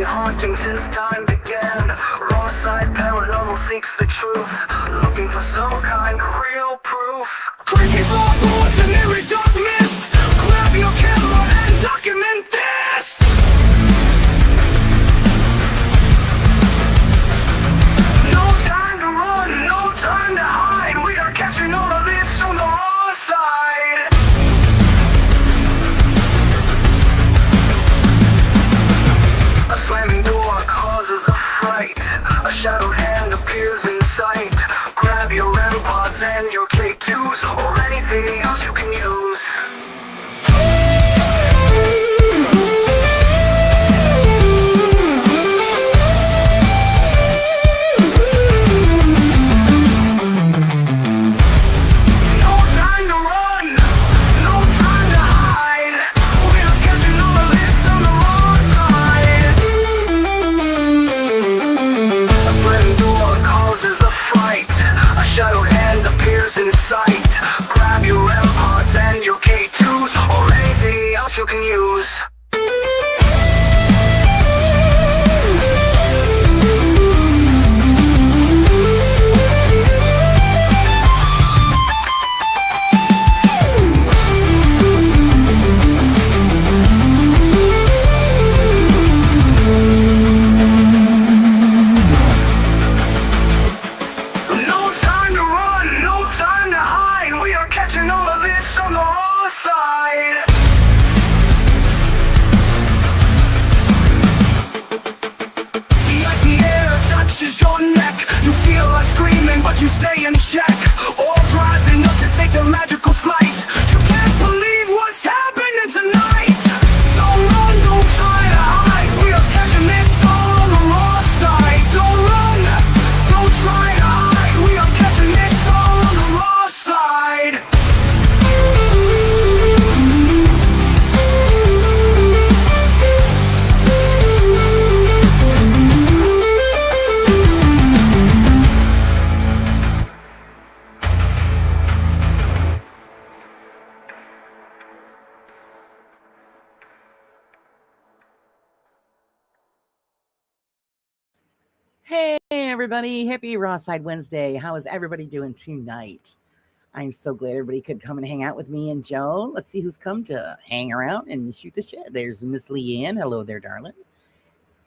ghostly hauntings as time began. Raw side paranormal seeks the truth, looking for some kind of real proof. Creaky floorboards and eerie dark mist, grab your camera and document this. No time to run, no time to hide. We are catching all of this on the raw side. A slamming door causes a fright. A shadowed hand appears in sight. Grab your REM pods and your K2s, or anything else you can use. No time to run, no time to hide. We are catching all of this on the wrong side. A flame door causes a fright. A shadowed hand appears in sight. Grab your REM pods and your K2s, or anything else you can use. No time to run, no time to hide. We are catching all of this on the raw side. The icy air touches your neck. You feel like screaming, but you stay in check. Oars rising up to take the magical flight. You can't believe what's happening tonight. Don't run, don't try to hide. We are catching this all on the raw side. Don't run, don't try to hide. We are catching this all on the raw side. Hey, everybody. Happy Raw Side Wednesday. How is everybody doing tonight? I'm so glad everybody could come and hang out with me and Joe. Let's see who's come to hang around and shoot the shit. There's Miss Leanne. Hello there, darling.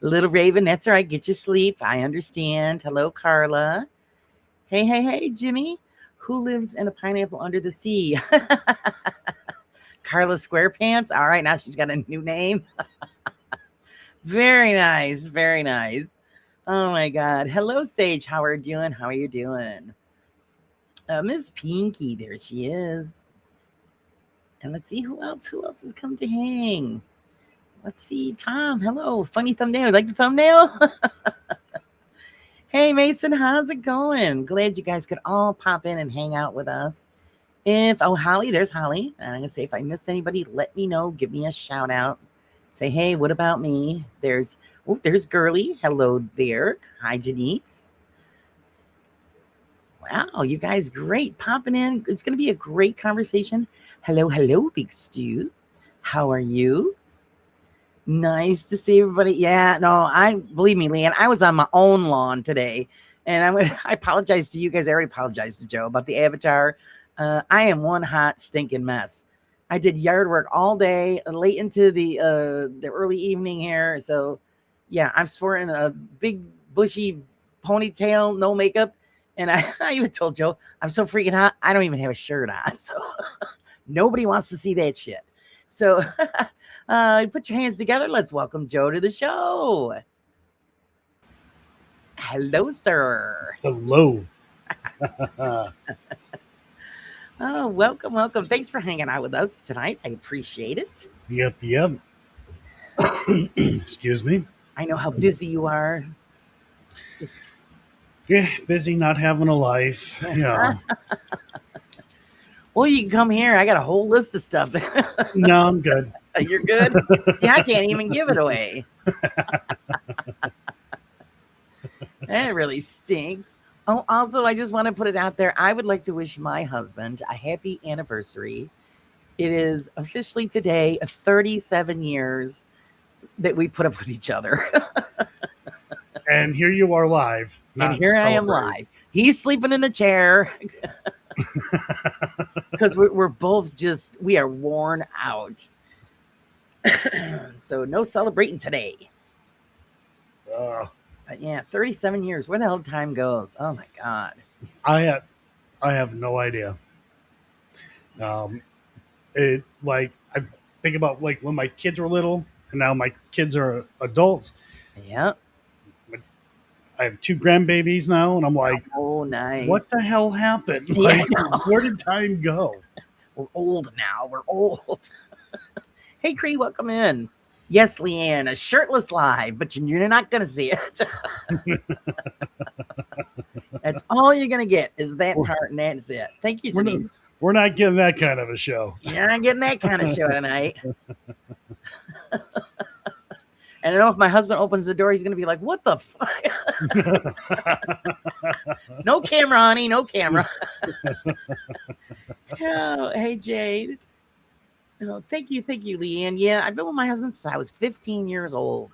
Little Raven, that's all right. Get your sleep. I understand. Hello, Carla. Hey, Jimmy. Who lives in a pineapple under the sea? Carla Squarepants. All right, now she's got a new name. Very nice. Very nice. Oh my God. Hello, Sage. How are you doing? How are you doing? Miss Pinky, there she is. And let's see who else has come to hang. Let's see. Tom, hello. Funny thumbnail. You like the thumbnail? Hey, Mason, how's it going? Glad you guys could all pop in and hang out with us. Holly, there's Holly. And I'm going to say, if I missed anybody, let me know. Give me a shout out. Say, hey, what about me? There's Girly. Hello there. Hi, Janice. Wow, you guys, great popping in. It's going to be a great conversation. Hello, Big Stu. How are you? Nice to see everybody. Yeah, no, believe me, Leanne, I was on my own lawn today, and I apologize to you guys. I already apologized to Joe about the avatar. I am one hot stinking mess. I did yard work all day, late into the early evening here. So, yeah, I'm sporting a big bushy ponytail, no makeup. And I even told Joe, I'm so freaking hot, I don't even have a shirt on. So nobody wants to see that shit. So put your hands together. Let's welcome Joe to the show. Hello, sir. Hello. Oh, welcome. Thanks for hanging out with us tonight. I appreciate it. Yep. Excuse me. I know how busy you are. Yeah, busy not having a life. Yeah. Well, you can come here. I got a whole list of stuff. No, I'm good. You're good? See, I can't even give it away. That really stinks. Oh, also, I just want to put it out there. I would like to wish my husband a happy anniversary. It is officially today 37 years that we put up with each other. And here you are live. And not here I am celebrating. live. He's sleeping in the chair because we're both we are worn out. So no celebrating today. But yeah, 37 years. Where the hell time goes? Oh my God. I have no idea. I think about like when my kids were little, and now my kids are adults. Yeah. I have 2 grandbabies now, and I'm like, Oh, nice. what the hell happened? Yeah, Like, I know. where did time go? We're old now. We're old. Hey, Cree, welcome in. Yes, Leanne, a shirtless live, but you're not going to see it. That's all you're going to get is that part, and that's it. Thank you, Denise. We're not getting that kind of a show. You're not getting that kind of show tonight. And I know if my husband opens the door, he's going to be like, what the fuck? No camera, honey. No camera. Oh, hey, Jade. Oh, thank you, Leanne. Yeah, I've been with my husband since I was 15 years old.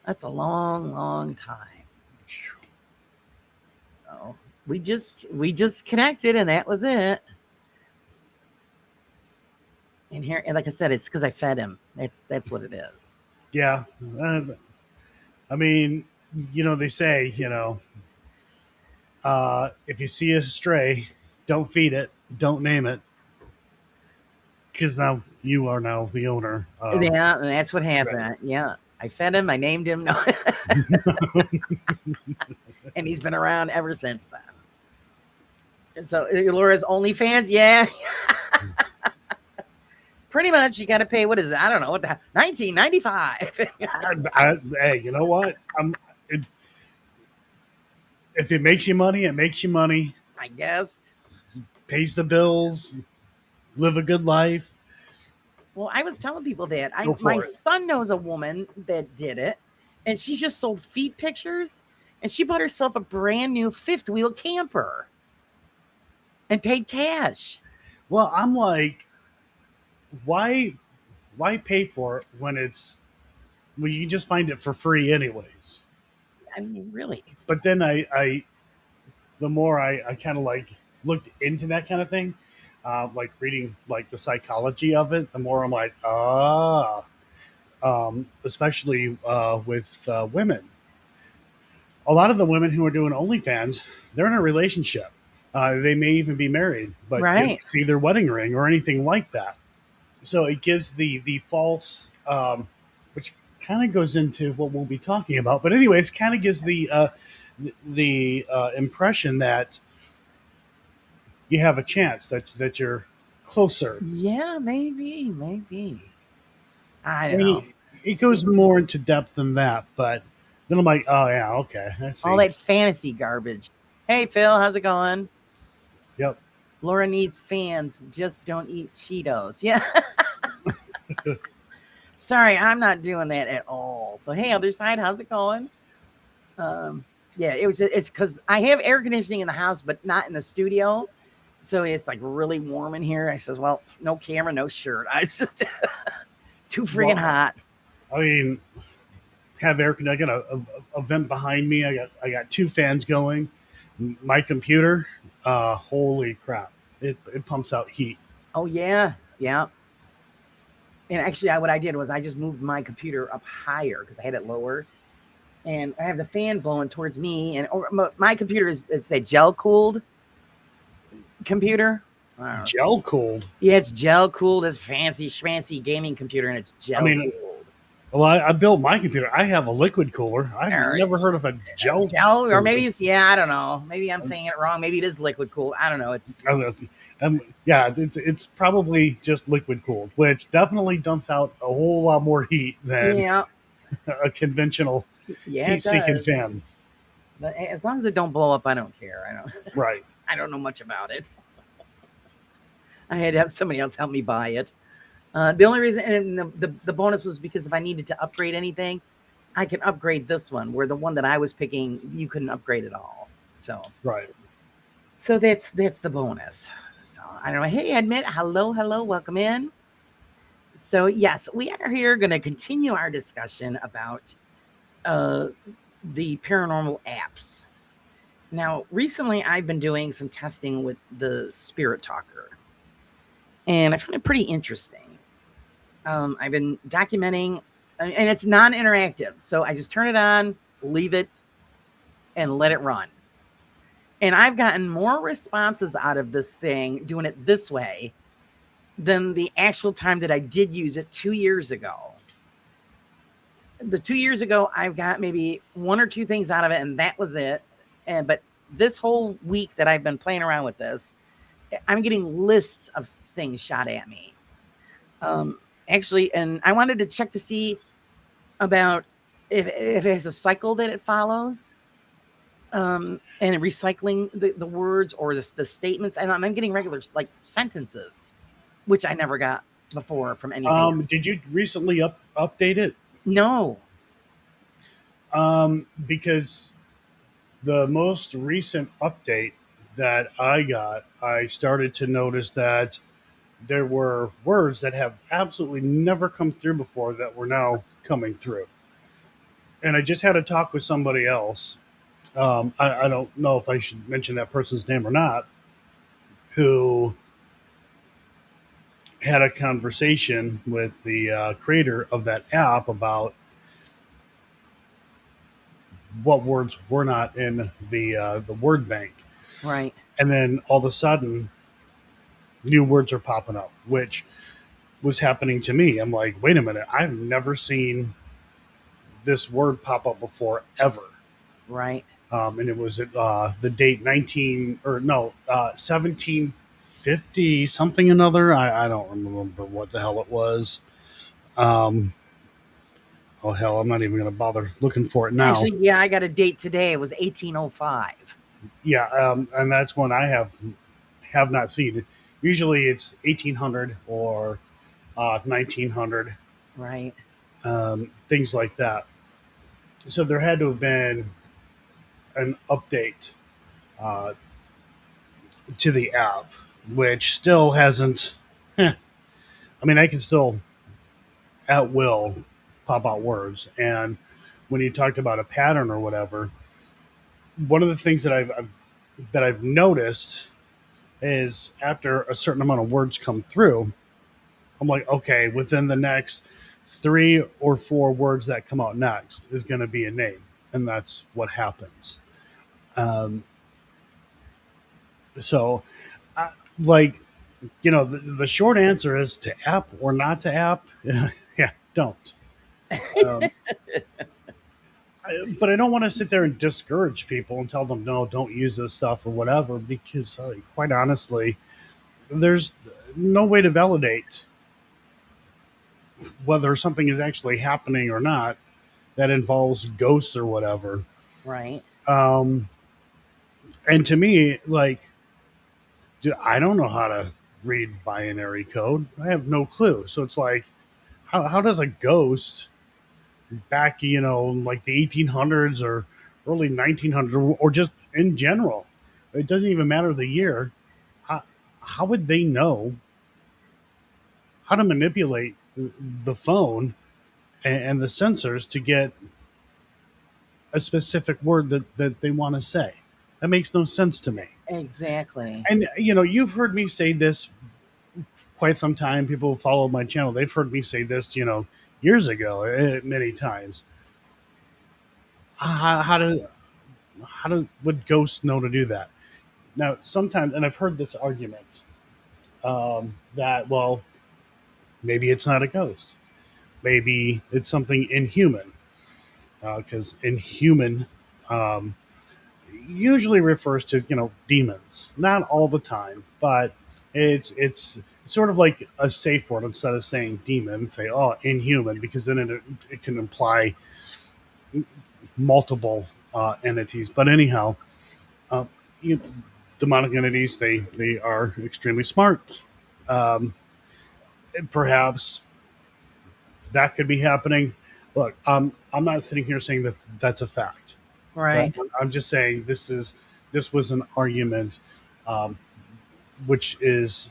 That's a long, long time. So we just connected, and that was it. And here, and like I said, it's because I fed him. That's what it is. Yeah. I mean, they say, if you see a stray, don't feed it, don't name it. Because now you are now the owner. Yeah, and that's what happened. Stray. Yeah. I fed him. I named him. No. And he's been around ever since then. So Laura's OnlyFans, yeah. Pretty much, you got to pay. What is it? I don't know what the $19.95. Hey, you know what? If it makes you money, it makes you money. I guess. Pays the bills. Live a good life. Well, I was telling people that my son knows a woman that did it, and she just sold feet pictures, and she bought herself a brand new 5th-wheel camper and paid cash. Well, I'm like, why pay for it when you can just find it for free anyways? I mean, really. But then the more I kind of like looked into that kind of thing, like reading like the psychology of it, the more I'm like, especially with women. A lot of the women who are doing OnlyFans, they're in a relationship. They may even be married, but you don't see their wedding ring or anything like that. So it gives the false, which kind of goes into what we'll be talking about. But anyways, kind of gives the impression that you have a chance, that you're closer. Yeah, maybe. I don't know. It goes more into depth than that, but then I'm like, oh yeah, okay, I see. All that fantasy garbage. Hey Phil, how's it going? Yep. Laura needs fans. Just don't eat Cheetos. Yeah. Sorry, I'm not doing that at all. So hey, other side, how's it going? Yeah, it's because I have air conditioning in the house, but not in the studio. So it's like really warm in here. I says, well, no camera, no shirt. I just too freaking hot. I mean, have air conditioning. I got a vent behind me. I got 2 fans going. My computer, holy crap. It pumps out heat. Oh, yeah. And actually, what I did was I just moved my computer up higher because I had it lower. And I have the fan blowing towards me. And my computer it's that gel-cooled computer. Gel-cooled? Yeah, it's gel-cooled. It's fancy, schmancy gaming computer, and it's gel-cooled. Well, I built my computer. I have a liquid cooler. I've never heard of a gel or maybe it's I don't know. Maybe I'm saying it wrong. Maybe it is liquid cooled. I don't know. It's probably just liquid cooled, which definitely dumps out a whole lot more heat than a conventional heat-seeking fan. But as long as it don't blow up, I don't care. I don't. Right. I don't know much about it. I had to have somebody else help me buy it. The only reason, and the bonus was because if I needed to upgrade anything, I can upgrade this one, where the one that I was picking, you couldn't upgrade at all. So right. So that's the bonus. So I don't know. Hey, Admit, hello, welcome in. So, yes, we are here going to continue our discussion about uh, the paranormal apps. Now, recently I've been doing some testing with the Spirit Talker, and I found it pretty interesting. I've been documenting, and it's non interactive. So I just turn it on, leave it, and let it run. And I've gotten more responses out of this thing doing it this way than the actual time that I did use it 2 years ago. The 2 years ago, I've got maybe one or two things out of it, and that was it. But this whole week that I've been playing around with this, I'm getting lists of things shot at me. Actually, and I wanted to check to see about if it has a cycle that it follows, and recycling the words or the statements. And I'm getting regular like sentences, which I never got before from anything Did else. you recently update it? No. Because the most recent update that I got, I started to notice that there were words that have absolutely never come through before that were now coming through. And I just had a talk with somebody else. I don't know if I should mention that person's name or not, who had a conversation with the creator of that app about what words were not in the word bank. Right. And then all of a sudden, new words are popping up, which was happening to me. I'm like, wait a minute, I've never seen this word pop up before ever. Right. And it was the date 1750 something another. I don't remember what the hell it was. Um, oh hell, I'm not even going to bother looking for it now. Actually, yeah, I got a date today. It was 1805. Yeah, and that's one I have not seen. Usually it's 1800 or 1900, Right. things like that. So there had to have been an update uh, to the app, which still hasn't. I mean, I can still at will pop out words, and when you talked about a pattern or whatever, one of the things that I've noticed is after a certain amount of words come through, I'm like, okay, within the next 3 or 4 words that come out next is going to be a name, and that's what happens. Um, so, I, like, the short answer is to app or not to app. Yeah, don't. Um, but I don't want to sit there and discourage people and tell them no, don't use this stuff or whatever, because quite honestly, there's no way to validate whether something is actually happening or not that involves ghosts or whatever. Right. Um, and to me, like, dude, I don't know how to read binary code. I have no clue. So it's like, how does a ghost back, like the 1800s or early 1900s, or just in general, it doesn't even matter the year. How would they know how to manipulate the phone and the sensors to get a specific word that they want to say? That makes no sense to me. Exactly. And you've heard me say this quite some time. People who follow my channel, they've heard me say this, years ago, many times. How do would ghosts know to do that? Now, sometimes, and I've heard this argument that, well, maybe it's not a ghost, maybe it's something inhuman, because inhuman um, usually refers to demons. Not all the time, but it's sort of like a safe word. Instead of saying demon, say inhuman, because then it can imply multiple entities. But anyhow, uh, you, demonic entities, they are extremely smart. Um, Perhaps that could be happening. Look, I'm not sitting here saying that that's a fact, but Right. I'm just saying this was an argument, um, which is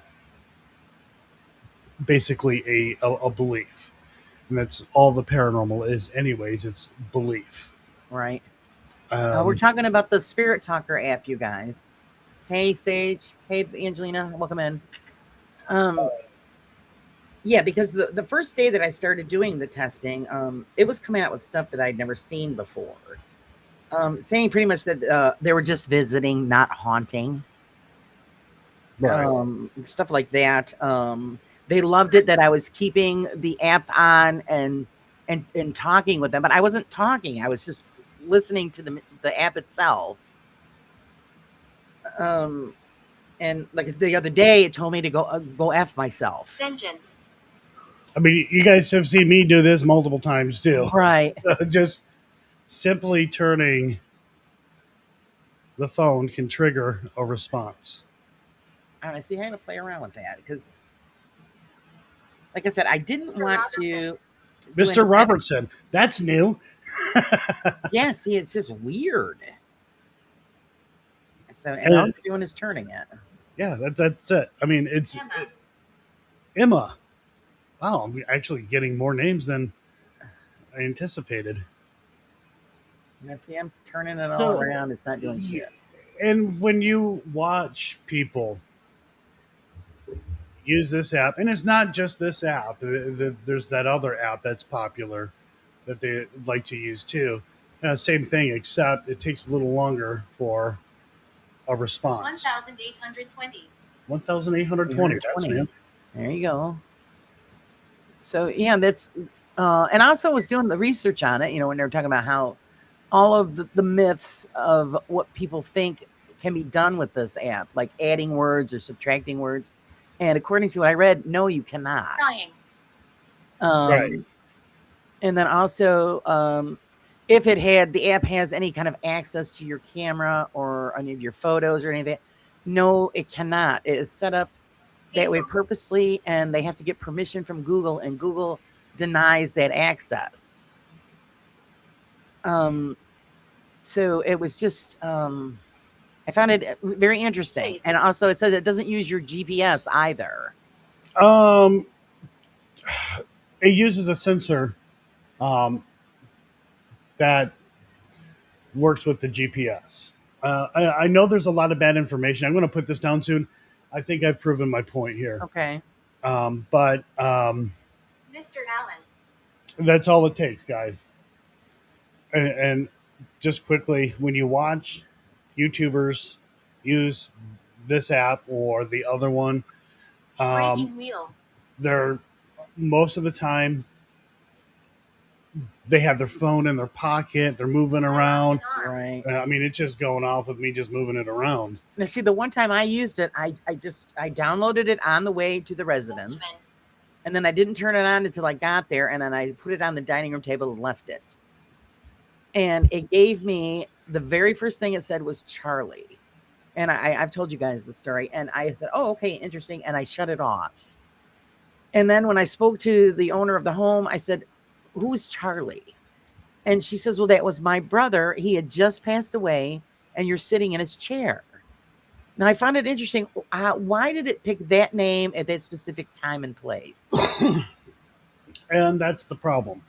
basically a belief, and that's all the paranormal is. Anyways, it's belief. Right. We're Um, talking about the Spirit Talker app, you guys. Hey, Sage. Hey, Angelina. Welcome in. Um, yeah, because the first day that I started doing the testing, it was coming out with stuff that I'd never seen before. Saying pretty much that they were just visiting, not haunting. right. Stuff like that. They loved it that I was keeping the app on and talking with them, but I wasn't talking. I was just listening to the app itself. Um, and like the other day, it told me to go f myself. Vengeance. I mean, you guys have seen me do this multiple times too. Right. Just simply turning the phone can trigger a response. Honestly, I had to play around with that because, like I said, I didn't Mr. want Robertson. to. Mr. Robertson, that's new. Yeah, see, it's just weird. So, and And all you're doing is turning it. yeah, that's it. I mean, it's Emma. Emma. Wow, I'm actually getting more names than I anticipated. Now, see, I'm turning it all So- around. It's not doing shit. And when you watch people use this app, and it's not just this app, there's that other app that's popular that they like to use too. Same thing, except it takes a little longer for a response. 1820. 1,820. That's new. There you go. So yeah, that's and also was doing the research on it, when they were talking about how all of the myths of what people think can be done with this app, like adding words or subtracting words. And according to what I read, no, you cannot. Dying. Right. And then also, if the app has any kind of access to your camera or any of your photos or anything, no, it cannot. It is set up that way purposely, and they have to get permission from Google, and Google denies that access. So it was just, I found it very interesting. And also it says it doesn't use your GPS either. It uses a sensor that works with the GPS. I know there's a lot of bad information. I'm going to put this down soon. I think I've proven my point here. Okay. But Mr. Allen. that's all it takes, guys. And just quickly, when you watch YouTubers use this app or the other one, Breaking wheel. they're most of the time they have their phone in their pocket. They're moving around. Right. I mean, it's just going off with me just moving it around. Now, see, the one time I used it, I downloaded it on the way to the residence, and then I didn't turn it on until I got there, and then I put it on the dining room table and left it. And it gave me, the very first thing it said was Charlie. And I've told you guys the story. And I said, oh, okay, interesting. And I shut it off. And then when I spoke to the owner of the home, I said, who's Charlie? And she says, well, that was my brother. He had just passed away, and you're sitting in his chair. Now, I found it interesting. Why did it pick that name at that specific time and place? And that's the problem.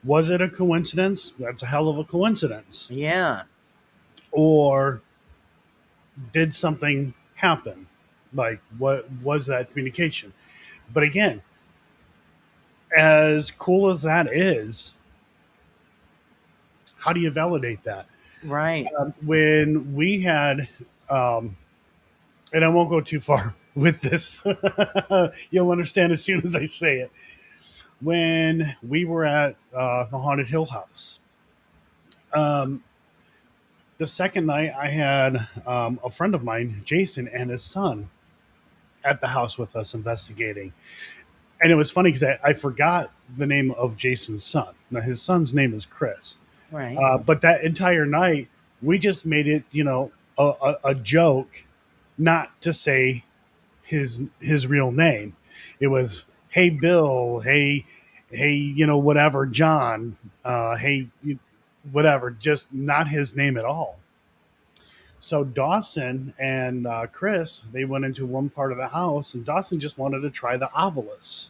Was it a coincidence? That's a hell of a coincidence. Yeah. Or did something happen? Like, what was that communication? But again, as cool as that is, how do you validate that? Right. When we had, and I won't go too far with this, you'll understand as soon as I say it. When we were at the Haunted Hill House, the second night I had a friend of mine, Jason, and his son at the house with us investigating. And it was funny because I forgot the name of Jason's son. Now, his son's name is Chris. Right. But that entire night, we just made it, a joke not to say his real name. It was, hey, Bill, hey, whatever, John, hey, whatever, just not his name at all. So Dawson and Chris, they went into one part of the house, and Dawson just wanted to try the Ovilus.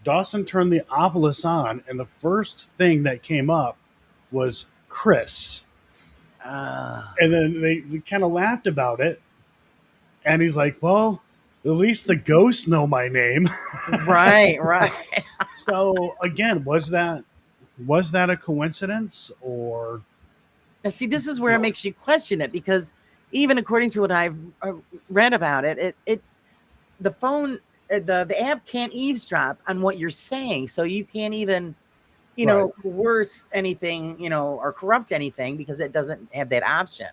Dawson turned the Ovilus on, and the first thing that came up was Chris. And then they kind of laughed about it. And he's like, well, at least the ghosts know my name. Right, right. So again, was that a coincidence, or Now, see, this is where it makes you question it, because even according to what I've read about it, the phone, the app can't eavesdrop on what you're saying, so you can't even, coerce anything, or corrupt anything, because it doesn't have that option.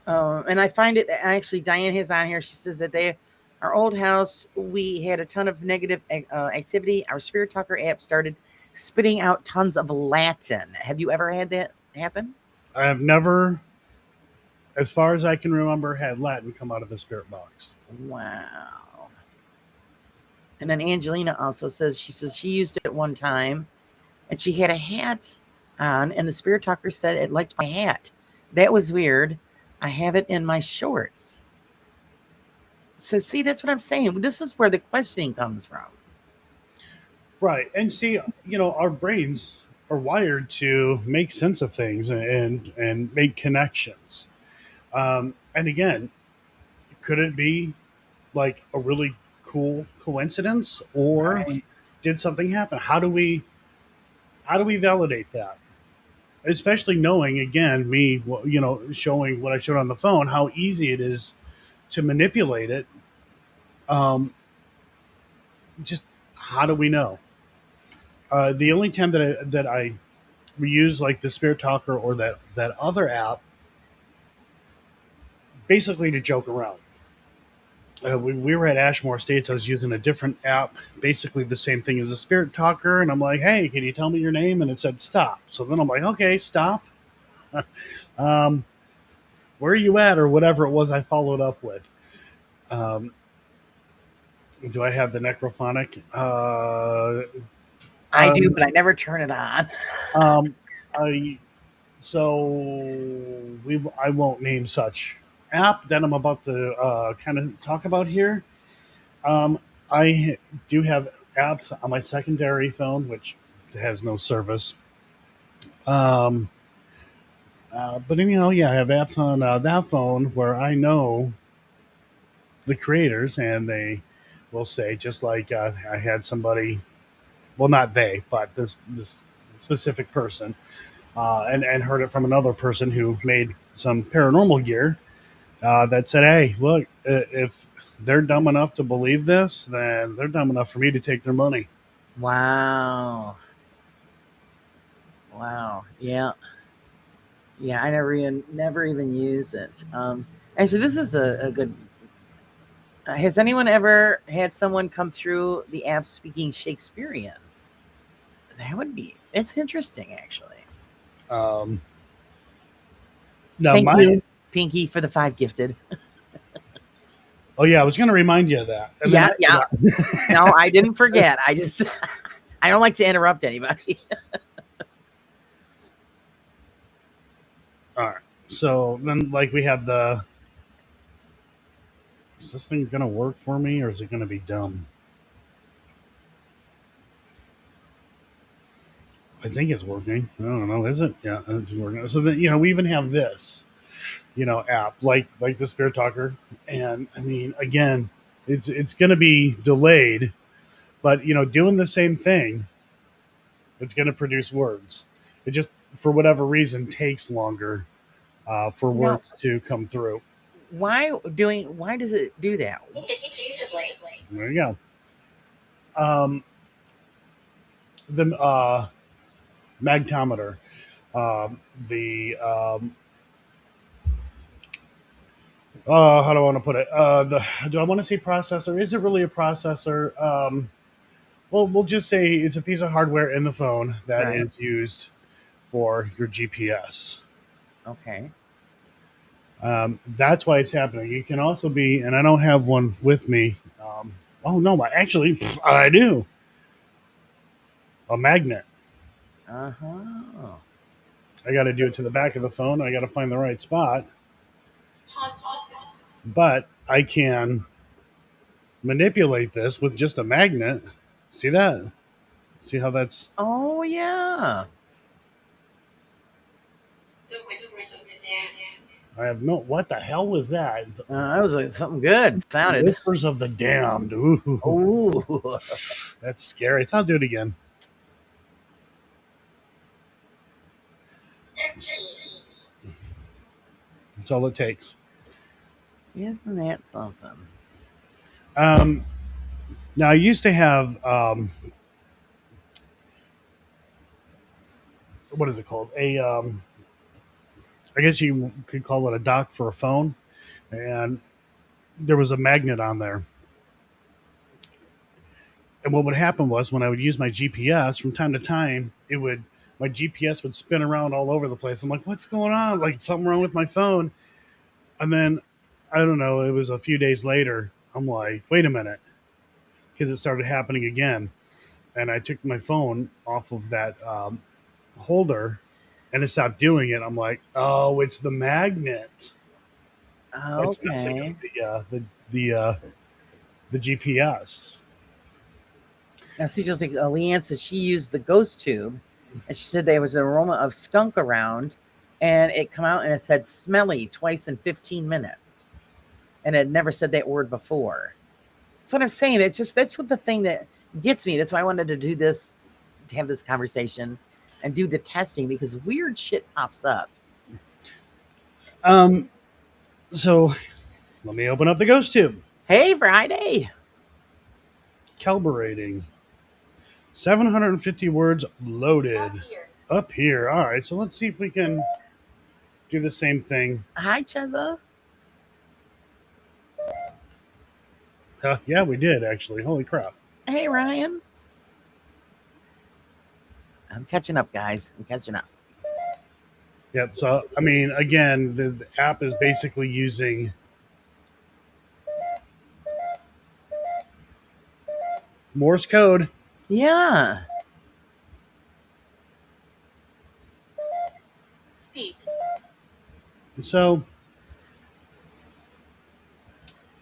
And I find it actually, Diane has on here. She says that our old house, we had a ton of negative activity. Our Spirit Talker app started spitting out tons of Latin. Have you ever had that happen? I have never, as far as I can remember, had Latin come out of the spirit box. Wow. And then Angelina also says she used it one time, and she had a hat on, and the Spirit Talker said it liked my hat. That was weird. I have it in my shorts. So see, that's what I'm saying. This is where the questioning comes from. Right. And see, our brains are wired to make sense of things and make connections. And again, could it be like a really cool coincidence, or did something happen? How do we validate that? Especially knowing, again, me, showing what I showed on the phone, how easy it is to manipulate it. Just how do we know? The only time that I use like the Spirit Talker or that other app, basically to joke around. We were at Ashmore Estates. I was using a different app, basically the same thing as a Spirit Talker, and I'm like, "Hey, can you tell me your name?" And it said stop. So then I'm like, "Okay, stop." Where are you at, or whatever it was I followed up with. Do I have the necrophonic? I do, but I never turn it on. I won't name such app that I'm about to kind of talk about here. I do have apps on my secondary phone, which has no service. But I have apps on that phone where I know the creators, and they will say, just like I had somebody, well, not they, but this specific person, and heard it from another person who made some paranormal gear, that said, "Hey, look, if they're dumb enough to believe this, then they're dumb enough for me to take their money." Wow. Yeah. I never even use it. Actually, this is a good. Has anyone ever had someone come through the app speaking Shakespearean? It's interesting, actually. Now Thank you, Pinky, for the 5 gifted. Oh yeah, I was going to remind you of that. And yeah. No, I didn't forget. I don't like to interrupt anybody. All right. So then, like, we have is this thing going to work for me, or is it going to be dumb? I think it's working. I don't know. Is it? Yeah, it's working. So then, we even have this, app like the Spirit Talker, and I mean, again, it's going to be delayed, but doing the same thing, it's going to produce words. It just, for whatever reason, takes longer for words to come through. Why does it do that? There you go. The magtometer, how do I want to put it? Do I want to say processor? Is it really a processor? Well, we'll just say it's a piece of hardware in the phone that is used for your GPS. Okay. That's why it's happening. It can also be, and I don't have one with me. Oh no, actually, I do. A magnet. Uh-huh. I got to do it to the back of the phone. I got to find the right spot. but I can manipulate this with just a magnet. See that? See how that's? Oh yeah. I have no. What the hell was that? That was like something good. It sounded. Whispers of the damned. Ooh, Oh. that's scary. I'll do it again. That's all it takes. Isn't that something? Um, Now I used to have what is it called? I guess you could call it a dock for a phone, and there was a magnet on there. And what would happen was when I would use my GPS from time to time, my GPS would spin around all over the place. I'm like, what's going on? Like something wrong with my phone. And then I don't know, it was a few days later. I'm like, wait a minute, because it started happening again. And I took my phone off of that holder, and it stopped doing it. I'm like, oh, it's the magnet. It's messing Okay. up the GPS. Now, see, just like Leanne said, she used the ghost tube, and she said there was an aroma of skunk around, and it come out and it said smelly twice in 15 minutes, and it never said that word before. That's what I'm saying. That's what the thing that gets me. That's why I wanted to do this, to have this conversation, and do the testing because weird shit pops up. So let me open up the ghost tube. Hey, Friday. Calibrating. 750 words loaded. Up here. All right. So let's see if we can do the same thing. Hi, Cheza. Yeah, we did actually. Holy crap. Hey, Ryan. I'm catching up, guys. I'm catching up. Yep. So, I mean, again, the app is basically using Morse code. Yeah. Speak. So,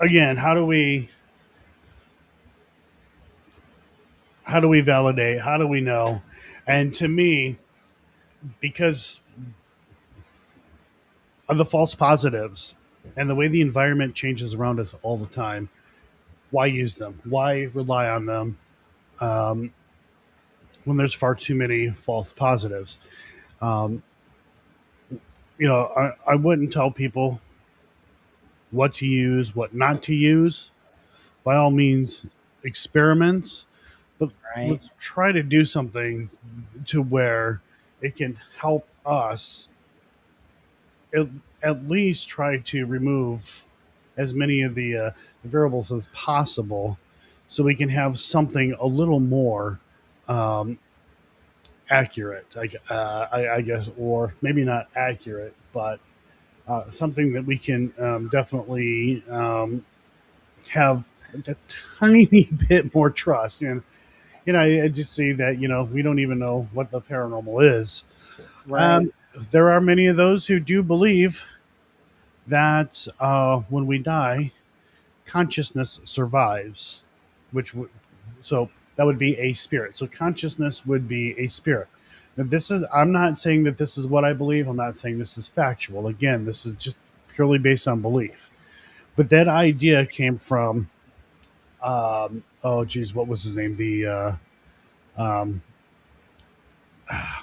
again, how do we validate? How do we know? And to me, because of the false positives and the way the environment changes around us all the time, why use them? Why rely on them when there's far too many false positives? Um, I wouldn't tell people what to use, what not to use. By all means, experiments, but Right. let's try to do something to where it can help us at least try to remove as many of the variables as possible so we can have something a little more um, accurate, I guess, or maybe not accurate, but something that we can definitely have a tiny bit more trust. And I just see that we don't even know what the paranormal is. Right. There are many of those who do believe that when we die, consciousness survives, so that would be a spirit. So consciousness would be a spirit. Now, I'm not saying that this is what I believe. I'm not saying this is factual. Again, this is just purely based on belief. But that idea came from, oh geez, what was his name? Um,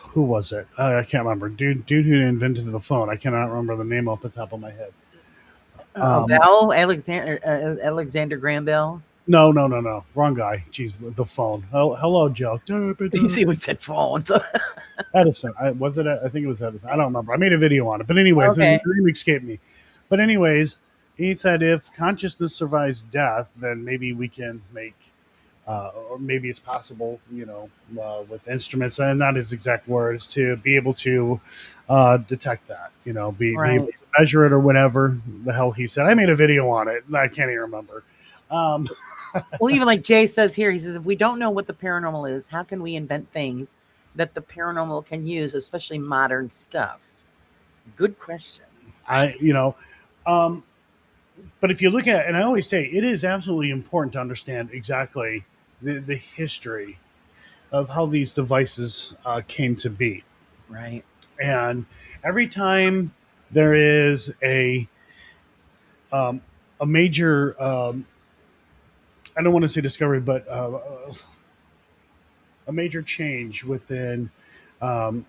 who was it? I can't remember. Dude who invented the phone. I cannot remember the name off the top of my head. Bell, Alexander Graham Bell. No. Wrong guy. Jeez, the phone. Oh, hello, Joe. You see, we said phones. Edison. I think it was Edison. I don't remember. I made a video on it. But anyways, Okay. the name escaped me. But anyways, he said if consciousness survives death, then maybe we can make, or maybe it's possible, with instruments, and not his exact words, to be able to detect that, be able to measure it or whatever the hell he said. I made a video on it. I can't even remember. Well, even like Jay says here, he says, if we don't know what the paranormal is, how can we invent things that the paranormal can use, especially modern stuff? Good question. Um, but if you look at, and I always say it is absolutely important to understand exactly the history of how these devices came to be. Right. And every time there is um, a major, I don't want to say discovery, but a major change within um,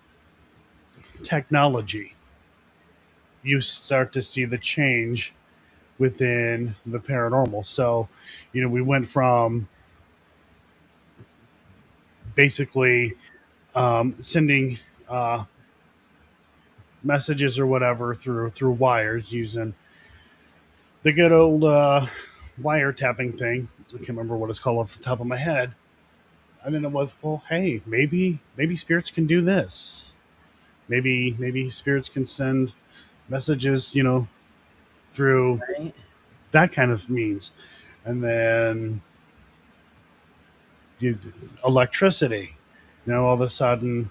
technology, you start to see the change within the paranormal. So, we went from basically sending uh, messages or whatever through wires using the good old wiretapping thing. I can't remember what it's called off the top of my head. And then it was, well, hey, maybe spirits can do this. Maybe spirits can send messages, through Right. that kind of means. And then you, electricity. All of a sudden,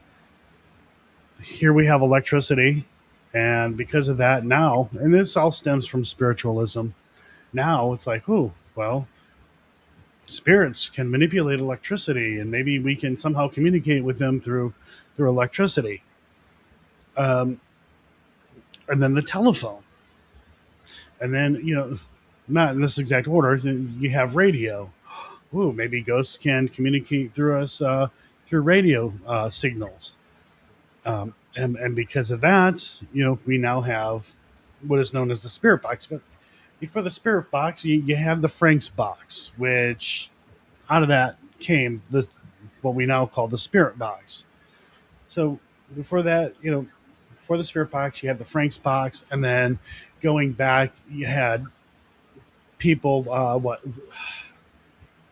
here we have electricity, and because of that, now, and this all stems from spiritualism. Now it's like, oh, well, spirits can manipulate electricity, and maybe we can somehow communicate with them through electricity. Um, and then the telephone, and then not in this exact order. You have radio. Ooh, maybe ghosts can communicate through us through radio signals. And because of that, we now have what is known as the spirit box. But before the spirit box, you have the Frank's box, which out of that came the what we now call the spirit box. So before that, before the spirit box, you had the Frank's box, and then going back, you had people what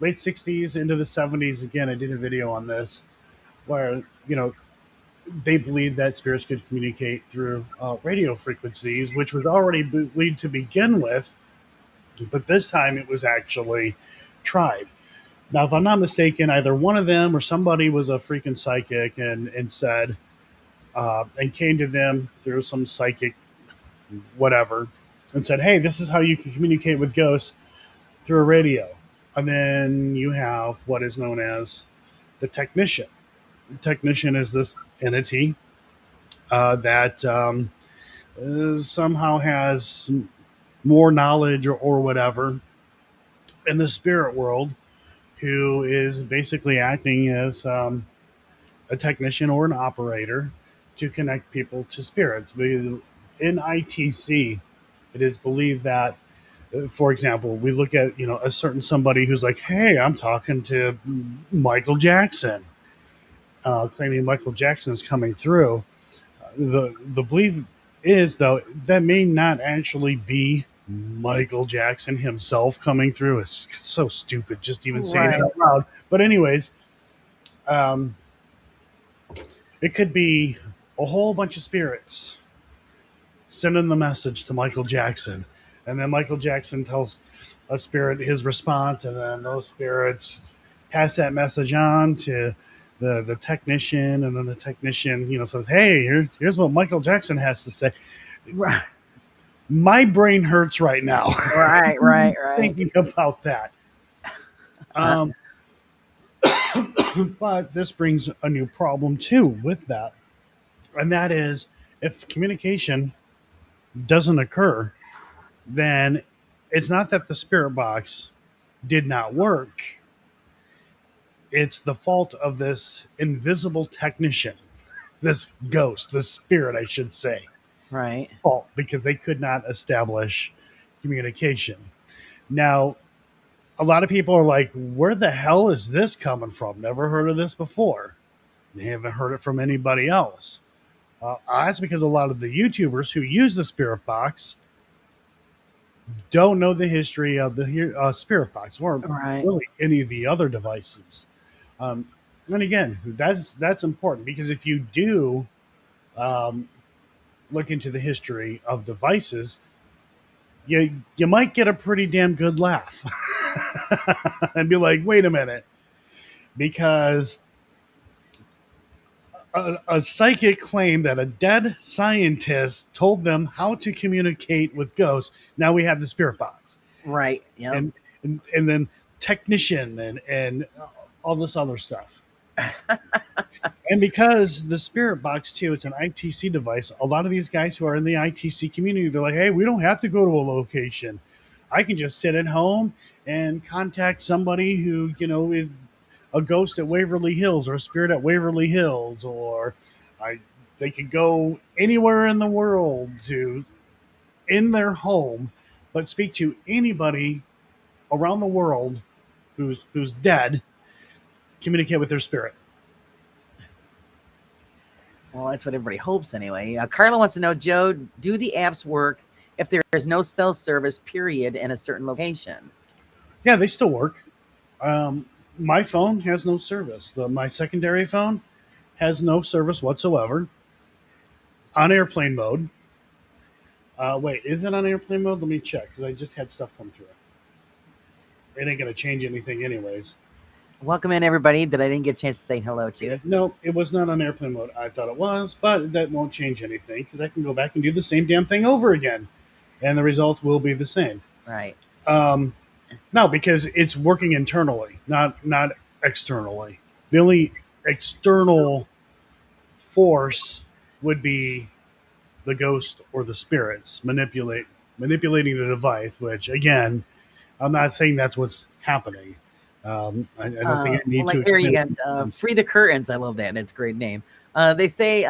late '60s into the '70s. Again, I did a video on this where they believed that spirits could communicate through radio frequencies, which was already believed to begin with, but this time it was actually tried. Now, if I'm not mistaken, either one of them or somebody was a freaking psychic and said, and came to them through some psychic whatever and said, hey, this is how you can communicate with ghosts through a radio. And then you have what is known as the technician. The technician is this entity that somehow has more knowledge or whatever in the spirit world, who is basically acting as a technician or an operator to connect people to spirits. Because in ITC, it is believed that, for example, we look at a certain somebody who's like, "Hey, I'm talking to Michael Jackson," claiming Michael Jackson is coming through. The belief is, though, that may not actually be Michael Jackson himself coming through. It's so stupid just even saying it Right. out loud. But anyways, um, it could be a whole bunch of spirits sending the message to Michael Jackson, and then Michael Jackson tells a spirit his response, and then those spirits pass that message on to the technician, and then the technician says, hey, here's what Michael Jackson has to say. Right. My brain hurts right now. Right. Thinking about that. But this brings a new problem too with that, and that is, if communication doesn't occur, then it's not that the spirit box did not work. It's the fault of this invisible technician, this ghost, this spirit, I should say. Right. Fault, because they could not establish communication. Now, a lot of people are like, where the hell is this coming from? Never heard of this before. They haven't heard it from anybody else. That's because a lot of the YouTubers who use the spirit box don't know the history of the spirit box or Right. really any of the other devices. And again, that's important, because if you do um, look into the history of devices, you might get a pretty damn good laugh and be like, wait a minute, because a psychic claimed that a dead scientist told them how to communicate with ghosts. Now we have the spirit box, Right. Yep. and then technician and all this other stuff. And because the spirit box too, it's an ITC device. A lot of these guys who are in the ITC community, they're like, "Hey, we don't have to go to a location. I can just sit at home and contact somebody who is a ghost at Waverly Hills or a spirit at Waverly Hills, or I they could go anywhere in the world to in their home, but speak to anybody around the world who's dead, communicate with their spirit." Well, that's what everybody hopes anyway. Carla wants to know, Joe, do the apps work if there is no cell service, period, in a certain location? Yeah, they still work. My phone has no service. My secondary phone has no service whatsoever. On airplane mode. Wait, is it on airplane mode? Let me check because I just had stuff come through. It ain't going to change anything anyways. Welcome in, everybody that I didn't get a chance to say hello to. No, it was not on airplane mode. I thought it was, but that won't change anything because I can go back and do the same damn thing over again, and the results will be the same. Right. No, because it's working internally, not externally. The only external force would be the ghost or the spirits manipulating the device. Which, again, I'm not saying that's what's happening. I don't think I need to explain. Here you go. Free the Curtains. I love that. It's a great name. They say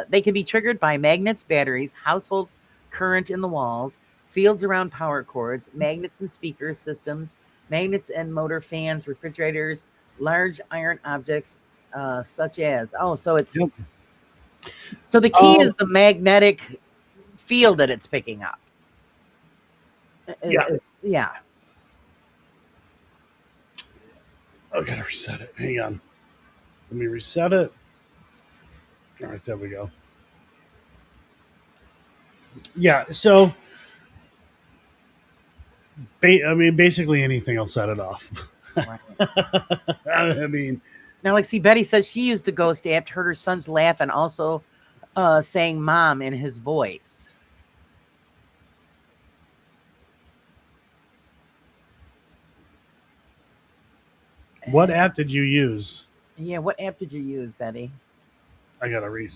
they can be triggered by magnets, batteries, household current in the walls, fields around power cords, magnets and speaker systems, magnets and motor fans, refrigerators, large iron objects such as. Oh, so it's Yep. So the key is the magnetic field that it's picking up. Yeah. Yeah. I gotta reset it. Hang on. Let me reset it. All right, there we go. Yeah, so basically anything will set it off. Right. I mean, Now, like, see, Betty says she used the ghost app, heard her son's laugh, and also saying "mom" in his voice. what app did you use? Yeah, what app did you use, Betty? I gotta read.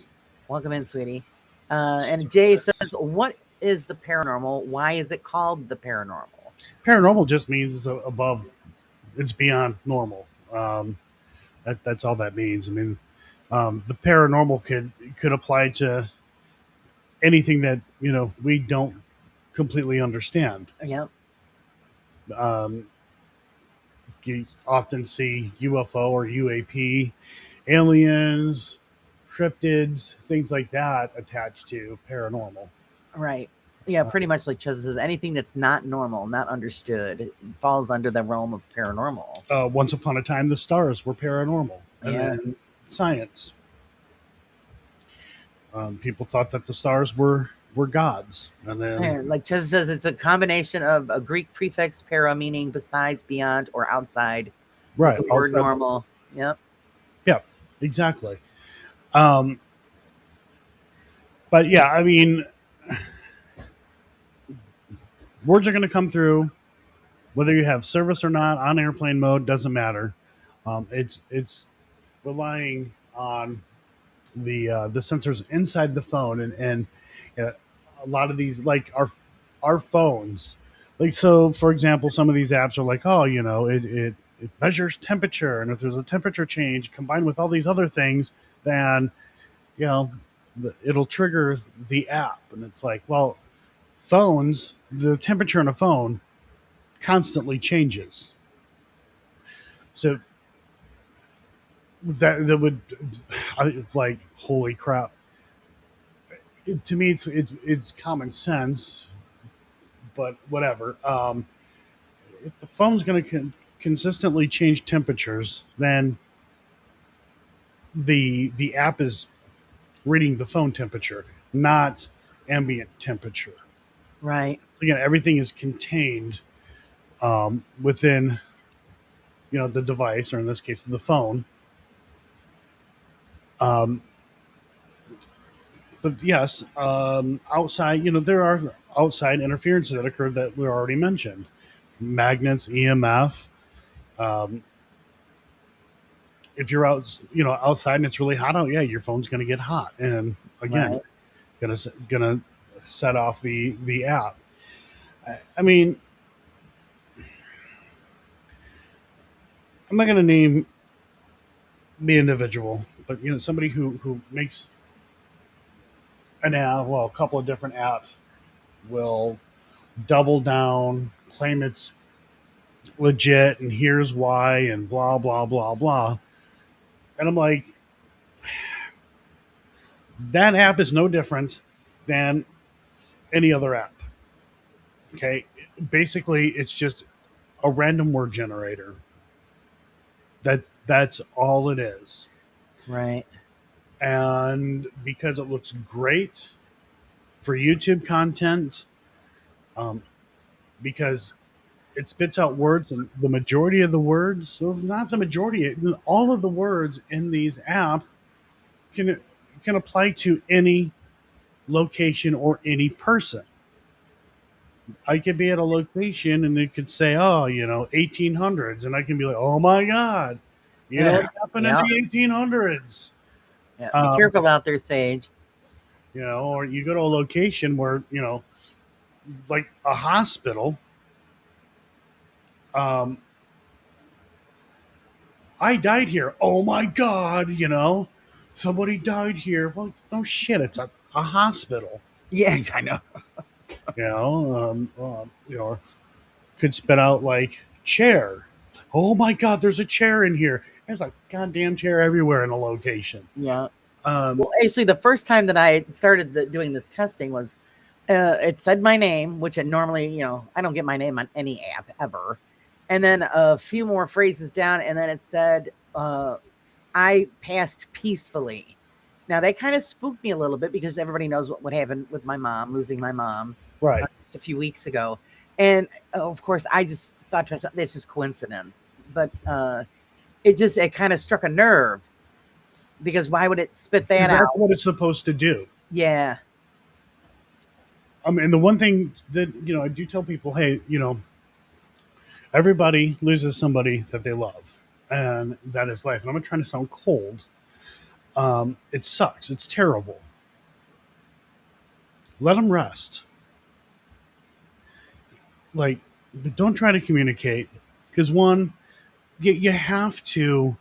Welcome in, sweetie. And Jay says, "What is the paranormal? Why is it called the paranormal?" Paranormal just means it's above, it's beyond normal. That's all that means. I mean, the paranormal could apply to anything that we don't completely understand. Yep. You often see UFO or UAP, aliens, cryptids, things like that attached to paranormal. Right. Yeah, pretty much like Chaz says, anything that's not normal, not understood, falls under the realm of paranormal. Once upon a time, the stars were paranormal, and Yeah. then science. People thought that the stars were gods, and then And like Chaz says, it's a combination of a Greek prefix para, meaning besides, beyond, or outside. right, The word also- normal. Yep. Yeah, exactly. But yeah, I mean, words are going to come through, whether you have service or not on airplane mode, doesn't matter. It's relying on the sensors inside the phone, and a lot of these, like our phones, like, so for example, some of these apps are like, oh, it measures temperature, and if there's a temperature change combined with all these other things, then it'll trigger the app. And it's like, well, phones, the temperature in a phone constantly changes. So that would, like, holy crap. To me, it's common sense, but whatever. If the phone's going to consistently change temperatures, then the app is reading the phone temperature, not ambient temperature. Right. So again, everything is contained within the device, or in this case, the phone. but yes, outside, there are outside interferences that occurred that we already mentioned, magnets, EMF. Um, if you're out, outside and it's really hot out, yeah, your phone's going to get hot, and again, Right. gonna set off the app. I mean, I'm not going to name the individual, but somebody who makes an app, well, a couple of different apps, will double down, claim it's legit, and here's why, and blah blah blah blah. And I'm like, that app is no different than any other app. Okay, basically, it's just a random word generator. That's all it is. Right. And because it looks great for YouTube content, um, because it spits out words, and the majority of the words, so not the majority, all of the words in these apps can apply to any location or any person. I could be at a location and it could say, oh, 1800s, and I can be like, oh my god, what happened in Yeah. the 1800s? Yeah. Be careful out there, Sage. Or you go to a location where like a hospital. I died here. Oh my god, somebody died here. Well, no shit, it's a hospital. Yeah, I know. Could spit out like chair. Oh my god, there's a chair in here. There's a goddamn chair everywhere in a location. Yeah. Well, actually, the first time that I started doing this testing was, it said my name, which it normally, I don't get my name on any app ever. And then a few more phrases down, and then it said, I passed peacefully. Now, that kind of spooked me a little bit because everybody knows what happened with my mom, losing my mom Right. just a few weeks ago. And of course, I just thought to myself, that's just coincidence. But it kind of struck a nerve, because why would it spit that out? That's what it's supposed to do. Yeah. And the one thing that, I do tell people, hey, everybody loses somebody that they love, and that is life. And I'm not trying to sound cold. It sucks. It's terrible. Let them rest. Like, but don't try to communicate, because one, you have to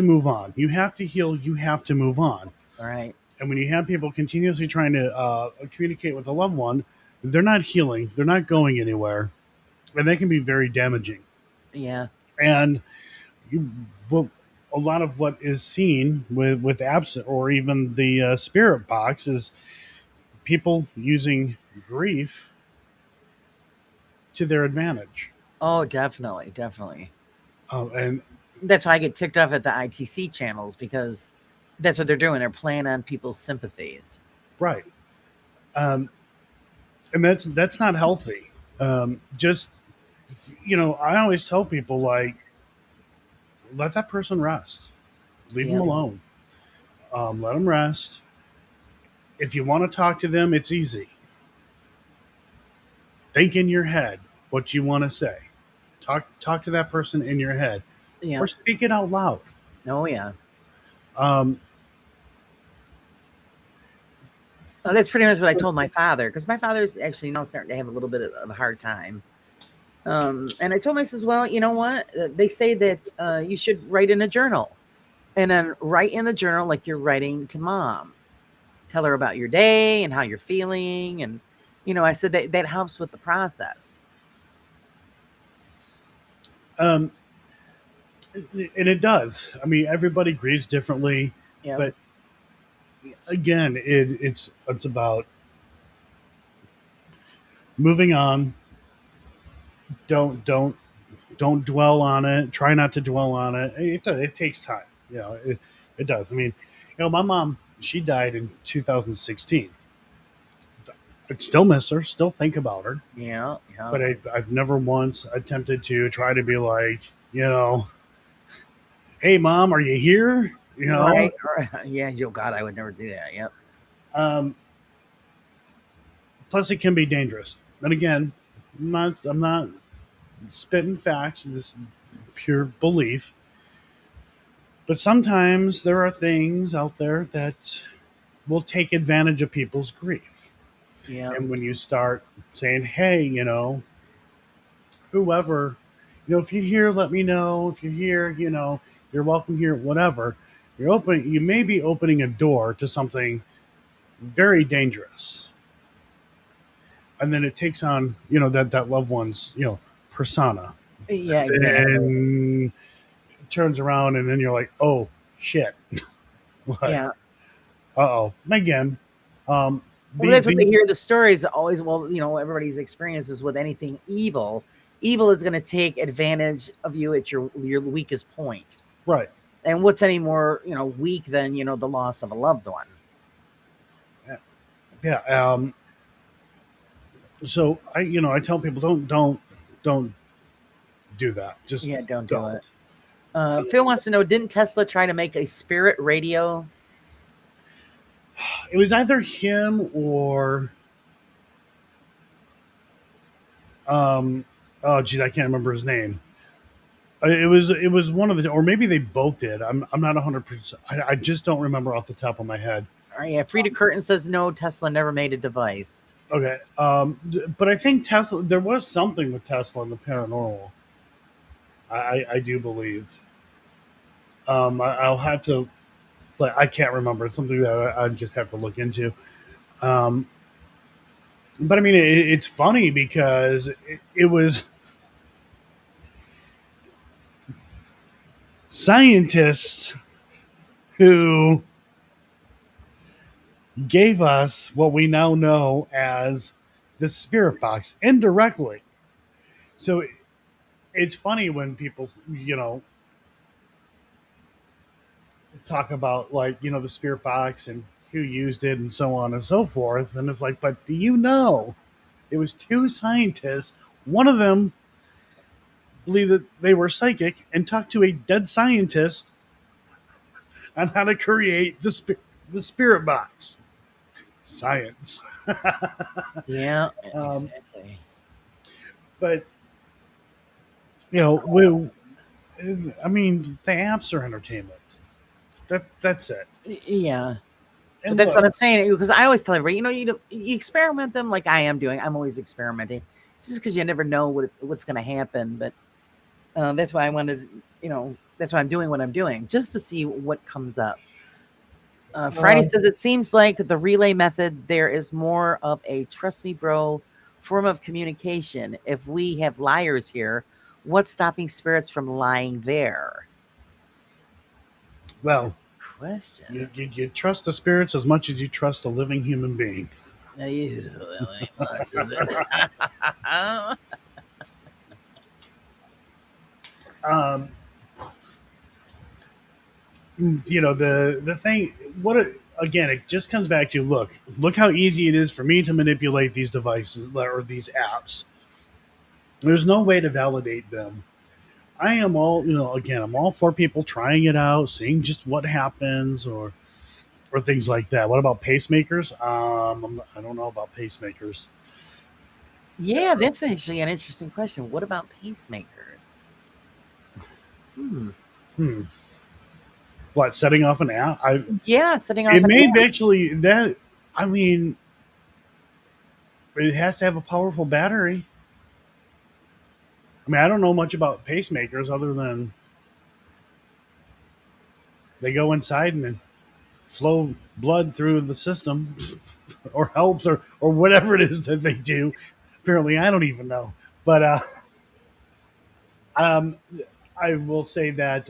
move on. You have to heal. You have to move on. All right. And when you have people continuously trying to communicate with a loved one, they're not healing. They're not going anywhere, and they can be very damaging. Yeah. And a lot of what is seen with apps, or even the spirit box, is people using grief to their advantage. Oh, definitely. Definitely. And That's why I get ticked off at the ITC channels, because that's what they're doing. They're playing on people's sympathies. right. And that's not healthy. Just, I always tell people, like, let that person rest. Leave them alone. Let them rest. If you want to talk to them, it's easy. Think in your head what you want to say. Talk to that person in your head, or speak it out loud. Oh, yeah. Well, that's pretty much what I told my father, because my father's actually now starting to have a little bit of a hard time. And I told him, I says, well, you know what? They say that you should write in a journal, and then write in the journal like you're writing to mom. Tell her about your day and how you're feeling. And, I said that helps with the process. And it does. I mean, everybody grieves differently, but again, it's about moving on. Don't dwell on it. Try not to dwell on it. It takes time. It does. I mean, my mom, she died in 2016. I still miss her, still think about her. Yeah. But I've never once attempted to try to be like, hey, Mom, are you here? You know, Right. Yeah. Oh God, I would never do that. Yep. um, plus it can be dangerous. And again, I'm not spitting facts. This is pure belief. But sometimes there are things out there that will take advantage of people's grief. Yeah. And when you start saying, "Hey, whoever, if you're here, let me know. If you're here, you're welcome here, whatever." You may be opening a door to something very dangerous. And then it takes on, that loved one's, persona. Yeah. Exactly. And turns around and then you're like, "Oh shit." What? Yeah. Uh-oh. Again, um Well, the that's what they the hear. The stories always. Well, everybody's experiences with anything evil. Evil is going to take advantage of you at your weakest point. right. And what's any more weak than the loss of a loved one? Yeah. So I tell people, don't do that. Just Yeah, don't do it. don't. Phil wants to know: didn't Tesla try to make a spirit radio? It was either him or oh geez, I can't remember his name. It was one of the, or maybe they both did. I'm not 100%. I just don't remember off the top of my head. Yeah, Frida Curtin says no. Tesla never made a device. Okay. But I think Tesla. There was something with Tesla and the paranormal. I do believe. I'll have to. But I can't remember. It's something that I just have to look into. Um, but I mean, it's funny because it was scientists who gave us what we now know as the spirit box indirectly. So it's funny when people, talk about, like, the spirit box and who used it and so on and so forth. And it's like, but do you know it was two scientists? One of them believed that they were psychic and talked to a dead scientist on how to create the spirit box. Science. Yeah, um, exactly. but we, I mean, the apps are entertainment. That's it. Yeah. But And that's look, what I'm saying, because I always tell everybody, you experiment them like I am doing. I'm always experimenting, just because you never know what's going to happen. But that's why I wanted, that's why I'm doing what I'm doing, just to see what comes up. Friday says it seems like the relay method, there is more of a trust me, bro, form of communication. If we have liars here, what's stopping spirits from lying there? well, Question. you trust the spirits as much as you trust a living human being. Ew, that ain't much, is it? Um, the thing, again, it just comes back to, look how easy it is for me to manipulate these devices or these apps. There's no way to validate them. I am all, again, I'm all for people trying it out, seeing just what happens, or things like that. What about pacemakers? I don't know about pacemakers. Yeah, that's actually an interesting question. What about pacemakers? Hmm. What, setting off an app? Yeah, setting off It an may alarm. actually that. I mean, it has to have a powerful battery. I mean, I don't know much about pacemakers other than they go inside and then flow blood through the system, or helps, or whatever it is that they do. Apparently, I don't even know. But um, I will say that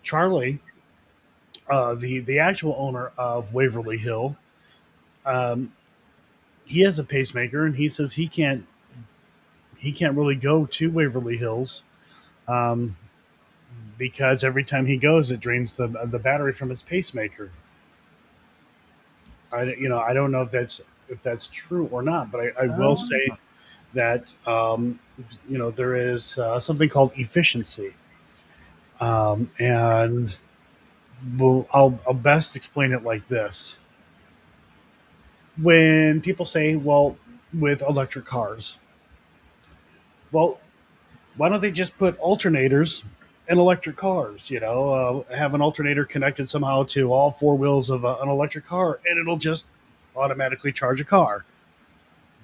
Charlie, the actual owner of Waverly Hill, um, he has a pacemaker, and he says he can't really go to Waverly Hills, um, because every time he goes, it drains the battery from his pacemaker. I don't know if that's true or not, but I will Oh, say that there is something called efficiency, and Well, I'll best explain it like this. When people say, well, with electric cars, well, why don't they just put alternators in electric cars? Have an alternator connected somehow to all four wheels of an electric car, and it'll just automatically charge a car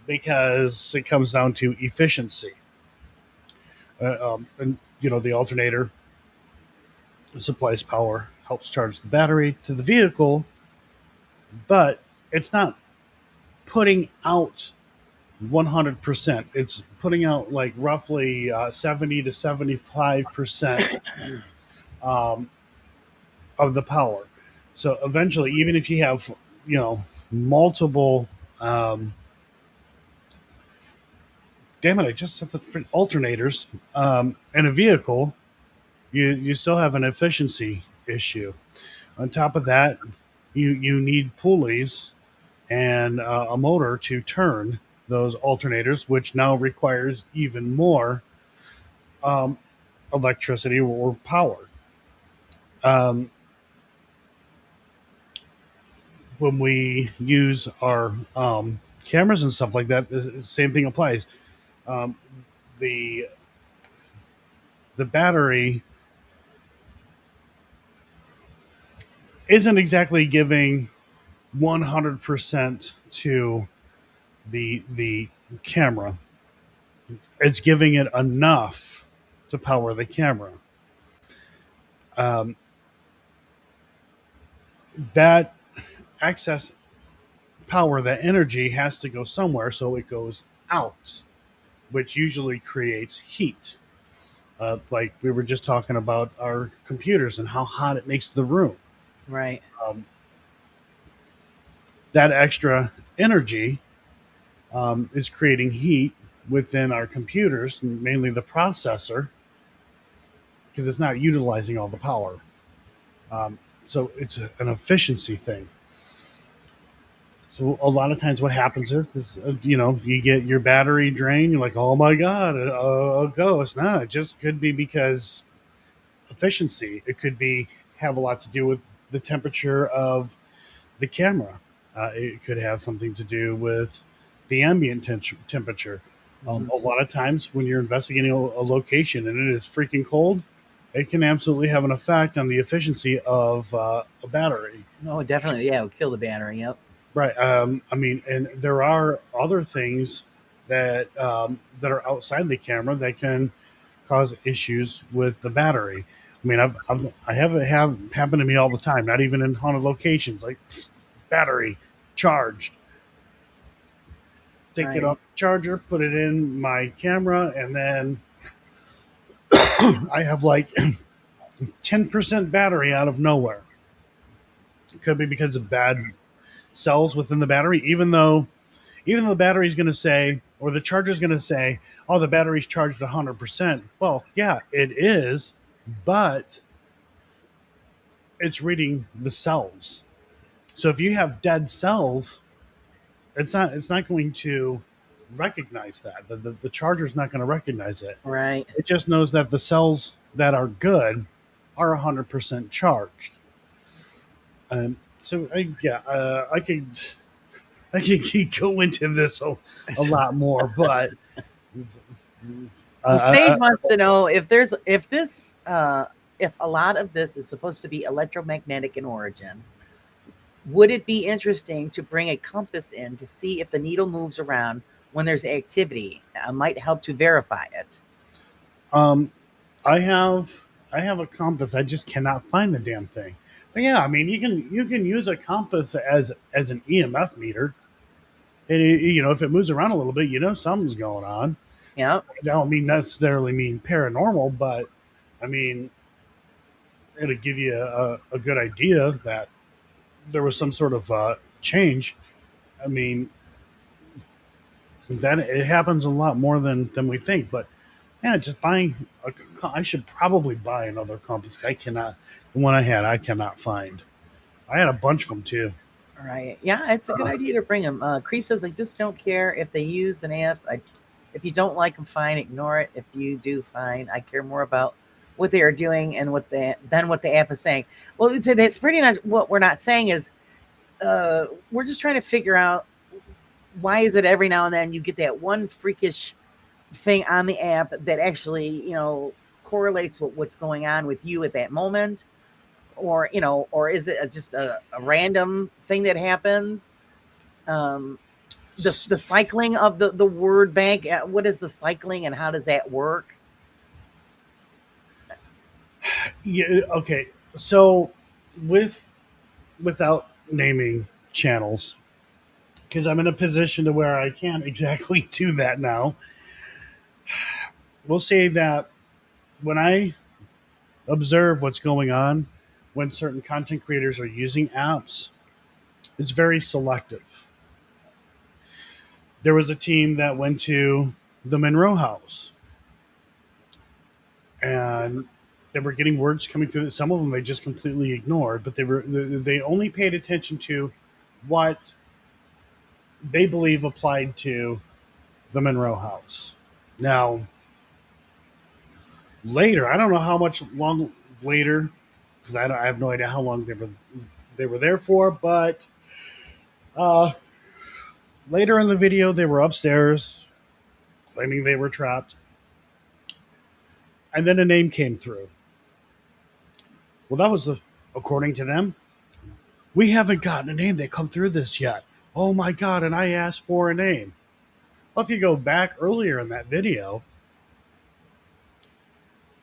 because it comes down to efficiency. And the alternator supplies power, helps charge the battery to the vehicle, but it's not putting out 100%. It's putting out like roughly 70 to 75% um, of the power. So eventually, even if you have multiple, um, damn it, I just said the alternators in a vehicle, you still have an efficiency issue. On top of that, you need pulleys and a motor to turn those alternators, which now requires even more um, electricity or power. Um, when we use our cameras and stuff like that, the same thing applies. Um, the the battery isn't exactly giving 100% to the camera. It's giving it enough to power the camera. Um, that excess power, that energy, has to go somewhere, so it goes out, which usually creates heat. Like we were just talking about our computers and how hot it makes the room. Right. Um, that extra energy is creating heat within our computers, mainly the processor, because it's not utilizing all the power. Um, so it's an efficiency thing. So a lot of times, what happens is you get your battery drained. You're like, oh my god, a ghost. No, it just could be because efficiency. It could be have a lot to do with the temperature of the camera. It could have something to do with the ambient temperature. Mhm. A lot of times, when you're investigating a location and it is freaking cold, it can absolutely have an effect on the efficiency of a battery. Oh, definitely. Yeah, it'll kill the battery. Yep. Right. I mean, and there are other things that are outside the camera that can cause issues with the battery. I mean, I have it have happened to me all the time. Not even in haunted locations. Like battery charged. Take it Right. off the charger, put it in my camera, and then I have like 10% battery out of nowhere. It could be because of bad cells within the battery, even though the battery's going to say, or the charger's going to say, oh, the battery's charged 100%. Well, yeah, it is, but it's reading the cells. So if you have dead cells, it's not going to recognize that. The charger's not going to recognize it. Right. It just knows that the cells that are good are 100% charged. So yeah, I could keep go into this a lot more, but Well, I, Sage wants to know if a lot of this is supposed to be electromagnetic in origin. Would it be interesting to bring a compass in to see if the needle moves around when there's activity? Might help to verify it. um, I have a compass. I just cannot find the damn thing. But yeah, I mean, you can use a compass as an EMF meter, and if it moves around a little bit, something's going on. Yep. I don't mean necessarily mean paranormal, but I mean it'll give you a good idea that there was some sort of change. I mean, that it happens a lot more than we think. But yeah, just buying I should probably buy another compass. The one I cannot find. I had a bunch of them too. Right. Yeah, it's a good idea to bring them. Cree says, I just don't care if they use an app. If you don't like them, fine, ignore it. If you do, fine. I care more about what they are doing and what the app is saying. Well, that's pretty nice. What we're not saying is we're just trying to figure out why is it every now and then you get that one freakish thing on the app that actually correlates with what's going on with you at that moment, or or is it just a random thing that happens? The cycling of the word bank. What is the cycling and how does that work? Yeah. Okay. So without naming channels, because I'm in a position to where I can't exactly do that now. We'll say that when I observe what's going on, when certain content creators are using apps, it's very selective. There was a team that went to the Monroe House, and they were getting words coming through. Some of them they just completely ignored, but they only paid attention to what they believe applied to the Monroe House. Now, later, I don't know how much long later, because I have no idea how long they were there for, but uh, later in the video, they were upstairs claiming they were trapped, and then a name came through. Well, that was according to them. We haven't gotten a name that come through this yet. Oh my god! And I asked for a name. Well, if you go back earlier in that video,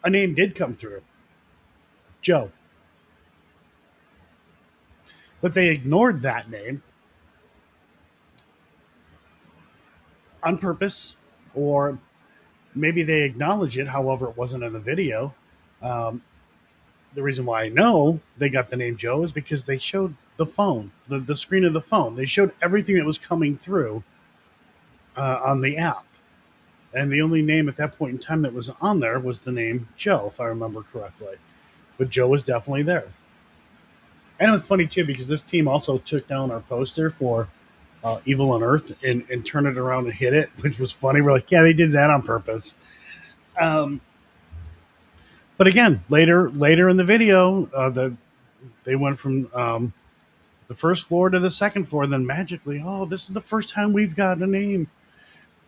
a name did come through, Joe, but they ignored that name on purpose, or maybe they acknowledge it. However, it wasn't in the video. Um, the reason why I know they got the name Joe is because they showed the phone, the screen of the phone. They showed everything that was coming through on the app. And the only name at that point in time that was on there was the name Joe, if I remember correctly. But Joe was definitely there. And it's funny, too, because this team also took down our poster for Evil on Earth and turned it around and hit it, which was funny. We're like, yeah, they did that on purpose. But again, later in the video, they went from the first floor to the second floor. Then magically, oh, this is the first time we've got a name.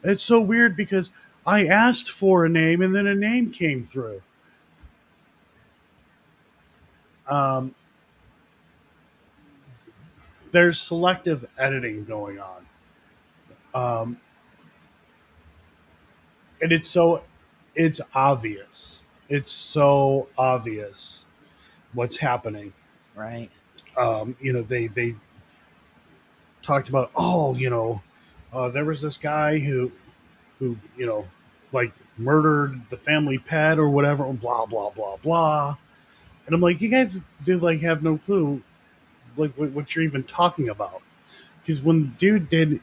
It's so weird because I asked for a name and then a name came through. There's selective editing going on. And it's obvious. It's so obvious what's happening. Right. They talked about, there was this guy who like murdered the family pet or whatever, blah blah blah blah. And I'm like, you guys do like have no clue like what you're even talking about, because when dude did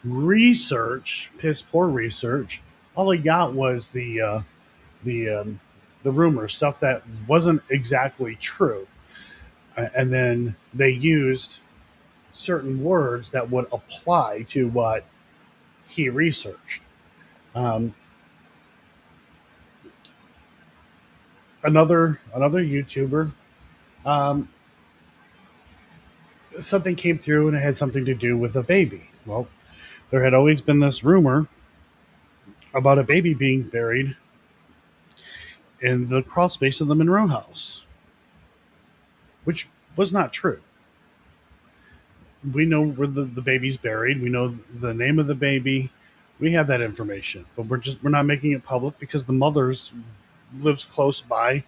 research, piss poor research, all he got was the rumor stuff that wasn't exactly true, and then they used certain words that would apply to what he researched. Another YouTuber, something came through and it had something to do with a baby. Well, there had always been this rumor about a baby being buried in the crawl space of the Monroe House, which was not true. We know where the baby's buried. We know the name of the baby. We have that information, but we're not making it public because the mother's lives close by,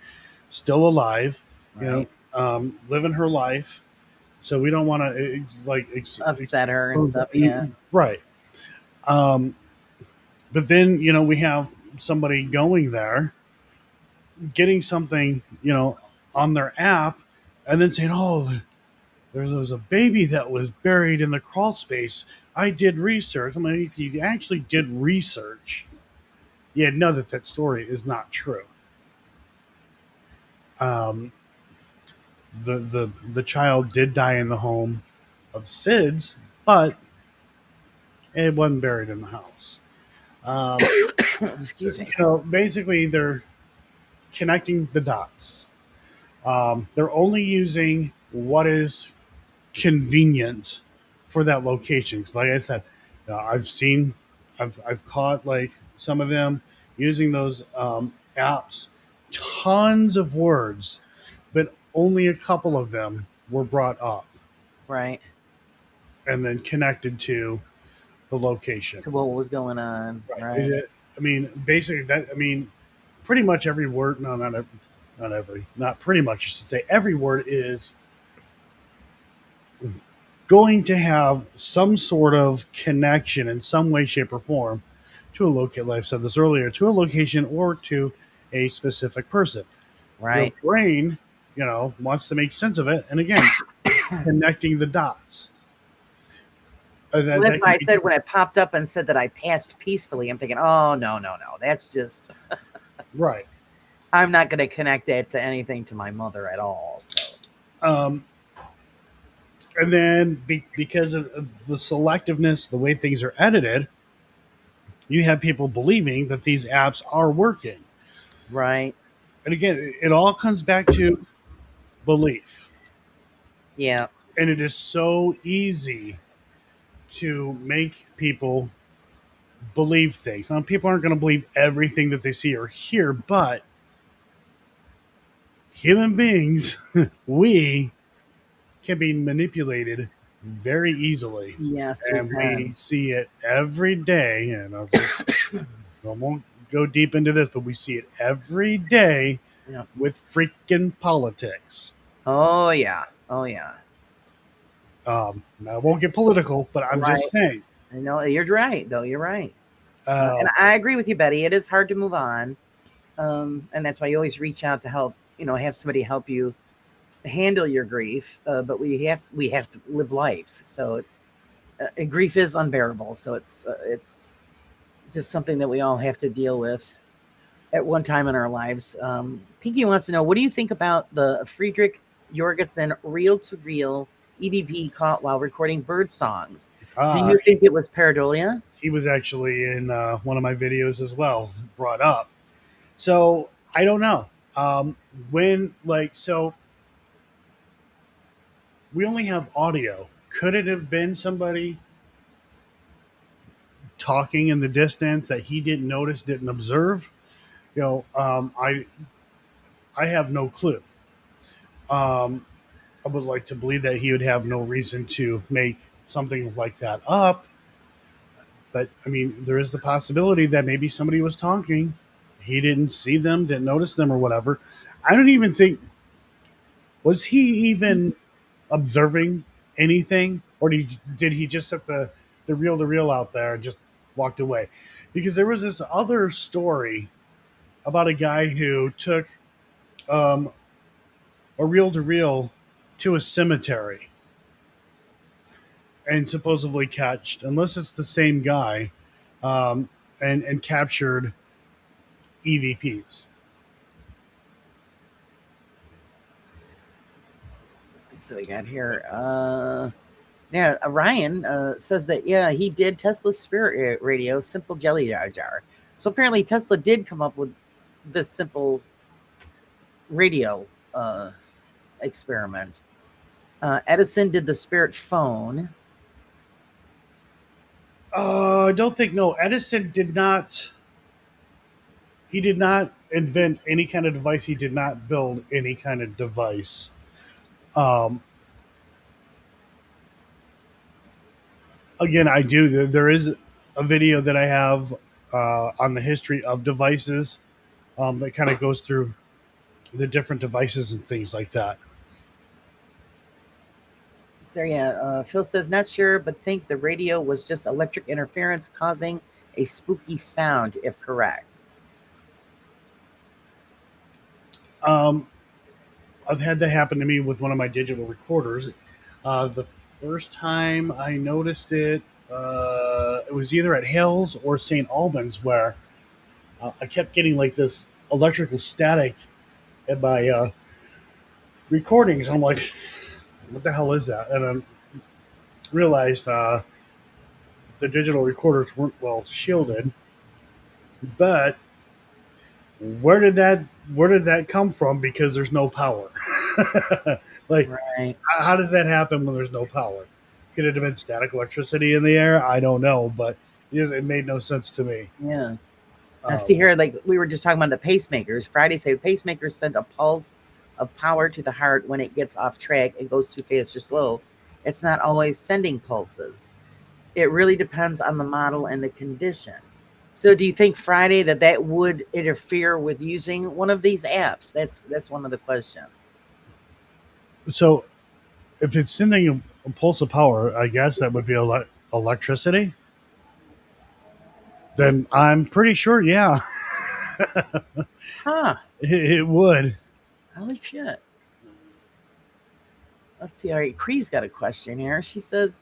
still alive, right. Living her life. So we don't want to upset her and stuff. Yeah. Right. But then, we have somebody going there, getting something, on their app, and then saying, oh, there was a baby that was buried in the crawl space. I did research. I mean, if you actually did research, you'd know that story is not true. The child did die in the home of Sid's, but it wasn't buried in the house. Excuse me. Basically, they're connecting the dots. They're only using what is convenient for that location. 'Cause like I said, I've caught like some of them using those apps, tons of words, but only a couple of them were brought up Right. and then connected to the location. To what was going on. Right. I mean, basically that. I mean, pretty much every word. No, not every. Not pretty much. I should say every word is going to have some sort of connection in some way, shape, or form to a location. Like I said this earlier, to a location or to a specific person. Right. Your brain, wants to make sense of it, and again, connecting the dots. That's why I said when it popped up and said that I passed peacefully, I'm thinking, oh no, that's just right. I'm not going to connect that to anything to my mother at all. So. And then because of the selectiveness, the way things are edited, you have people believing that these apps are working. Right. And again, it all comes back to belief. Yeah. And it is so easy to make people believe things. Now, people aren't going to believe everything that they see or hear, but human beings, we can be manipulated very easily. Yes, and we see it every day. And I won't go deep into this, but we see it every day with freaking politics. Oh yeah. I won't get political, but I'm just saying. I know you're right, though. You're right, and I agree with you, Betty. It is hard to move on, and that's why you always reach out to help. Have somebody help you handle your grief. But we have to live life, so it's grief is unbearable. So it's just something that we all have to deal with at one time in our lives. Pinky wants to know, what do you think about the Friedrich Jorgensen reel-to-reel EVP caught while recording bird songs? Do you think it was pareidolia? He was actually in one of my videos as well, brought up. So I don't know. So we only have audio. Could it have been somebody talking in the distance that he didn't notice, didn't observe? I have no clue. I would like to believe that he would have no reason to make something like that up. But, I mean, there is the possibility that maybe somebody was talking. He didn't see them, didn't notice them or whatever. I don't even think... Was he even observing anything? Or did he just set the reel-to-reel out there and just walked away? Because there was this other story about a guy who took a reel-to-reel to a cemetery and supposedly catched, unless it's the same guy, and captured EVPs. So we got here. Ryan says that he did Tesla's Spirit Radio, Simple Jelly Jar. So apparently Tesla did come up with this simple radio experiment. Edison did the Spirit phone. I don't think, no. Edison did not. He did not invent any kind of device. He did not build any kind of device. Again, I do. There is a video that I have on the history of devices that kind of goes through the different devices and things like that. So Phil says, not sure, but think the radio was just electric interference causing a spooky sound, if correct. I've had that happen to me with one of my digital recorders. The first time I noticed it, it was either at Hales or St. Albans, where I kept getting like this electrical static at my recordings. I'm like, what the hell is that? And I realized the digital recorders weren't well shielded. But where did that come from? Because there's no power. Like, Right. how does that happen when there's no power? Could it have been static electricity in the air? I don't know, but it made no sense to me. Yeah. Now, see Um, here, like we were just talking about the pacemakers. Friday said pacemakers send a pulse of power to the heart when it gets off track and goes too fast or slow. It's not always sending pulses. It really depends on the model and the condition. So, do you think Friday that would interfere with using one of these apps? That's one of the questions. so if it's sending a pulse of power, I guess that would be electricity. Then I'm pretty sure, yeah, Huh? it would. Holy shit! Let's see. All right, Cree's got a question here. She says,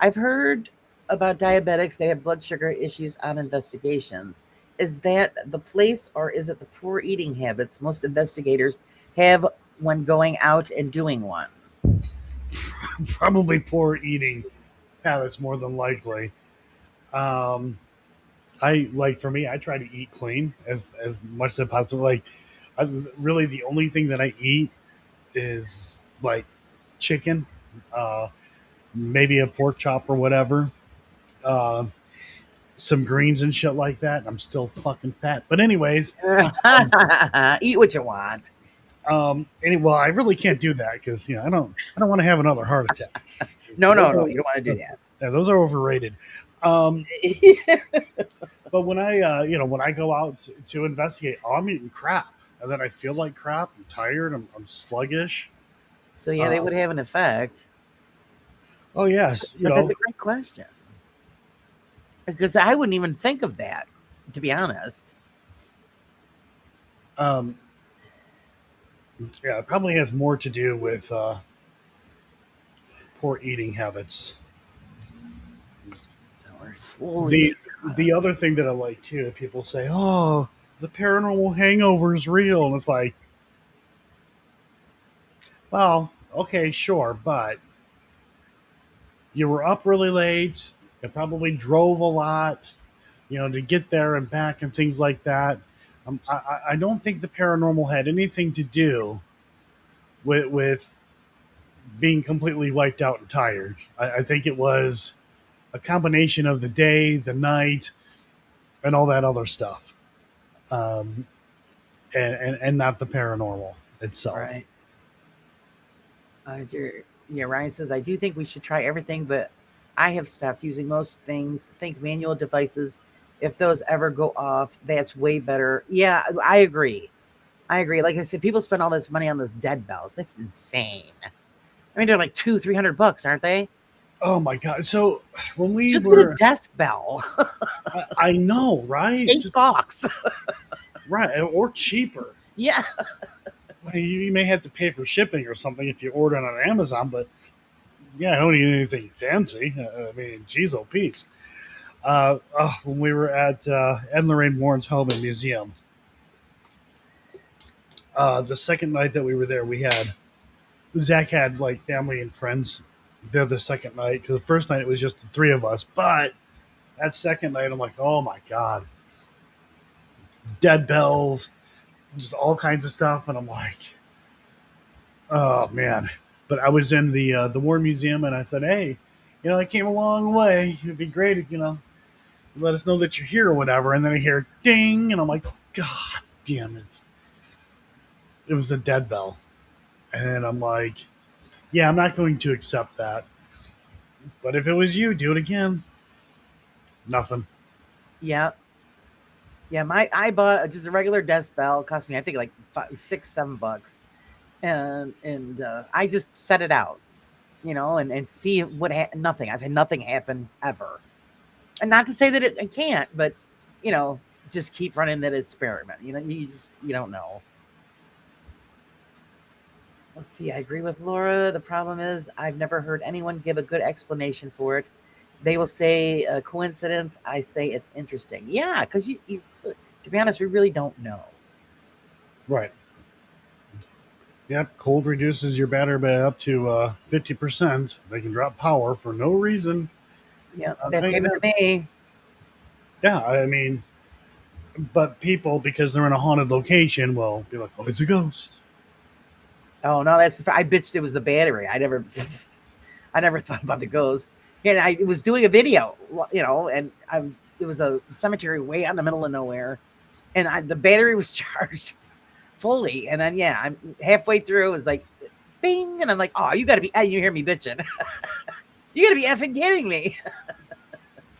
"I've heard about diabetics. They have blood sugar issues on investigations. Is that the place, or is it the poor eating habits most investigators have when going out and doing one?" Probably poor eating habits more than likely. Um, I like for me, I try to eat clean as much as possible. Like, really, the only thing that I eat is like chicken, uh, maybe a pork chop or whatever, uh, some greens and shit like that. I'm still fucking fat, but anyways, um, Eat what you want. well, I really can't do that because I don't want to have another heart attack. No, Those no, no. are, You don't want to do that. yeah, those are overrated. Um, but when I go out to investigate, I'm eating crap, and then I feel like crap. I'm tired. I'm sluggish. So yeah, they Uh, would have an effect. oh yes, But that's a great question because I wouldn't even think of that, to be honest. um, yeah, it probably has more to do with poor eating habits. So we're slowly. The other thing that I like too, people say, "Oh, the paranormal hangover is real," and it's like, well, okay, sure, but you were up really late. You probably drove a lot, to get there and back and things like that. I don't think the paranormal had anything to do with being completely wiped out and tired. I think it was a combination of the day, the night, and all that other stuff, um, and not the paranormal itself. Right. Yeah, Ryan says, I do think we should try everything, but I have stopped using most things. Think manual devices. If those ever go off, that's way better. Yeah, I agree. I agree. Like I said, people spend all this money on those dead bells. That's insane. I mean, they're like $200-300, aren't they? Oh my god! So when we Just get a were, desk bell. I know, right? Eight bucks. Right, or cheaper. Yeah. You may have to pay for shipping or something if you order it on Amazon, but yeah, I don't need anything fancy. I mean, geez, oh, Pete. When we were at Ed and Lorraine Warren's home and museum, the second night that we were there, Zach had like family and friends there the second night because the first night it was just the three of us. But that second night, I'm like, oh my god, dead bells, just all kinds of stuff, and I'm like, oh man. But I was in the War Museum, and I said, hey, I came a long way. It'd be great if let us know that you're here or whatever. And then I hear ding, and I'm like, God damn it! It was a dead bell, and I'm like, yeah, I'm not going to accept that. But if it was you, do it again. Nothing. Yeah. Yeah, I bought just a regular desk bell. It cost me, I think, like $6-7, and I just set it out, and see what nothing. I've had nothing happen ever, and not to say that it can't, but you know, just keep running that experiment. You don't know. Let's see. I agree with Laura. The problem is I've never heard anyone give a good explanation for it. They will say a coincidence. I say it's interesting. Yeah, because to be honest, we really don't know. Right. Yep. Cold reduces your battery by up to 50%. They can drop power for no reason. Yeah, that's happened to me. Yeah. I mean, But people, because they're in a haunted location, will be like, "Oh, it's a ghost." Oh no, I bitched it was the battery. I never thought about the ghost. And I was doing a video, and it was a cemetery way out in the middle of nowhere, and the battery was charged fully. And then I'm halfway through. It was like, bing, and I'm like, oh, you hear me bitching? You gotta be effing kidding me.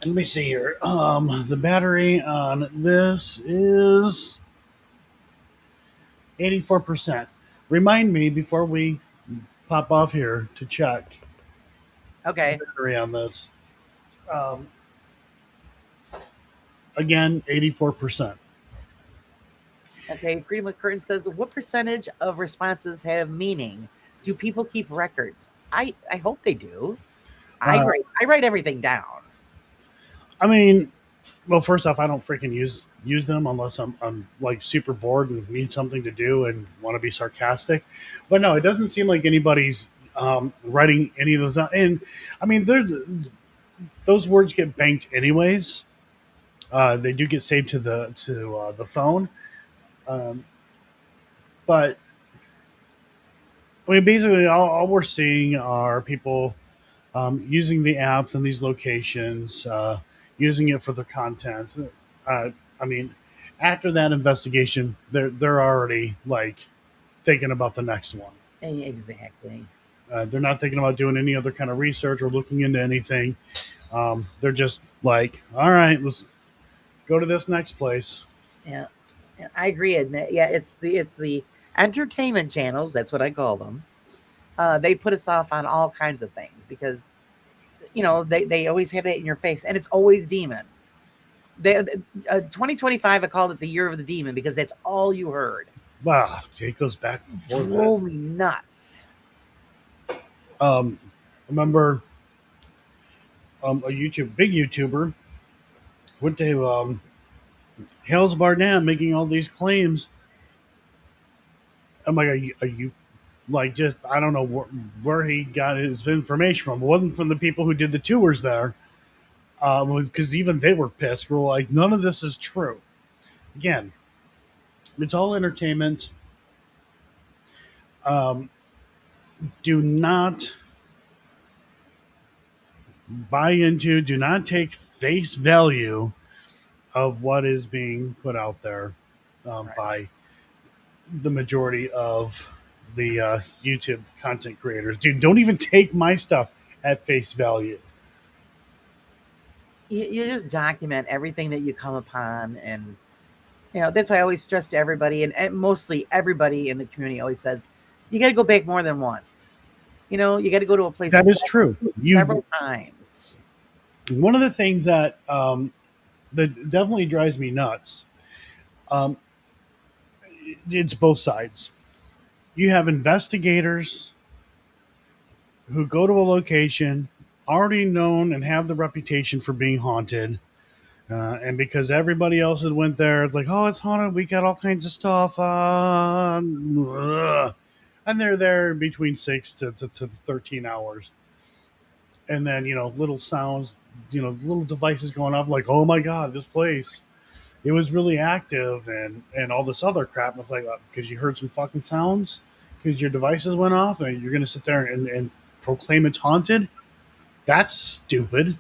Let me see here. The battery on this is 84%. Remind me before we pop off here to check Okay. the battery on this. Um, Again, 84%. Okay. Freedom of Curtain says, what percentage of responses have meaning? Do people keep records? I hope they do. I write everything down. I mean, well, first off, I don't freaking use them unless I'm like super bored and need something to do and want to be sarcastic. But no, it doesn't seem like anybody's writing any of those out. And I mean, those words get banked anyways. They do get saved to the phone, um, but I mean, basically, all we're seeing are people using the apps and these locations, using it for their content. I mean, after that investigation, they're already like thinking about the next one. Exactly. They're not thinking about doing any other kind of research or looking into anything. They're just like, all right, let's go to this next place. Yeah. I agree. Yeah, it's the entertainment channels. That's what I call them. They put us off on all kinds of things because they always have that in your face, and it's always demons. 2025, I called it the year of the demon because that's all you heard. Wow, it goes back before that. Drove me nuts. Remember a big YouTuber went to Hell's Bar Dam making all these claims. I'm like, are you like just I don't know where he got his information from. It wasn't from the people who did the tours there, because even they were pissed. We're like, none of this is true. Again, it's all entertainment. Um, do not buy into. Do not take face value of what is being put out there Right. by the majority of the YouTube content creators. Dude, don't even take my stuff at face value. You just document everything that you come upon, and that's why I always stress to everybody, and mostly everybody in the community always says, you got to go back more than once. You got to go to a place That is true. several times. One of the things that that definitely drives me nuts. Um, it's both sides. You have investigators who go to a location already known and have the reputation for being haunted. And because everybody else had went there, it's like, oh, it's haunted. We got all kinds of stuff. And they're there between 6 to 13 hours. And then, little sounds, little devices going off like, oh my God, this place, it was really active and all this other crap. And it's like, because you heard some fucking sounds, because your devices went off and you're going to sit there and proclaim it's haunted. That's stupid.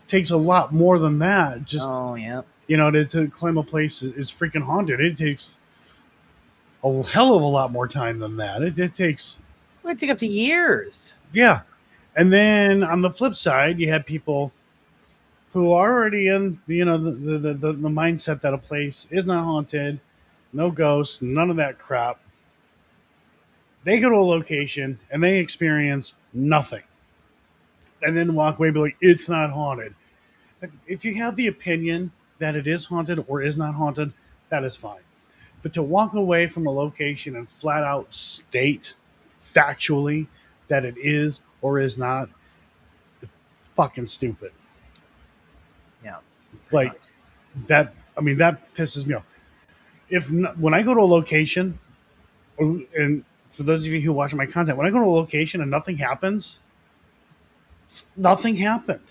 Takes a lot more than that. Just to claim a place is freaking haunted. It takes a hell of a lot more time than that. It takes. Well, it take up to years. Yeah, and then on the flip side, you have people who are already in the mindset that a place is not haunted, no ghosts, none of that crap. They go to a location and they experience nothing, and then walk away and be like, it's not haunted. If you have the opinion that it is haunted or is not haunted, that is fine. But to walk away from a location and flat out state factually that it is or is not, it's fucking stupid. Yeah. Like much. That, I mean, that pisses me off. When I go to a location, and for those of you who watch my content, when I go to a location and nothing happens, nothing happened.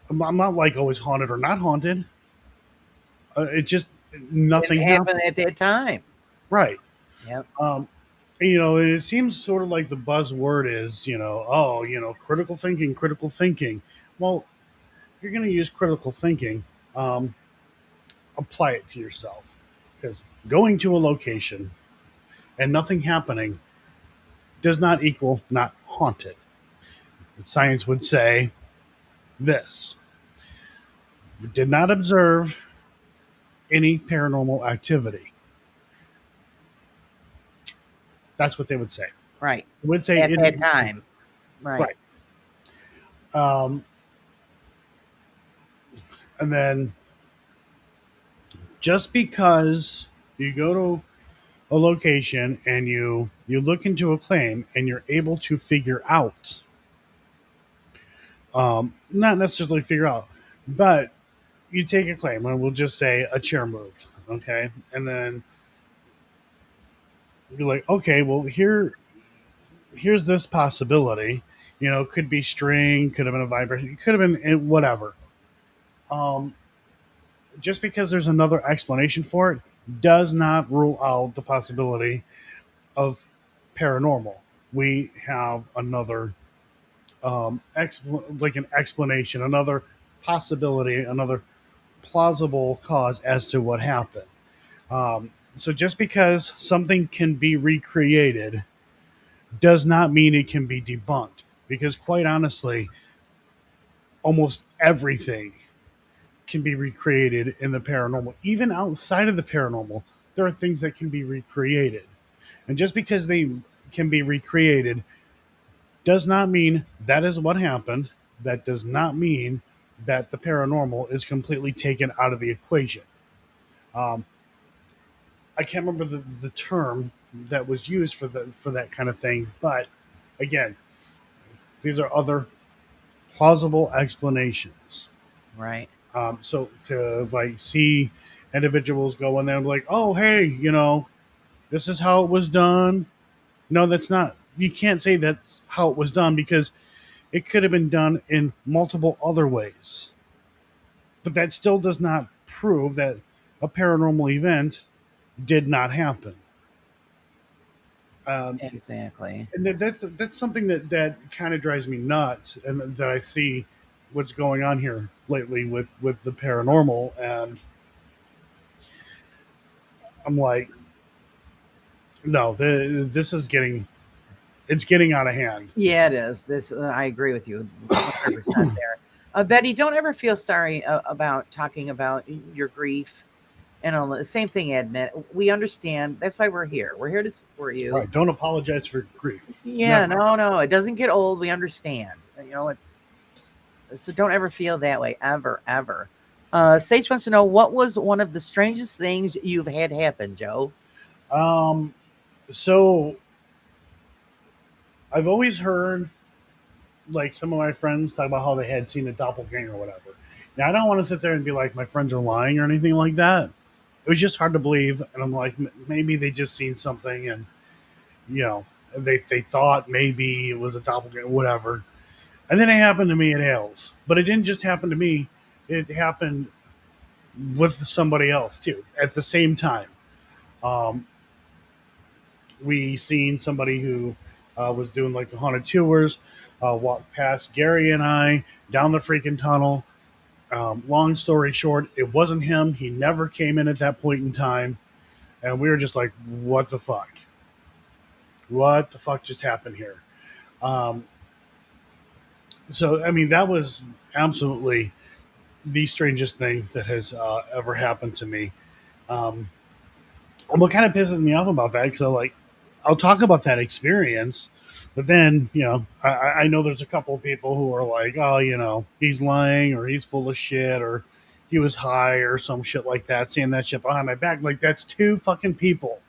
I'm not like always haunted or not haunted. It just nothing Didn't happen happened. at that time. Right. Yep. Um, it seems sort of like the buzzword is, oh, critical thinking, critical thinking. Well, if you're going to use critical thinking, um, apply it to yourself. Because going to a location and nothing happening does not equal not haunted. Science would say this: we did not observe any paranormal activity. That's what they would say. Right. They would say At it, that time. Right. right. Um, and then just because you go to a location and you look into a claim and you're able to figure out, not necessarily figure out, but you take a claim and we'll just say a chair moved, okay, and then you're like, okay, well, here's this possibility. Could be string, could have been a vibration, could have been whatever. um just because there's another explanation for it does not rule out the possibility of paranormal. We have another like an explanation, another possibility, another plausible cause as to what happened. So just because something can be recreated does not mean it can be debunked. Because quite honestly, almost everything can be recreated in the paranormal. Even outside of the paranormal, there are things that can be recreated. And just because they can be recreated does not mean that is what happened. That does not mean that the paranormal is completely taken out of the equation. Um, I can't remember the term that was used for that kind of thing, but again, these are other plausible explanations. Right. So to like see individuals go in there and be like, oh hey, this is how it was done. No, that's not. You can't say that's how it was done because it could have been done in multiple other ways. But that still does not prove that a paranormal event did not happen. Um, Exactly. and that's something that kind of drives me nuts, and that I see what's going on here lately with the paranormal, and I'm like, no, this is getting out of hand. Yeah, it is. This I agree with you 100% there. Betty, don't ever feel sorry about talking about your grief and all the same thing, admit. We understand. That's why we're here. We're here to support you. Right? Don't apologize for grief. Yeah, Never. no. It doesn't get old. We understand. It's so don't ever feel that way ever, ever. Sage wants to know what was one of the strangest things you've had happen, Joe? Um, so I've always heard like some of my friends talk about how they had seen a doppelganger or whatever. Now I don't want to sit there and be like my friends are lying or anything like that. It was just hard to believe, and I'm like, maybe they just seen something, and you know, they thought maybe it was a doppelganger, whatever. And then it happened to me at Hales, but it didn't just happen to me; it happened with somebody else too at the same time. Um, we seen somebody who was doing like the haunted tours, walk past Gary and I down the freaking tunnel. Long story short, it wasn't him. He never came in at that point in time, and we were just like, "What the fuck? What the fuck just happened here?" Um, so, I mean, that was absolutely the strangest thing that has ever happened to me. Um, what kind of pisses me off about that, because I'll talk about that experience, but then I know there's a couple of people who are like, oh, he's lying or he's full of shit or he was high or some shit like that, saying that shit behind my back. Like, that's two people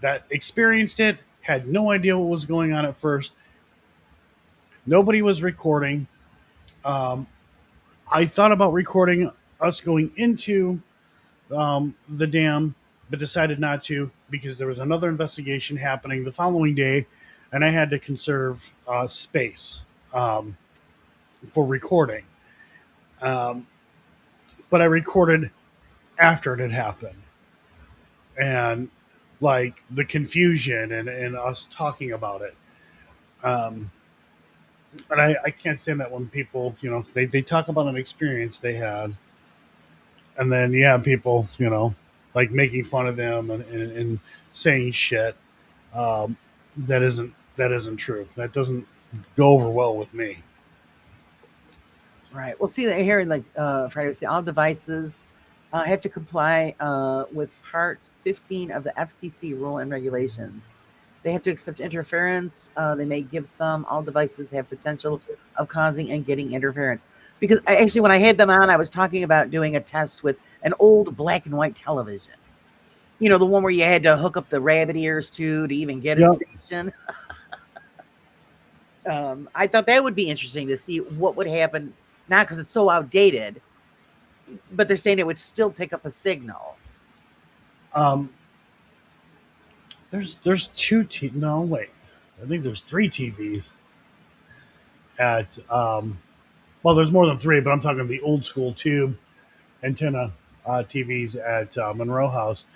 that experienced it, had no idea what was going on at first. Nobody was recording. Um, I thought about recording us going into the dam, but decided not to because there was another investigation happening the following day, and I had to conserve space for recording. Um, but I recorded after it had happened, and like the confusion and us talking about it. Um, and I can't stand that when people, they talk about an experience they had, and then people, like making fun of them and saying shit um, that isn't true. That doesn't go over well with me. Right. Well, see that here, like Friday was saying, all devices have to comply with Part 15 of the FCC rule and regulations. They have to accept interference. They may give some. All devices have potential of causing and getting interference. Because actually, when I had them on, I was talking about doing a test with an old black and white television. You know, the one where you had to hook up the rabbit ears to even get a Yep. station. I thought that would be interesting to see what would happen. Not because it's so outdated, but they're saying it would still pick up a signal. Um, there's no wait, I think there's three TVs at well, there's more than three, but I'm talking the old school tube antenna TVs at Monroe House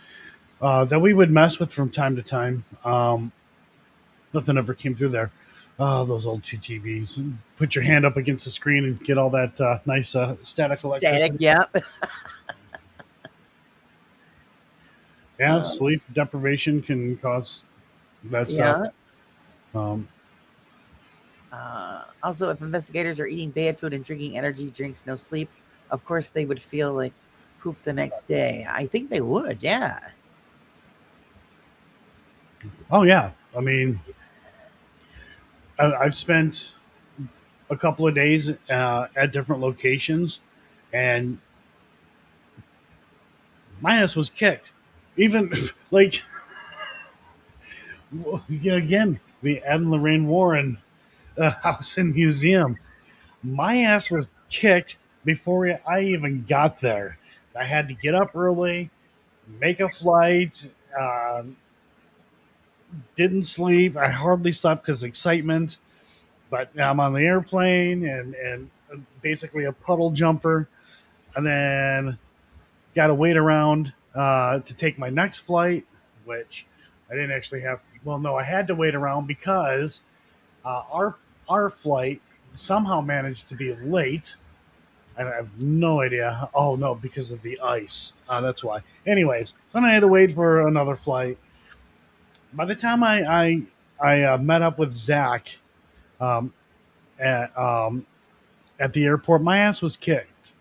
that we would mess with from time to time. Nothing ever came through there. Oh, those old two TVs. Put your hand up against the screen and get all that nice static electricity. Yep. Yeah, sleep deprivation can cause that Yeah. stuff. Um, Also, if investigators are eating bad food and drinking energy drinks, no sleep, of course they would feel like poop the next day. I think they would, yeah. oh yeah, I mean, I've spent a couple of days at different locations, and my ass was kicked. Even like again, the Ed and Lorraine Warren house and museum. My ass was kicked before I even got there. I had to get up early, make a flight. Didn't sleep. I hardly slept because of excitement. But I'm on the airplane and basically a puddle jumper, and then got to wait around to take my next flight, which I didn't actually have. Well, no, I had to wait around because our flight somehow managed to be late. And I have no idea. Oh no, because of the ice. That's why. Anyways, then I had to wait for another flight. By the time I met up with Zach um, at at the airport, my ass was kicked,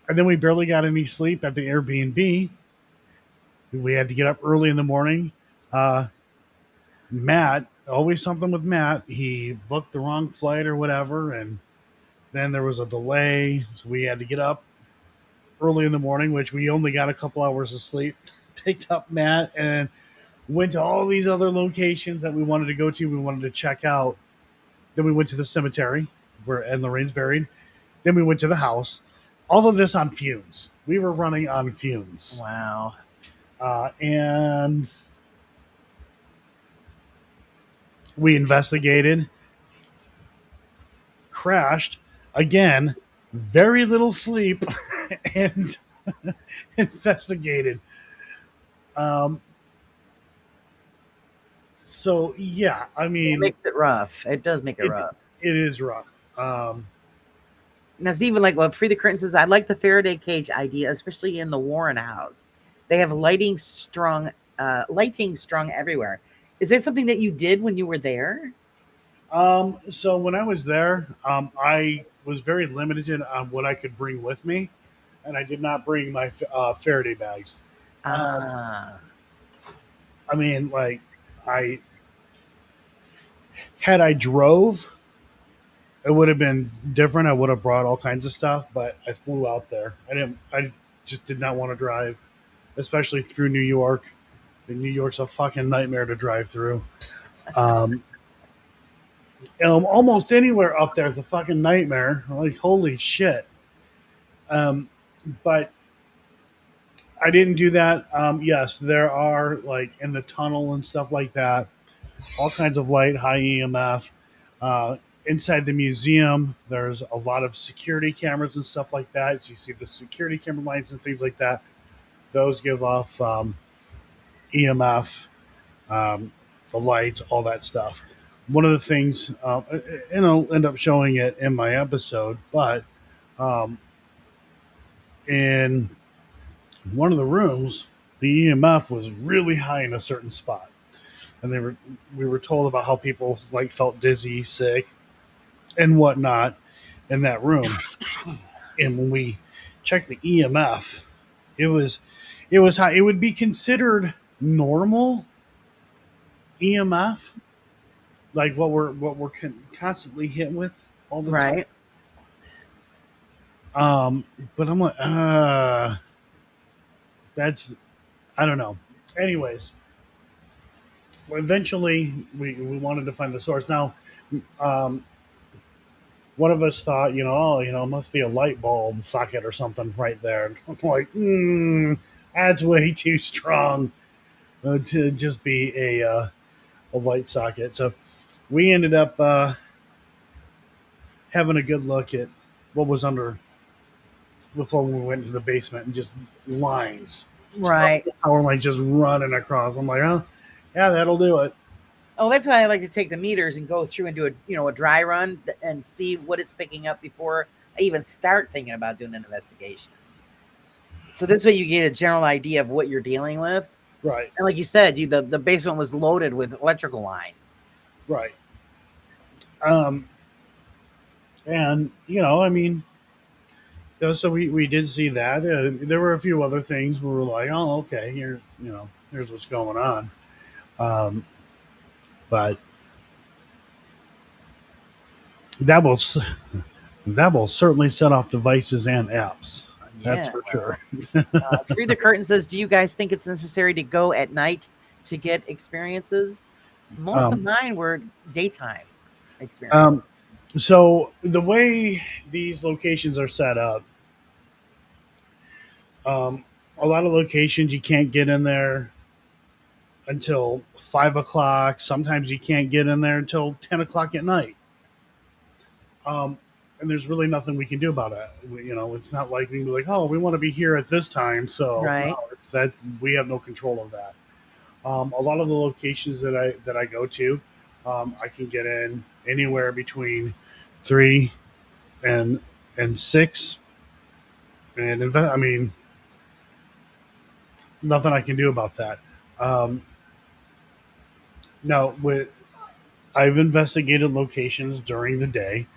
and then we barely got any sleep at the Airbnb. We had to get up early in the morning. Uh, Matt, always something with Matt. He booked the wrong flight or whatever, and then there was a delay, so we had to get up early in the morning, which we only got a couple hours of sleep. Picked up Matt and went to all these other locations that we wanted to go to. We wanted to check out. Then we went to the cemetery where Ed and Lorraine's buried. Then we went to the house. All of this on fumes. We were running on fumes. Wow. And we investigated, crashed again, very little sleep, and investigated. Um, so yeah, I mean, It makes it rough. It does make it it, rough. it is rough. Now, Stephen, like what Free the Curtain says, I like the Faraday cage idea, especially in the Warren house. They have lighting strung everywhere. Is that something that you did when you were there? So when I was there, I was very limited on what I could bring with me, and I did not bring my Faraday bags. Um, Ah, I mean, like, I had I drove, it would have been different. I would have brought all kinds of stuff, but I flew out there. I didn't. I just did not want to drive, especially through New York. And New York's a fucking nightmare to drive through. Um, almost anywhere up there is a fucking nightmare. Like holy shit. Um, but I didn't do that. Yes, there are like in the tunnel and stuff like that, all kinds of light, high EMF. inside the museum, there's a lot of security cameras and stuff like that. So you see the security camera lights and things like that. Those give off EMF, um, the lights, all that stuff. One of the things, and I'll end up showing it in my episode, but um, in one of the rooms, the EMF was really high in a certain spot, and we were told about how people like felt dizzy, sick, and whatnot in that room. And when we checked the EMF, it was high. It would be considered normal EMF, like what we're constantly hit with all the time. Right. But I'm like, that's, I don't know. Anyways, eventually we wanted to find the source. Now, um, one of us thought, it must be a light bulb socket or something right there. I'm like, that's way too strong to just be a light socket. So we ended up having a good look at what was under before we went into the basement, and just lines, Right. power lines just running across. I'm like, oh, yeah, that'll do it. Oh, that's why I like to take the meters and go through and do a dry run and see what it's picking up before I even start thinking about doing an investigation. So this way you get a general idea of what you're dealing with. Right. And like you said, the basement was loaded with electrical lines. Right. And I mean, so we did see that. There were a few other things where we're like, oh, okay, here's what's going on. But that will certainly set off devices and apps. That's for sure. Through the Curtain says, do you guys think it's necessary to go at night to get experiences? Most of mine were daytime experiences. So the way these locations are set up, a lot of locations you can't get in there until 5 o'clock. Sometimes you can't get in there until 10 o'clock at night. And there's really nothing we can do about it. It's not like we can be like, oh, we want to be here at this time. So right. No, we have no control of that. A lot of the locations that I go to, I can get in anywhere between 3 and 6, and I mean, nothing I can do about that. Now, I've investigated locations during the day.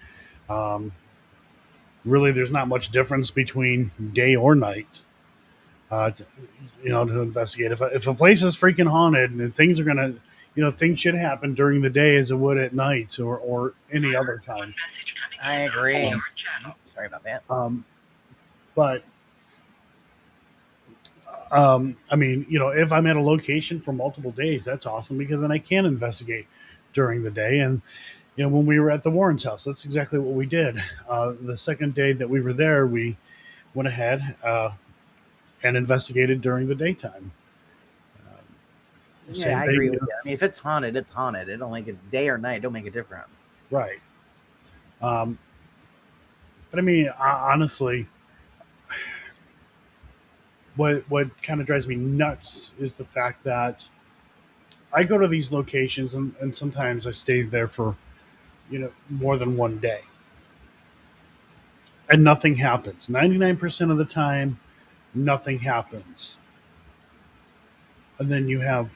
Really, there's not much difference between day or night. To investigate. If a place is freaking haunted, and things are gonna, things should happen during the day as it would at night or any other time. I agree. Sorry about that. But I mean, if I'm at a location for multiple days, that's awesome, because then I can investigate during the day. And when we were at the Warren's house, that's exactly what we did. The second day that we were there, we went ahead and investigated during the daytime. Yeah, I agree with you. I mean, if it's haunted, it's haunted. It don't make it day or night. It don't make a difference. Right. But I mean, honestly, what kind of drives me nuts is the fact that I go to these locations, and sometimes I stay there for more than one day, and nothing happens. 99% of the time, nothing happens. And then you have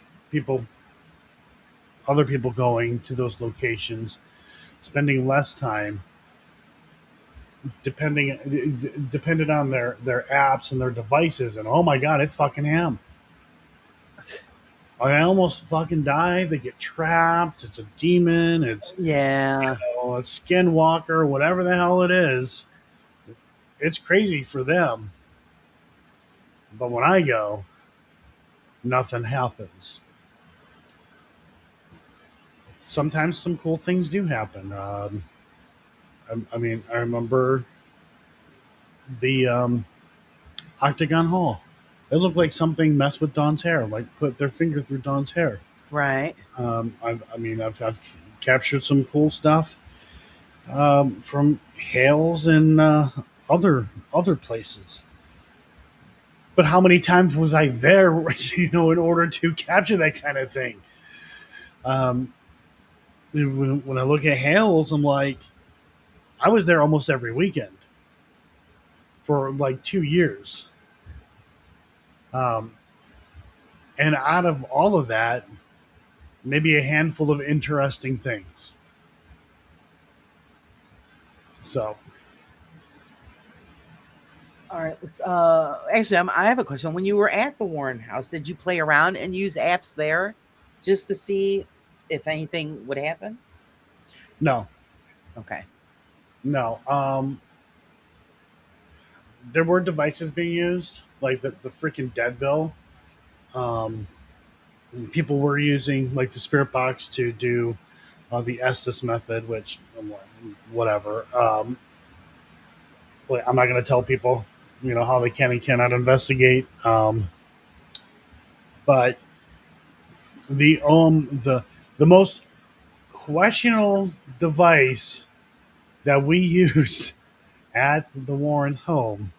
other people going to those locations, spending less time, dependent on their apps and their devices, and oh my god, it's fucking ham. I almost fucking die. They get trapped. It's a demon. It's a skinwalker, whatever the hell it is. It's crazy for them. But when I go, nothing happens. Sometimes some cool things do happen. I mean, I remember the Octagon Hall. It looked like something messed with Dawn's hair, like put their finger through Dawn's hair. Right. I've captured some cool stuff. from hails and other places. But how many times was I there, in order to capture that kind of thing? Um, when I look at hails, I'm like, I was there almost every weekend for like 2 years. Um, and out of all of that, maybe a handful of interesting things. So, All right, let's actually I have a question. When you were at the Warren house, did you play around and use apps there just to see if anything would happen? no, Okay. no. There were devices being used, like the freaking dead bill. Um, People were using like the spirit box to do the Estes method, which whatever. But I'm not going to tell people, how they can and cannot investigate. But the most questionable device that we used at the Warrens' home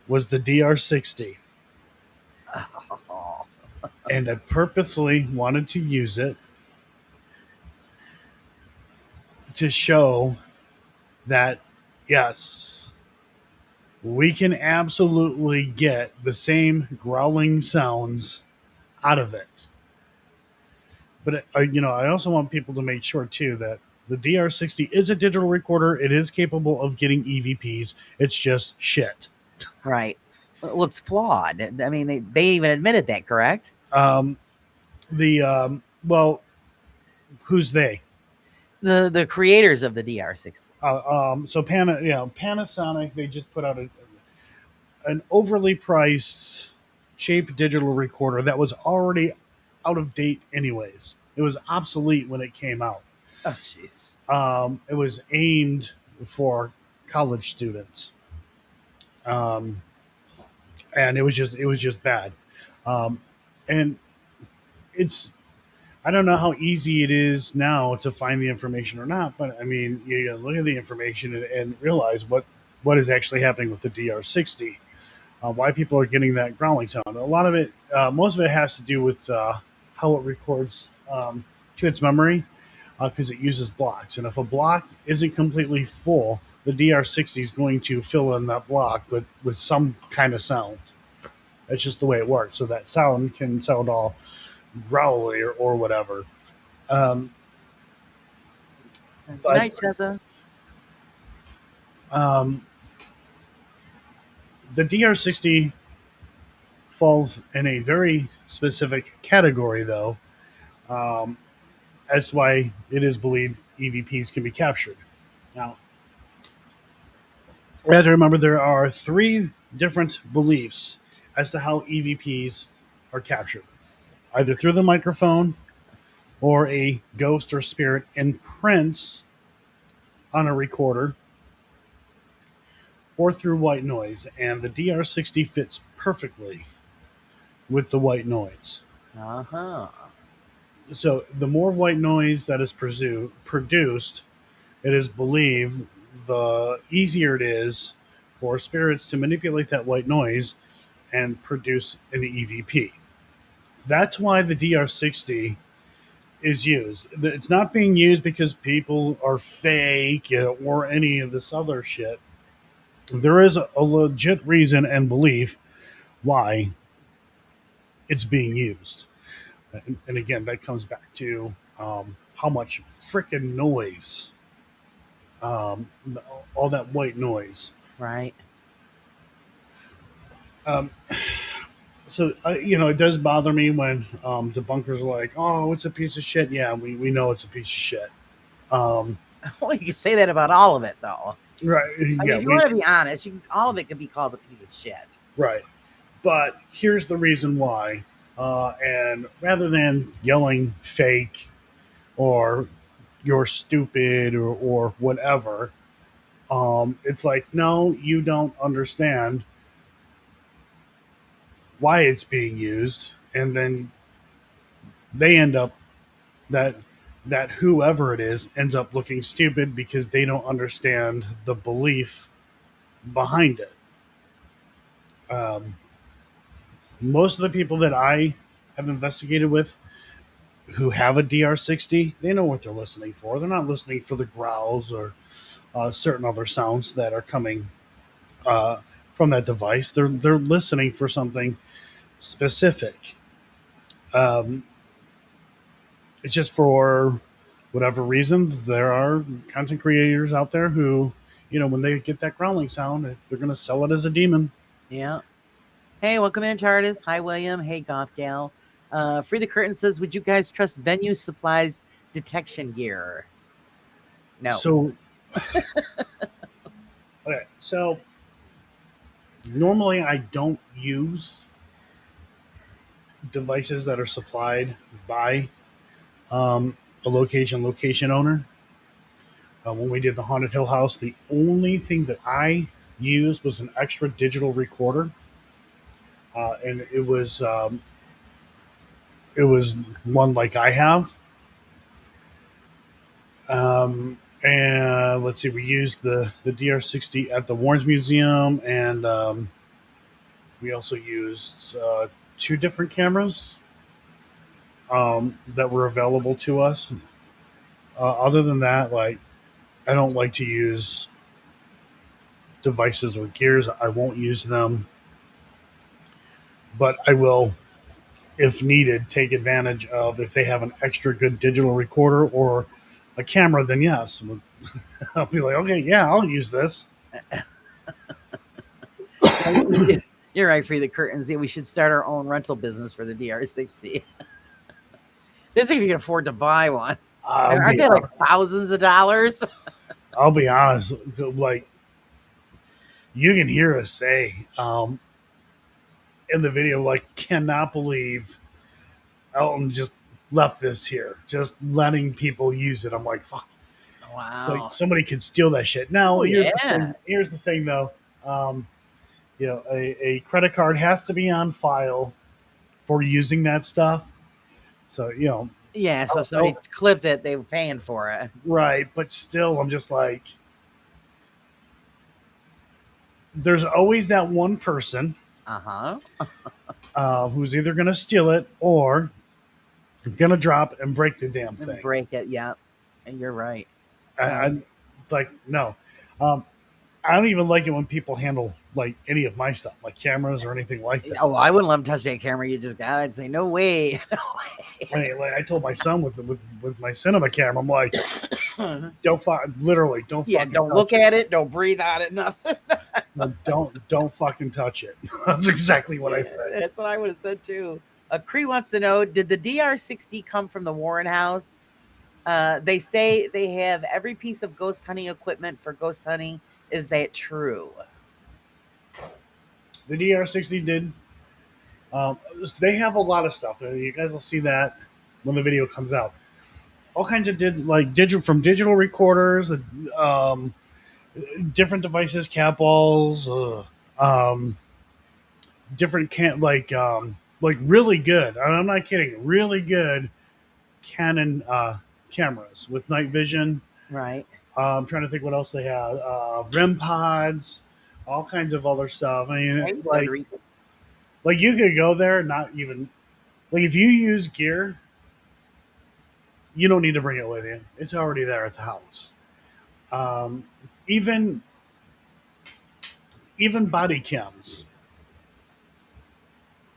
was the DR60, Oh, and I purposely wanted to use it to show that yes, we can absolutely get the same growling sounds out of it. But I also want people to make sure too that the DR60 is a digital recorder. It is capable of getting EVPs. It's just shit. right. Well, it's flawed. I mean, they even admitted that, correct? Um, well, who's they? The creators of the DR60. So Panasonic. They just put out an overly priced, cheap digital recorder that was already out of date. Anyways, it was obsolete when it came out. Oh, jeez. It was aimed for college students, um, and it was just bad. Um, and it's I don't know how easy it is now to find the information or not, but I mean, you gotta look at the information and realize what is actually happening with the DR60. Why people are getting that growling sound. A lot of it, most of it has to do with how it records to its memory, because it uses blocks. And if a block isn't completely full, the DR60 is going to fill in that block with some kind of sound. That's just the way it works. So that sound can sound all growly or whatever. Um, Good but night, Jessa. um, the DR60 falls in a very specific category, though. Um, that's why it is believed EVPs can be captured. Now, we have to remember there are three different beliefs as to how EVPs are captured, either through the microphone or a ghost or spirit imprints on a recorder or through white noise. And the DR60 fits perfectly with the white noise. Uh-huh. So the more white noise that is produced, it is believed the easier it is for spirits to manipulate that white noise and produce an EVP. That's why the DR60 is used. It's not being used because people are fake or any of this other shit. There is a legit reason and belief why it's being used. And again, that comes back to how much freaking noise, um, all that white noise. Right. Um, it does bother me when debunkers are like, "Oh, it's a piece of shit." Yeah, we know it's a piece of shit. Um, Well, you can say that about all of it, though. right? I mean, Yeah, if you want to be honest, all of it can be called a piece of shit. right. But here's the reason why. And rather than yelling fake or you're stupid or whatever, it's like, no, you don't understand why it's being used. And then they end up that that whoever it is ends up looking stupid because they don't understand the belief behind it. Um, Most of the people that I have investigated with who have a DR60, they know what they're listening for. They're not listening for the growls or certain other sounds that are coming uh, from that device. They're listening for something specific. Um, it's just for whatever reasons, there are content creators out there who, when they get that growling sound, they're going to sell it as a demon. Yeah. Hey, welcome in, Tardis. Hi, William. Hey, Goth Gal. Free the Curtain says, would you guys trust venue supplies detection gear? No. So, okay. So, normally I don't use devices that are supplied by a location owner. When we did the Haunted Hill House, the only thing that I used was an extra digital recorder, and it was one like I have. And let's see, we used the DR60 at the Warrens Museum, and we also used two different cameras that were available to us. Other than that, like, I don't like to use devices with gears. I won't use them, but I will, if needed, take advantage of if they have an extra good digital recorder or a camera. Then yes, I'll be like, okay, yeah, I'll use this. You're right, Free the Curtains. Yeah, we should start our own rental business for the DR60. This if you can afford to buy one. Aren't they like thousands of dollars? I'll be honest, like, you can hear us say in the video, like, cannot believe Elton just left this here, just letting people use it. I'm like, fuck. Wow. Like, somebody could steal that shit. Now, here's the thing, though. A credit card has to be on file for using that stuff. So, yeah, so if somebody clipped it, they were paying for it. Right, but still, I'm just like, there's always that one person who's either going to steal it or going to drop and break the damn thing. Break it, yeah. And you're right. I'm like, no. I don't even like it when people handle like any of my stuff, like cameras or anything like that. Oh, I wouldn't let them touch that camera you just got. I'd say, no way. No way. I mean, like, I told my son with my cinema camera, I'm like, don't look at it, don't breathe on it, nothing. No, don't fucking touch it. That's exactly what I said. That's what I would have said too. Cree wants to know, did the DR60 come from the Warren House? They say they have every piece of ghost hunting equipment for ghost hunting. Is that true? The DR60 did. They have a lot of stuff. You guys will see that when the video comes out. All kinds of digital recorders, different devices, cat balls, different like really good. And I'm not kidding. Really good Canon cameras with night vision. Right. I'm trying to think what else they have. REM pods, all kinds of other stuff. I mean, like you could go there, not even like if you use gear, you don't need to bring it with you. It's already there at the house. Even body cams.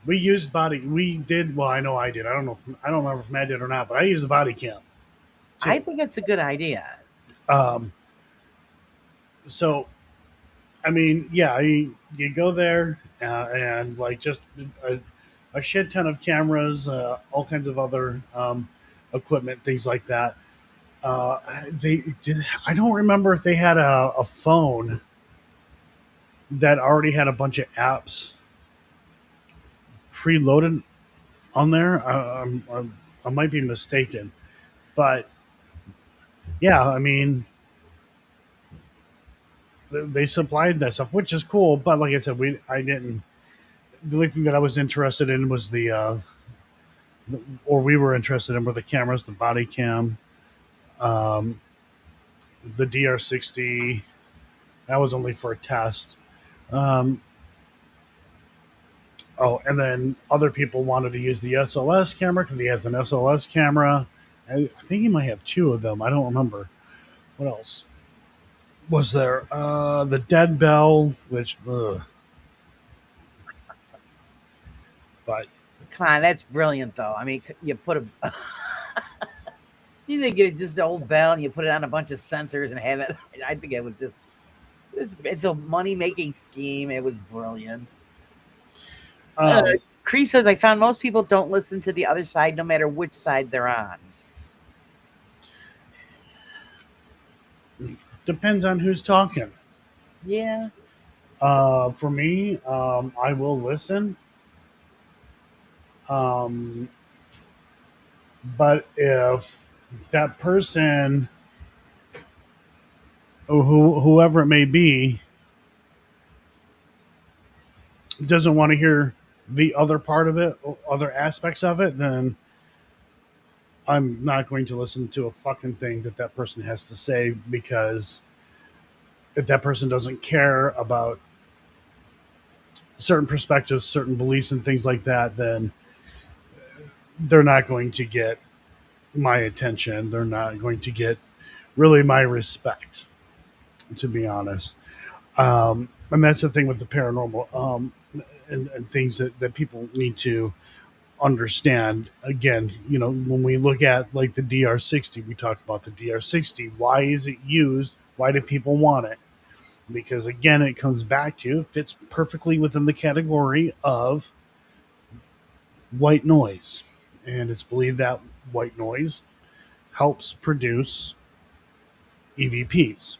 We used We did. Well, I know I did. I don't remember if Matt did or not, but I used a body cam. Too. I think it's a good idea. So, I mean, yeah, you go there and like just a shit ton of cameras, all kinds of other equipment, things like that. They did. I don't remember if they had a phone that already had a bunch of apps preloaded on there. I might be mistaken, but yeah, I mean, they supplied that stuff, which is cool. But like I said, I didn't. The only thing that I was interested in was we were interested in were the cameras, the body cam. Um, the DR60, that was only for a test. Um, oh, and then other people wanted to use the SLS camera because he has an SLS camera. I think he might have two of them. I don't remember. What else was there? The Dead Bell, which, but Come on, that's brilliant, though. I mean, you put a you think it's just an old bell and you put it on a bunch of sensors and have it. I think it was just it's a money making scheme. It was brilliant. Cree says, I found most people don't listen to the other side no matter which side they're on. depends on who's talking. Yeah. For me, I will listen. Um, but if that person, or whoever it may be, doesn't want to hear the other part of it, or other aspects of it, then I'm not going to listen to a fucking thing that person has to say, because if that person doesn't care about certain perspectives, certain beliefs, and things like that, then they're not going to get my attention. They're not going to get really my respect, to be honest. And that's the thing with the paranormal, and things that people need to understand. Again, when we look at like the DR60, we talk about the DR60. Why is it used? Why do people want it? Because again, it comes back to, it fits perfectly within the category of white noise. And it's believed that white noise helps produce EVPs.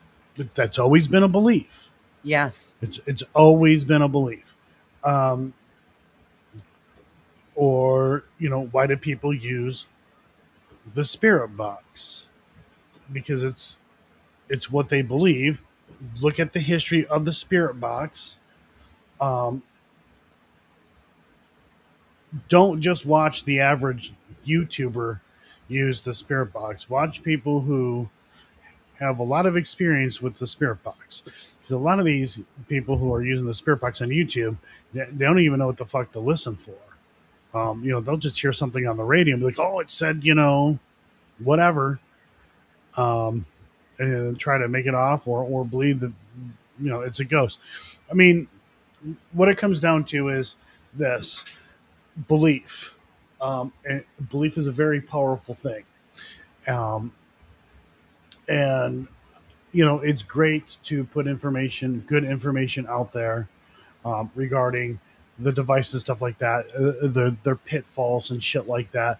That's always been a belief. Yes. It's always been a belief. Um, or, why do people use the spirit box? Because it's what they believe. Look at the history of the spirit box. Um, don't just watch the average YouTuber use the spirit box. Watch people who have a lot of experience with the spirit box. Because a lot of these people who are using the spirit box on YouTube, they don't even know what the fuck to listen for. They'll just hear something on the radio and be like, oh, it said, whatever, and try to make it off, or believe that, it's a ghost. I mean, what it comes down to is this: belief. And belief is a very powerful thing. Um, and, it's great to put good information out there, regarding the devices, stuff like that, their pitfalls and shit like that.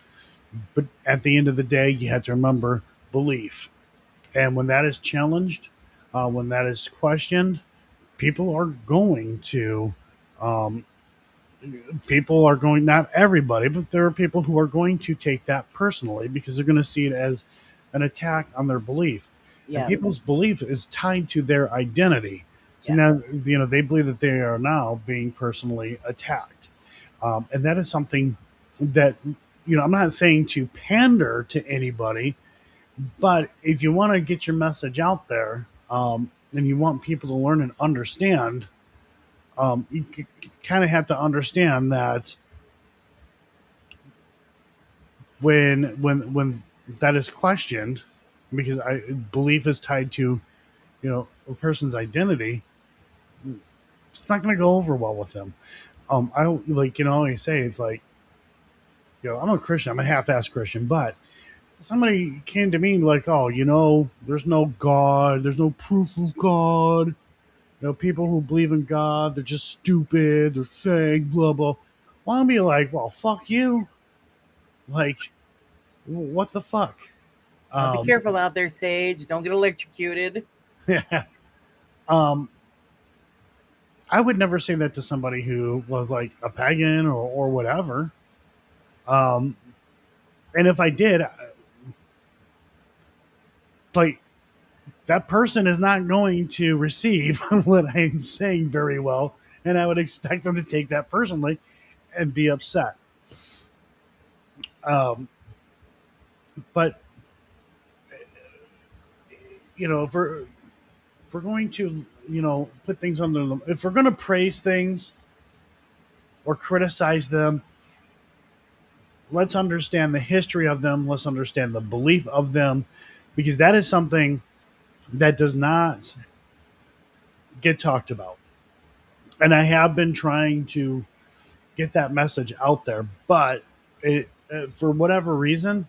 But at the end of the day, you have to remember belief. And when that is challenged, when that is questioned, people are going to, um, not everybody, but there are people who are going to take that personally, because they're going to see it as an attack on their belief. Yes. And people's belief is tied to their identity. So now, they believe that they are now being personally attacked. And that is something that, I'm not saying to pander to anybody, but if you want to get your message out there, and you want people to learn and understand, you kind of have to understand that when that is questioned, because belief is tied to, a person's identity, it's not going to go over well with them. I like, always say, it's like, I'm a Christian, I'm a half-ass Christian, but somebody came to me like, oh, there's no God, there's no proof of God. People who believe in God, they're just stupid, they're fake, blah, blah. Well, I'll be like, well, fuck you. Like, what the fuck? Be careful out there, Sage. Don't get electrocuted. Yeah. I would never say that to somebody who was like a pagan or whatever. And if I did, like, that person is not going to receive what I'm saying very well, and I would expect them to take that personally and be upset. But if we're going to put things under them, if we're going to praise things or criticize them, let's understand the history of them. Let's understand the belief of them, because that is something that does not get talked about. And I have been trying to get that message out there, but for whatever reason,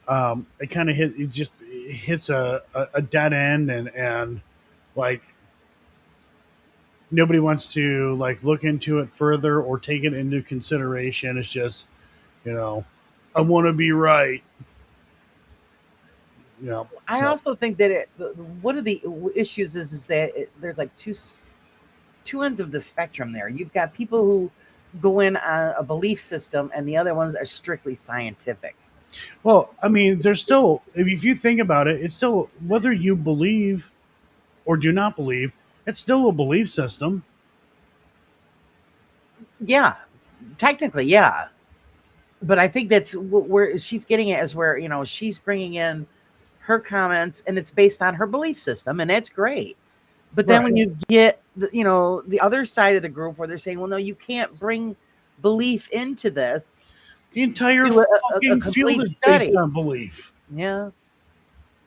it kind of hits a dead end, and like nobody wants to like look into it further or take it into consideration. It's just, you know, I want to be right. I also think that one of the issues is that there's like two ends of the spectrum there. You've got people who go in on a belief system, and the other ones are strictly scientific. Well, I mean, there's still, if you think about it, it's still, whether you believe or do not believe, it's still a belief system. Yeah, technically, yeah. But I think that's where she's getting at, is where, she's bringing in her comments and it's based on her belief system, and that's great. But then when you get the other side of the group where they're saying, well, no, you can't bring belief into this. The entire fucking field is based on belief. Yeah.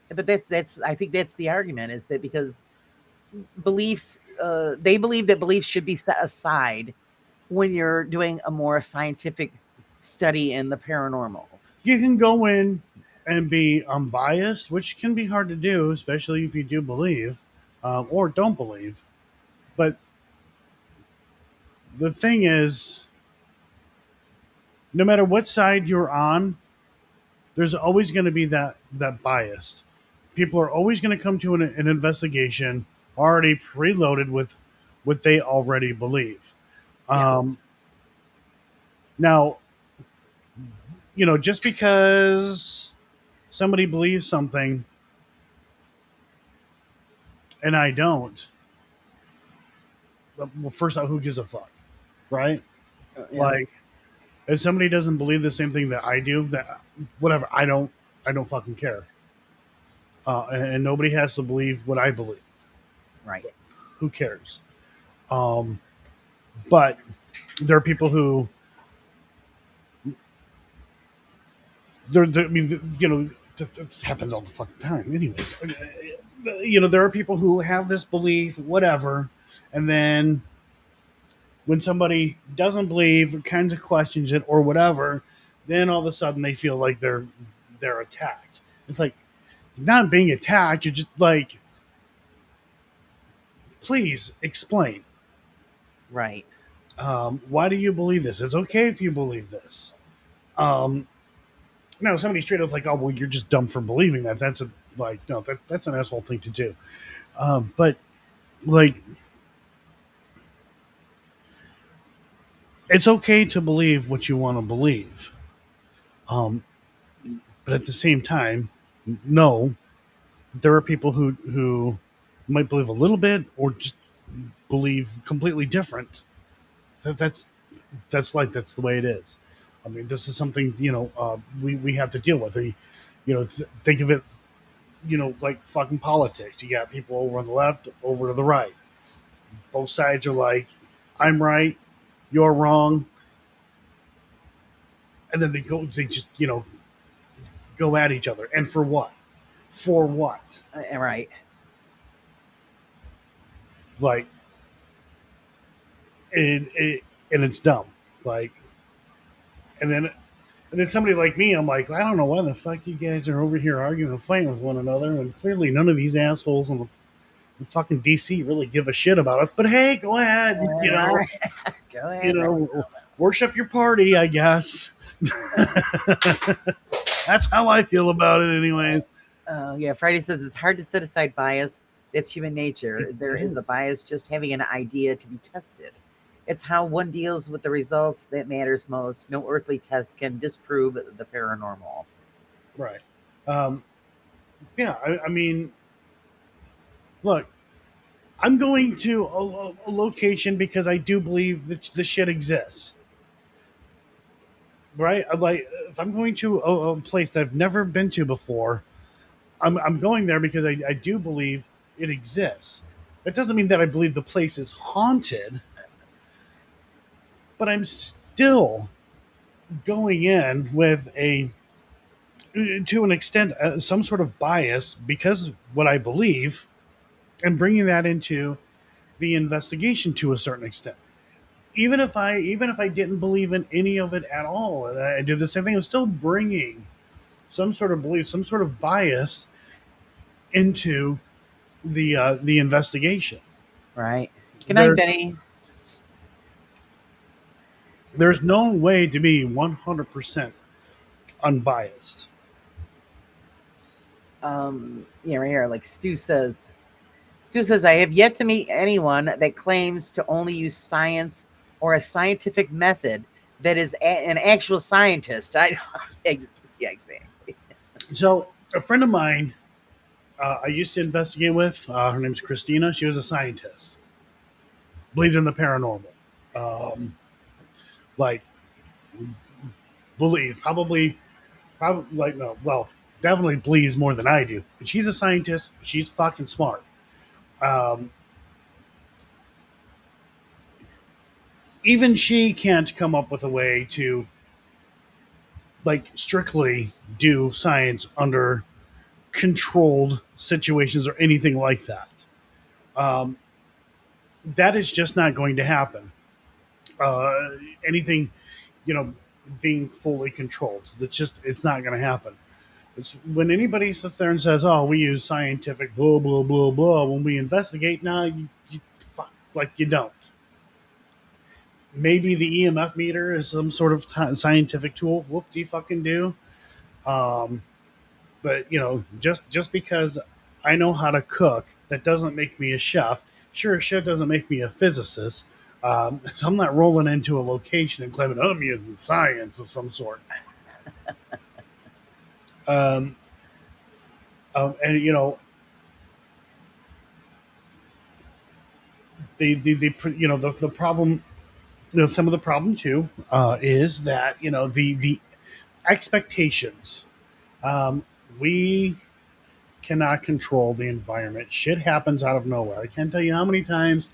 But that's I think that's the argument, is that because beliefs, they believe that beliefs should be set aside when you're doing a more scientific study in the paranormal. You can go in and be unbiased, which can be hard to do, especially if you do believe or don't believe. But the thing is, no matter what side you're on, there's always going to be that bias. People are always going to come to an investigation already preloaded with what they already believe. Now, just because somebody believes something and I don't, well, first off, who gives a fuck, right? Yeah. Like, if somebody doesn't believe the same thing that I do, that whatever, I don't fucking care. And nobody has to believe what I believe. Right. Who cares? But there are people who, I mean, this happens all the fucking time. Anyways, there are people who have this belief, whatever, and then when somebody doesn't believe, kinds of questions it or whatever, then all of a sudden they feel like they're attacked. It's like, not being attacked. You're just like, please explain. Right. Why do you believe this? It's okay if you believe this. No, somebody straight up like, oh, well, you're just dumb for believing that. That's that's an asshole thing to do. But like, it's okay to believe what you want to believe. But at the same time, know that there are people who might believe a little bit or just believe completely different. That's the way it is. I mean, this is something we have to deal with. Think of it, like fucking politics. You got people over on the left, over to the right. Both sides are like, I'm right, you're wrong, and then they just go at each other. And for what? For what? Right. Like, and it's dumb. Like, and then somebody like me, I'm like, I don't know why the fuck you guys are over here arguing and fighting with one another, and clearly none of these assholes in fucking DC really give a shit about us. But hey, go ahead, go ahead, worship your party, I guess. That's how I feel about it, anyways. Yeah, Friday says it's hard to set aside bias. It's human nature. There is a bias just having an idea to be tested. It's how one deals with the results that matters most. No earthly test can disprove the paranormal. Right. Yeah, I mean, look, I'm going to a location because I do believe that this shit exists. Right? Like, if I'm going to a place that I've never been to before, I'm going there because I do believe it exists. That doesn't mean that I believe the place is haunted, but I'm still going in with a, to an extent, some sort of bias because what I believe, and bringing that into the investigation to a certain extent. Even if I didn't believe in any of it at all, and I did the same thing, I'm still bringing some sort of belief, some sort of bias into the investigation. Right. Good night, There, Benny. there's no way to be 100% unbiased. Yeah, right here. Like Stu says, I have yet to meet anyone that claims to only use science or a scientific method that is an actual scientist. Yeah, exactly. So a friend of mine I used to investigate with, her name's Christina. She was a scientist, believes in the paranormal. Um, like, believes, probably, like, no, well, definitely believes more than I do. But she's a scientist. She's fucking smart. Um, Even she can't come up with a way to, like, strictly do science under controlled situations or anything like that. Um, that is just not going to happen. Anything, you know, being fully controlled. It's not going to happen. It's when anybody sits there and says, "Oh, we use scientific blah blah blah blah." When we investigate, now like you don't. Maybe the EMF meter is some sort of scientific tool. Whoop de fucking do. Um, but just because I know how to cook, that doesn't make me a chef. Sure as shit doesn't make me a physicist. So I'm not rolling into a location and claiming, "Oh, I'm using science of some sort." Um, and the problem, some of the problem too, is that the expectations. Um, we cannot control the environment. Shit happens out of nowhere. I can't tell you how many times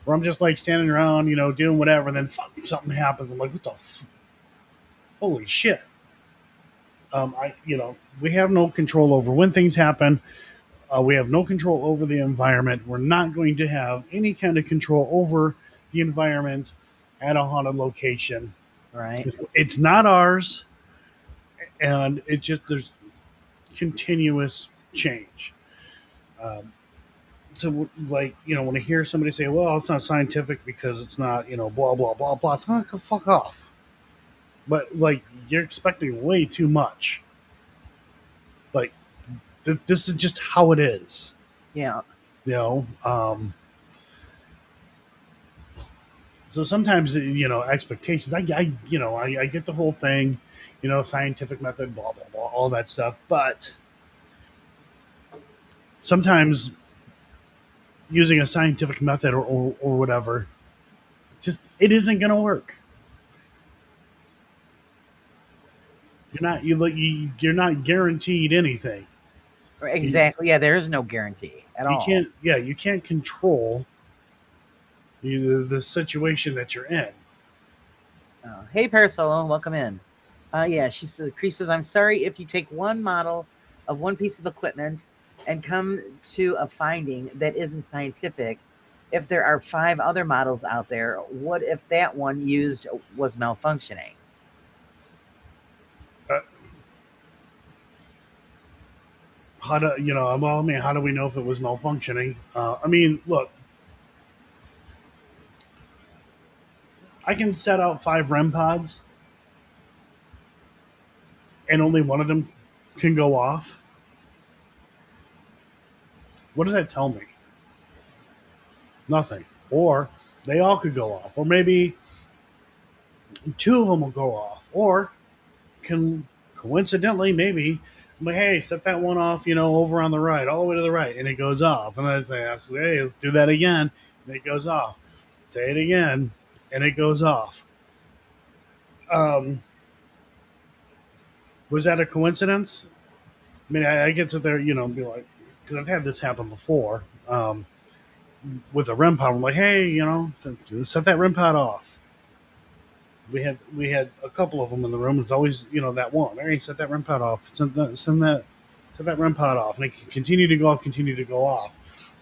where I'm just like standing around, doing whatever, and then something happens. I'm like, what the holy shit. We have no control over when things happen. We have no control over the environment. We're not going to have any kind of control over the environment at a haunted location. Right. It's not ours, and there's continuous change. Um, so, like, when I hear somebody say, "Well, it's not scientific because it's not, blah blah blah blah," it's not like, fuck off. But like, you're expecting way too much. Like, this is just how it is. Yeah. You know. So sometimes, expectations. I get the whole thing, scientific method, blah blah blah, all that stuff. But sometimes using a scientific method or whatever, just it isn't going to work. You're not guaranteed anything. Exactly. Yeah, there is no guarantee at You all. can't. Yeah, you can't control the situation that you're in. Hey, Parasolo, welcome in. Yeah, Chris says, I'm sorry if you take one model of one piece of equipment and come to a finding that isn't scientific. If there are 5 other models out there, what if that one used was malfunctioning? Uh, how do Well, I mean, how do we know if it was malfunctioning? I mean, look, I can set out 5 REM pods, and only one of them can go off. What does that tell me? Nothing. Or they all could go off, or maybe 2 of them will go off, or can coincidentally maybe, but hey, set that one off, over on the right, all the way to the right, and it goes off. And then I say, hey, let's do that again, and it goes off. Say it again, and it goes off. Was that a coincidence? I mean, I get to there, be like, because I've had this happen before with a REM pod. I'm like, hey, set that REM pod off. We had a couple of them in the room. It's always that one. Hey, set that REM pod off. Set that REM pod off, and it can continue to go off.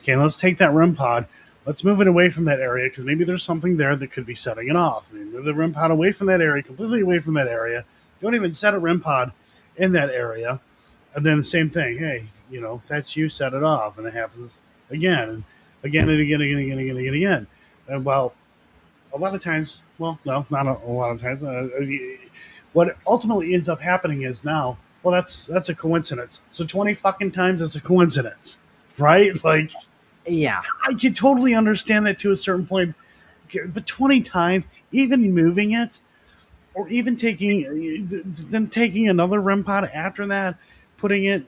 Okay, let's take that REM pod. Let's move it away from that area because maybe there's something there that could be setting it off. I mean, move the REM pod away from that area, completely away from that area. Don't even set a REM pod in that area. And then the same thing. Hey, if that's you, set it off, and it happens again, and again, and again, and again, and again, and again, and again. And well, a lot of times, well, no, not a lot of times. What ultimately ends up happening is now, well, that's a coincidence. So 20 fucking times it's a coincidence, right? Like, yeah, I can totally understand that to a certain point, but 20 times, even moving it, or even taking another REM pod after that, putting it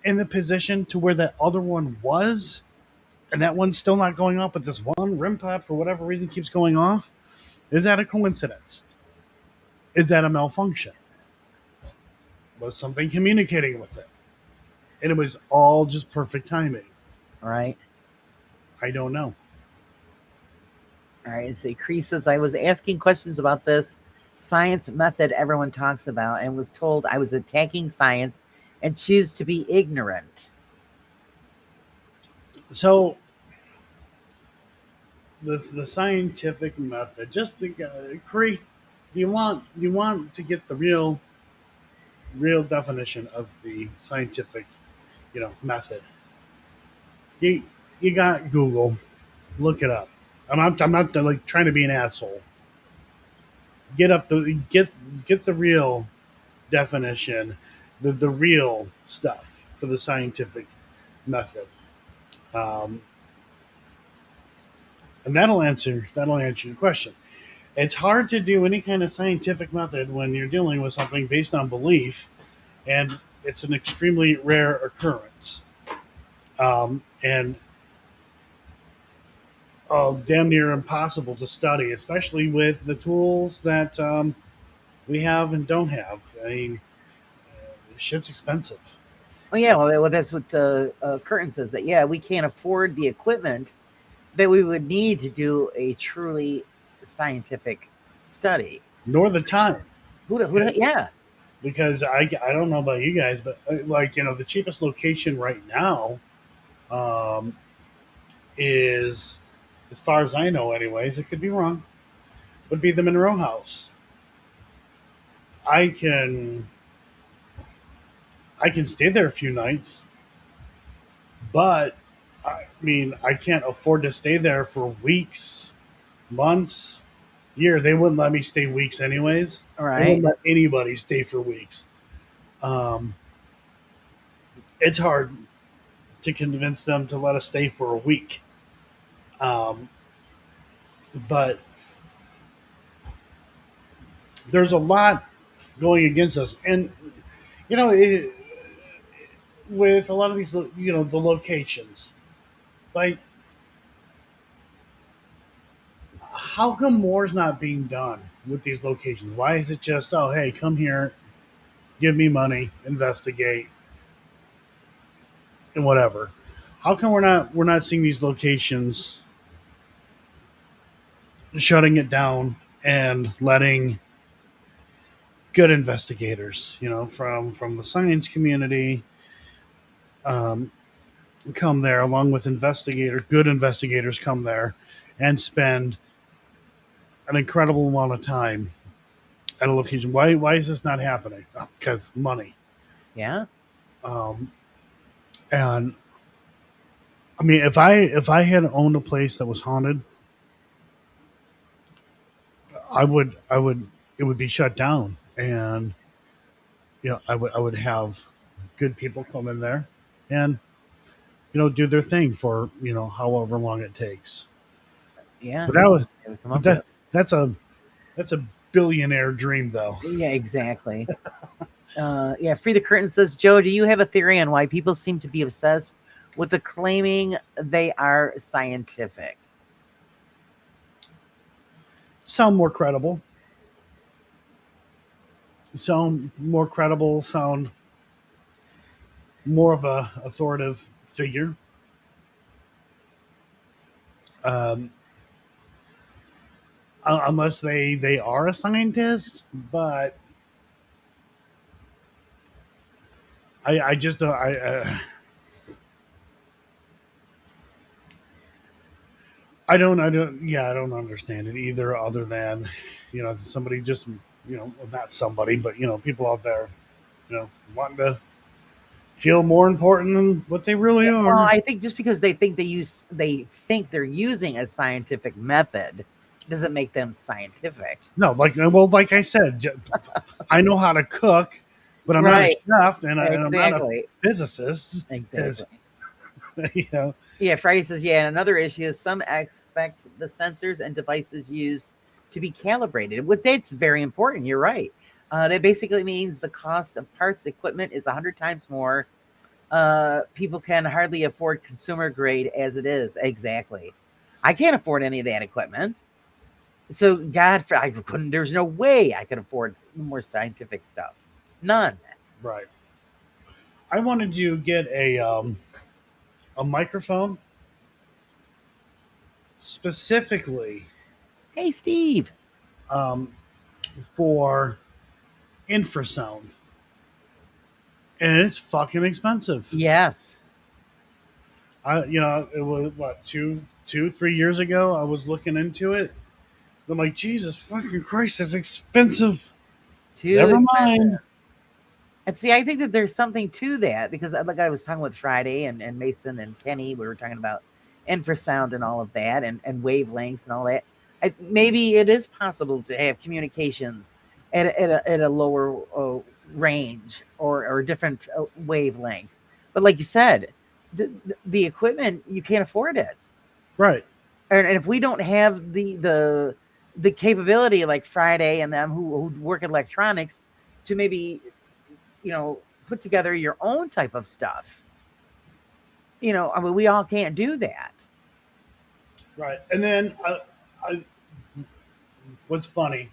in the position to where that other one was, and that one's still not going off, but this one REM pod for whatever reason keeps going off. Is that a coincidence? Is that a malfunction? Was something communicating with it? And it was all just perfect timing. right. I don't know. All right. So Cree says, I was asking questions about this science method everyone talks about and was told I was attacking science and choose to be ignorant. So the scientific method, just Cree, you want to get the real definition of the scientific method. You got Google, look it up. I'm not like trying to be an asshole. Get the real definition, the real stuff for the scientific method, and that'll answer your question. It's hard to do any kind of scientific method when you're dealing with something based on belief, and it's an extremely rare occurrence, and damn near impossible to study, especially with the tools that we have and don't have. I mean, shit's expensive. Oh, yeah. Well, that's what Curtin says, that, yeah, we can't afford the equipment that we would need to do a truly scientific study. Nor the time. Yeah. Because I don't know about you guys, but the cheapest location right now is, as far as I know anyways, it could be wrong, would be the Monroe House. I can stay there a few nights, but I mean, I can't afford to stay there for weeks, months, years. They wouldn't let me stay weeks anyways. All right. They wouldn't let anybody stay for weeks. It's hard to convince them to let us stay for a week. But there's a lot going against us. And, with a lot of these, the locations, like, how come more's not being done with these locations? Why is it just, oh, hey, come here, give me money, investigate, and whatever? How come we're not seeing these locations shutting it down and letting good investigators, from the science community, come there, along with good investigators come there and spend an incredible amount of time at a location? Why is this not happening? Because money. Yeah. And I mean, if I had owned a place that was haunted, I would it would be shut down, and I would have good people come in there and do their thing for however long it takes. Yeah. But that's a billionaire dream, though. Yeah, exactly. Yeah, Free the Curtain says, Joe, do you have a theory on why people seem to be obsessed with the claiming they are scientific? Sound more credible. Sound more of a authoritative figure. Um, unless they are a scientist, but I just don't I don't understand it either, other than, somebody just, not somebody, but, people out there, wanting to feel more important than what they really Well, are. I think just because they think they're using a scientific method doesn't make them scientific. No, like I said, I know how to cook, but I'm not a Right. chef, and I'm not a Exactly. physicist. Because Exactly. you know, Yeah, Friday says, yeah, and another issue is some expect the sensors and devices used to be calibrated. With that's very important. You're right. That basically means the cost of parts equipment is 100 times more. People can hardly afford consumer grade as it is. Exactly. I can't afford any of that equipment. So I couldn't. There's no way I could afford more scientific stuff. None. right? I wanted to get a microphone specifically Hey, Steve. um, for infrasound, and it's fucking expensive. Yes. It was what 3 years ago. I was looking into it. I'm like, Jesus fucking Christ, it's expensive. Too Never expensive. mind. And see, I think that there's something to that because, like I was talking with Friday and Mason and Kenny, we were talking about infrasound and all of that and wavelengths and all that. Maybe it is possible to have communications at a lower range or a different wavelength. But like you said, the equipment, you can't afford it. Right. And if we don't have the capability like Friday and them who work in electronics to maybe put together your own type of stuff. I mean, we all can't do that. Right. And then what's funny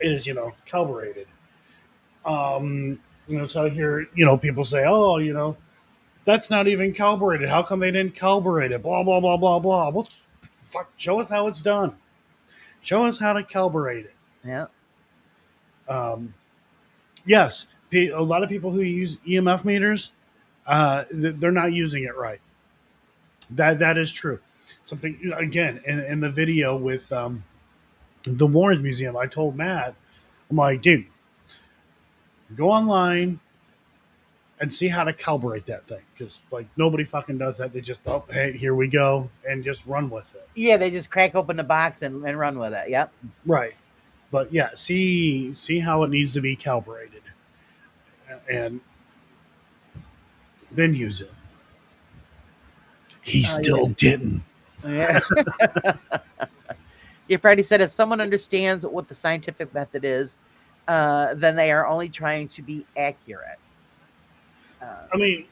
is, calibrated. So I hear, people say, oh, that's not even calibrated. How come they didn't calibrate it? Blah, blah, blah, blah, blah. Well, fuck, show us how it's done. Show us how to calibrate it. Yeah. Yes, a lot of people who use EMF meters, they're not using it right. That is true. Something, again, in the video with the Warrens Museum, I told Matt, I'm like, dude, go online and see how to calibrate that thing, because like nobody fucking does that. They just, oh, hey, here we go, and just run with it. Yeah, they just crack open the box and run with it. Yep. Right. But yeah, see how it needs to be calibrated, and then use it. He still didn't. Yeah. Yeah, Friday said if someone understands what the scientific method is, then they are only trying to be accurate. I mean,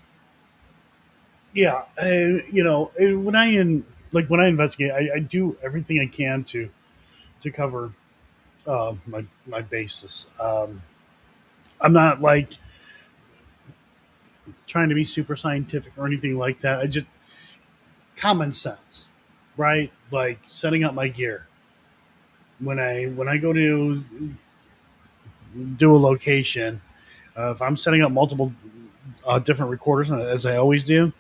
yeah, when I investigate, I do everything I can to cover my basis. I'm not like trying to be super scientific or anything like that. I just common sense, right? Like setting up my gear. When I go to do a location, if I'm setting up multiple different recorders, as I always do,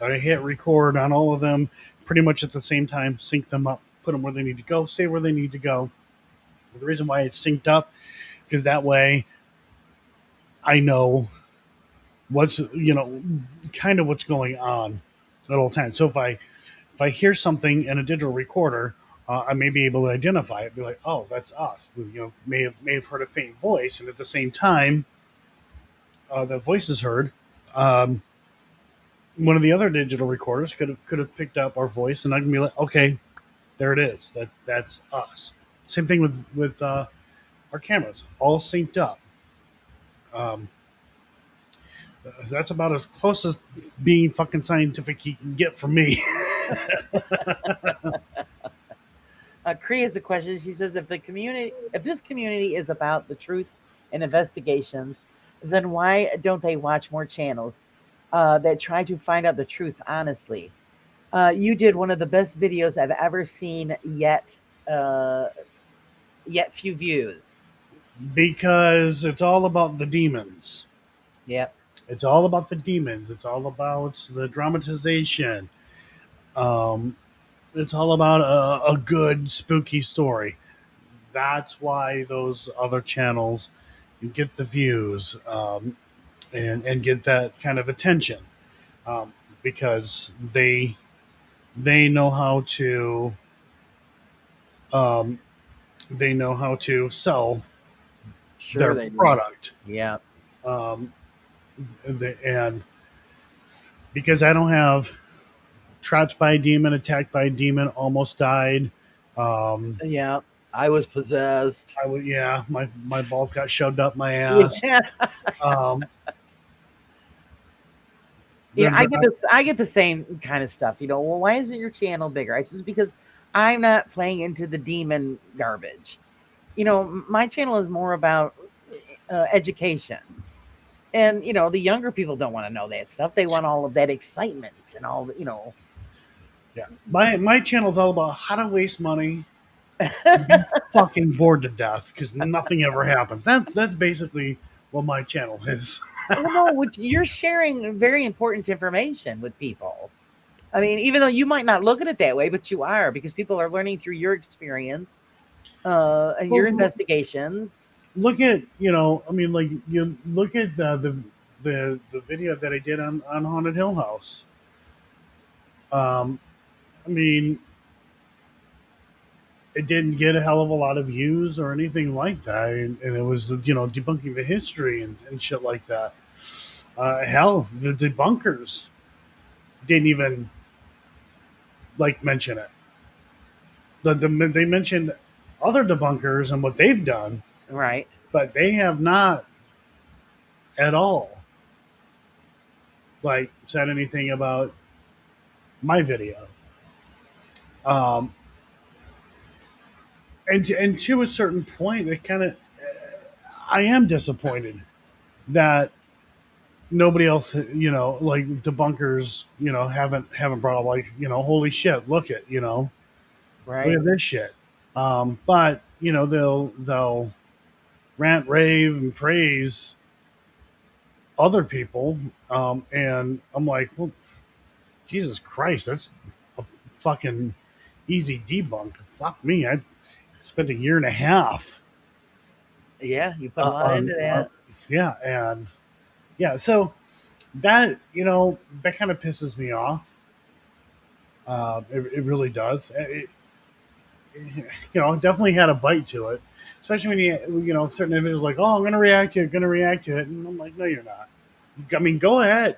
I hit record on all of them pretty much at the same time, sync them up, put them where they need to go, say where they need to go. The reason why it's synced up, because that way I know what's, kind of what's going on at all times. So if I hear something in a digital recorder, I may be able to identify it. Be like, oh, that's us. We, may have heard a faint voice, and at the same time, the voice is heard. One of the other digital recorders could have picked up our voice, and I can be like, okay, there it is. That's us. Same thing with our cameras, all synced up. That's about as close as being fucking scientific you can get from me. Cree has a question. She says, if this community is about the truth and investigations, then why don't they watch more channels that try to find out the truth honestly? You did one of the best videos I've ever seen yet. Uh, Yet few views. Because it's all about the demons. Yep. It's all about the demons. It's all about the dramatization. Um, it's all about a good spooky story. That's why those other channels get the views, and get that kind of attention, um, because they know how to, um, they know how to sell Sure their they do. product. Yeah. Um, and because I don't have trapped by a demon, attacked by a demon, almost died. Um, Yeah. I was possessed. I would, yeah, my balls got shoved up my ass. Yeah. Um, You know, there's I a, get this. I get the same kind of stuff. You know, well, why isn't your channel bigger? I says because I'm not playing into the demon garbage. You know, my channel is more about education, and you know, the younger people don't want to know that stuff. They want all of that excitement and all the, you know. yeah, my channel's all about how to waste money and be fucking bored to death because nothing ever happens. That's basically what my channel is. Well, no, which you're sharing very important information with people. I mean, even though you might not look at it that way, but you are because people are learning through your experience and your Well, investigations. look at, I mean, like, you look at the video that I did on Haunted Hill House. Um, I mean, it didn't get a hell of a lot of views or anything like that, and it was, debunking the history and shit like that. Hell, the debunkers didn't even like mention it. They mentioned other debunkers and what they've done, Right. but they have not at all like said anything about my video. Um, and to a certain point, it kind of, I am disappointed that nobody else, like debunkers, haven't brought up, like, holy shit, look Right. at this shit. But they'll rant, rave, and praise other people, and I'm like, well, Jesus Christ, that's a fucking easy debunk. Fuck me, I spent a year and a half Yeah, you put a lot into on that. yeah, and yeah, so that, that kind of pisses me off. It really does. It definitely had a bite to it, especially when certain individuals are like, oh, I'm gonna react to it, and I'm like, no, you're not. I mean, go ahead,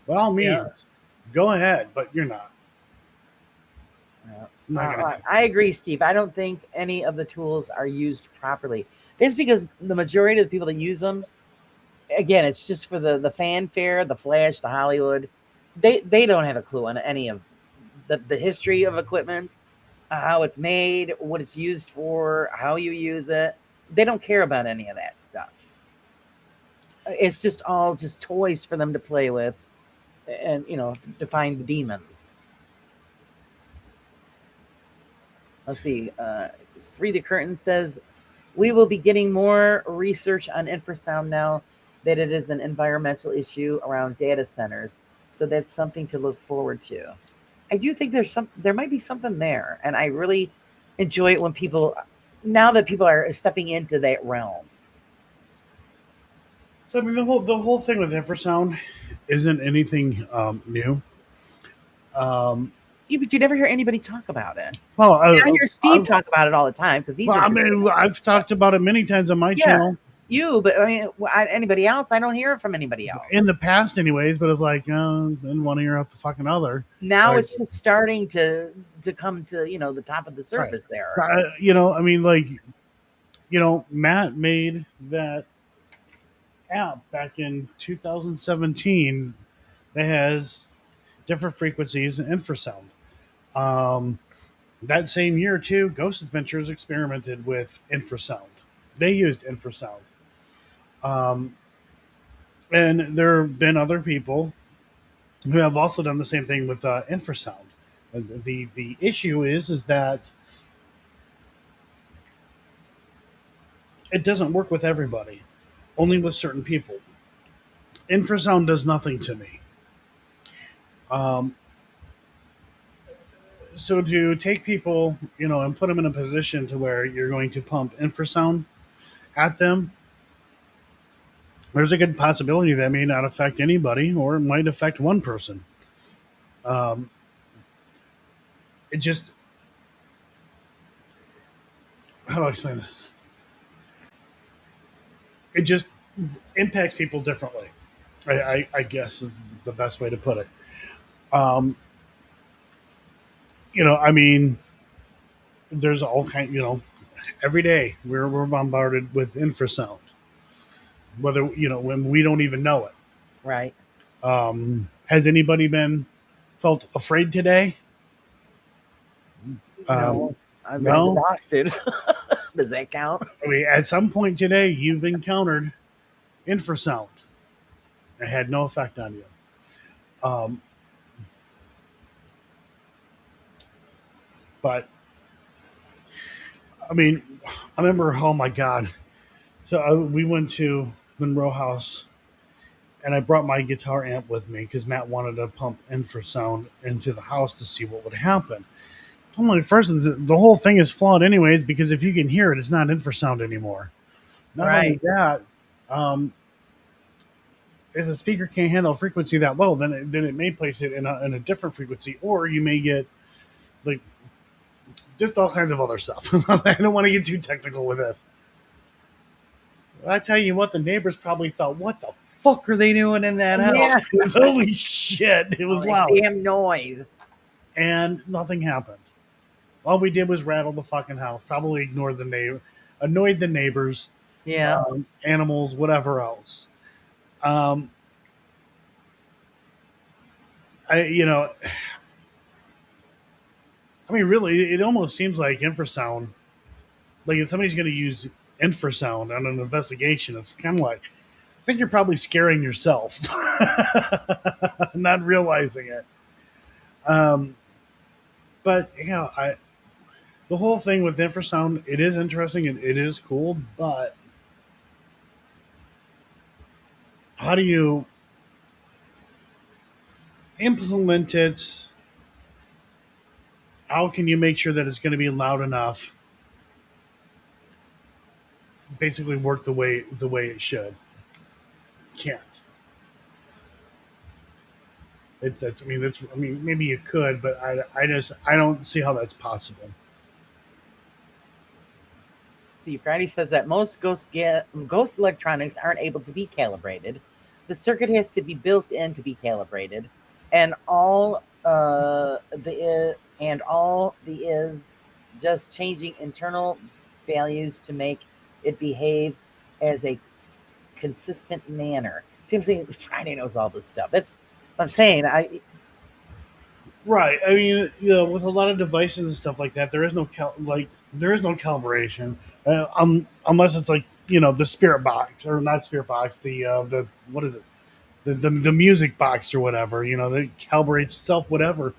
by all Yeah. means, go ahead, but you're not. Yeah. Not gonna happen. I agree, Steve. I don't think any of the tools are used properly. It's because the majority of the people that use them, again, it's just for the fanfare, the flash, the Hollywood. They don't have a clue on any of the history of equipment, how it's made, what it's used for, how you use it. They don't care about any of that stuff. It's just all just toys for them to play with, and to find the demons. Let's see. Free the Curtain says we will be getting more research on infrasound now that it is an environmental issue around data centers. So that's something to look forward to. I do think there might be something there, and I really enjoy it when people now that people are stepping into that realm. So I mean, the whole thing with infrasound isn't anything new. Um, Yeah, but you never hear anybody talk about it. well, I hear Steve talk about it all the time because he's I interested. mean, I've talked about it many times on my Yeah, channel but I mean, anybody else? I don't hear it from anybody else. in the past, anyways. But it's like, in one ear out the fucking other. Now Like, it's just starting to come to the top of the right. surface there. I mean, like, Matt made that app back in 2017 that has different frequencies and infrasound. Um, that same year too, Ghost Adventures experimented with infrasound. They used infrasound. Um, And there have been other people who have also done the same thing with infrasound. The issue is that it doesn't work with everybody, only with certain people. Infrasound does nothing to me. Um, so to take people, and put them in a position to where you're going to pump infrasound at them, there's a good possibility that may not affect anybody, or it might affect one person. Um, it just, how do I explain this? It just impacts people differently. I guess is the best way to put it. Um, I mean, there's all kind. Every day we're bombarded with infrasound, whether when we don't even know it. Right. Has anybody been felt afraid today? No, I've been No. exhausted. Does that count? I mean, at some point today, you've encountered infrasound. It had no effect on you. Um, but I mean, I remember. Oh my god! So we went to Monroe House, and I brought my guitar amp with me because Matt wanted to pump infrasound into the house to see what would happen. Only first, the whole thing is flawed, anyways, because if you can hear it, it's not infrasound anymore. Not only Right. that, um, if a speaker can't handle a frequency that low, then it may place it in a different frequency, or you may get like just all kinds of other stuff. I don't want to get too technical with this. I tell you what, the neighbors probably thought, "What the fuck are they doing in that house?" Yeah. Holy shit, it was loud, Damn noise. and nothing happened. All we did was rattle the fucking house. Probably ignored the neighbor, annoyed the neighbors, Yeah. animals, whatever else. Um, I, I mean, really, it almost seems like infrasound. Like if somebody's going to use infrasound on an investigation, it's kind of like I think you're probably scaring yourself, not realizing it. Um, but the whole thing with infrasound, it is interesting and it is cool, but how do you implement it? How can you make sure that it's going to be loud enough? Basically, work the way it should. Can't. I mean, maybe you could, but I don't see how that's possible. See, Friday says that most ghost electronics aren't able to be calibrated. The circuit has to be built in to be calibrated, and all the is just changing internal values to make it behave as a consistent manner. Seems like Friday knows all this stuff. That's what I'm saying. Right. I mean, with a lot of devices and stuff like that, there is no there is no calibration, unless it's like the spirit box or not spirit box, the what is it, the music box or whatever. That calibrates itself, whatever.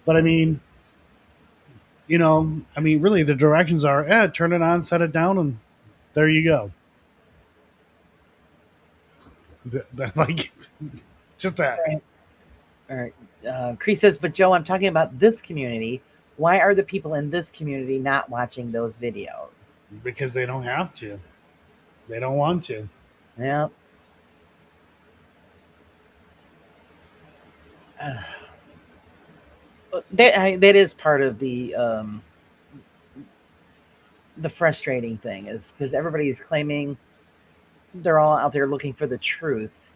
But really, the directions are, turn it on, set it down, and there you go. That's like just that. All right. Cree says, but Joe, I'm talking about this community. Why are the people in this community not watching those videos? Because they don't have to. They don't want to. Yeah. That is part of the frustrating thing, is because everybody is claiming they're all out there looking for the truth.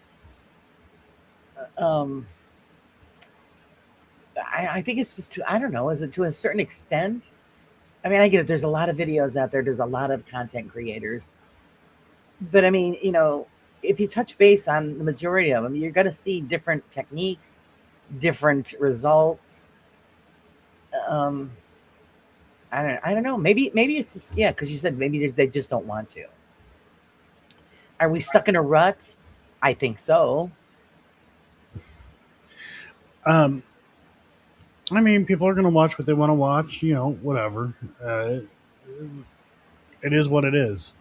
I think it's just I don't know. Is it to a certain extent? I mean, I get it. There's a lot of videos out there. There's a lot of content creators. But I mean, if you touch base on the majority of them, you're going to see different techniques, different results. I don't know. Maybe it's just, because you said maybe they just don't want to. Are we stuck in a rut? I think so. I mean, people are going to watch what they want to watch. Whatever. It is what it is.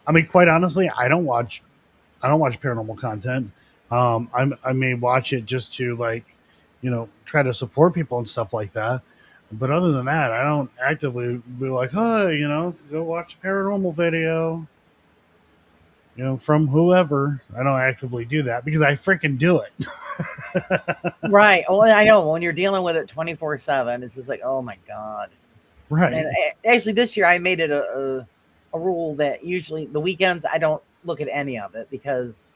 I mean, quite honestly, I don't watch paranormal content. I may watch it just to try to support people and stuff like that. But other than that, I don't actively be like, hey, let's go watch a paranormal video, from whoever. I don't actively do that because I freaking do it. Right. Well, I know when you're dealing with it 24/7, it's just like, oh my God. Right. And actually, this year I made it a rule that usually the weekends I don't look at any of it because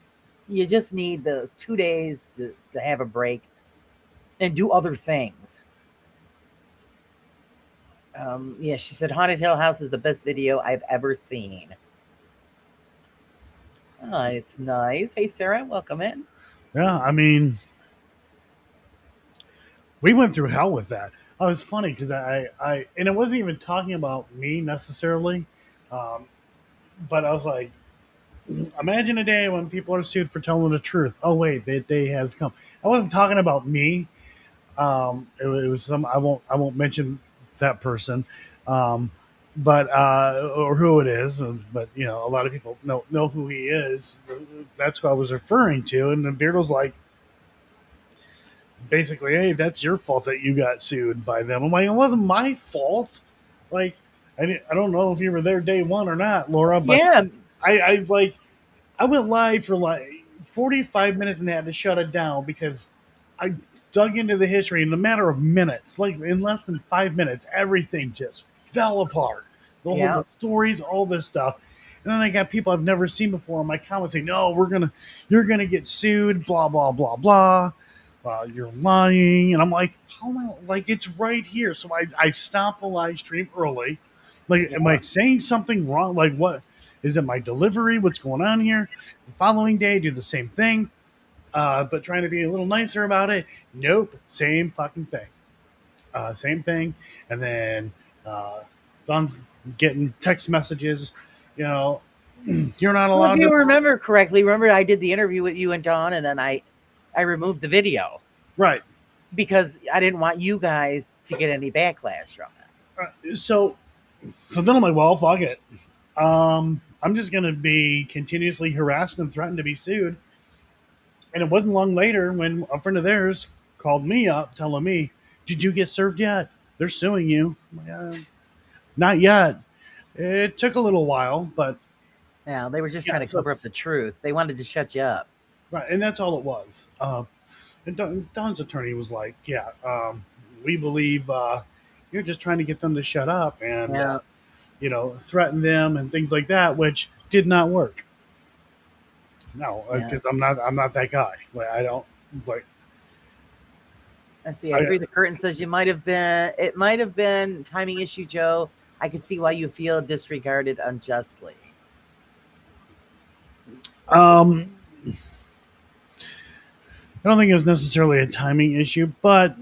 you just need those 2 days to have a break and do other things. Yeah, she said Haunted Hill House is the best video I've ever seen. Oh, it's nice. Hey, Sarah, welcome in. Yeah, I mean, we went through hell with that. Oh, it's funny because and it wasn't even talking about me necessarily, um, but I was like, imagine a day when people are sued for telling the truth. Oh wait, that day has come. I wasn't talking about me. It was some. I won't mention that person, um, but or who it is. But a lot of people know who he is. That's who I was referring to. And the Beard was like, basically, hey, that's your fault that you got sued by them. I'm like, it wasn't my fault. Like, I don't know if you were there day one or not, Laura, but Yeah. I went live for like 45 minutes and had to shut it down because I dug into the history in a matter of minutes, like in less than 5 minutes, everything just fell apart. The stories, all this stuff. And then I got people I've never seen before in my comments saying, no, you're going to get sued, blah, blah, blah, blah. You're lying. And I'm like, how am I, like, it's right here. So I stopped the live stream early. Like, am I saying something wrong? Like, what is it? My delivery? What's going on here? The following day, do the same thing, but trying to be a little nicer about it. Nope, same fucking thing. Same thing. And then Don's getting text messages. You're not allowed. Well, if you remember correctly, I did the interview with you and Dawn, and then I removed the video. Right. Because I didn't want you guys to get any backlash from it. So then I'm like, well, fuck it. I'm just going to be continuously harassed and threatened to be sued. And it wasn't long later when a friend of theirs called me up telling me, did you get served yet? They're suing you. I'm like, not yet. It took a little while, but... Yeah, they were just trying to cover up the truth. They wanted to shut you up. Right, and that's all it was. And Don's attorney was like, yeah, we believe you're just trying to get them to shut up and, threaten them and things like that, which did not work. No, because I'm not that guy. Like, I don't like. Let's see. I Free the Curtain says it might have been timing issue, Joe. I can see why you feel disregarded unjustly. I don't think it was necessarily a timing issue, but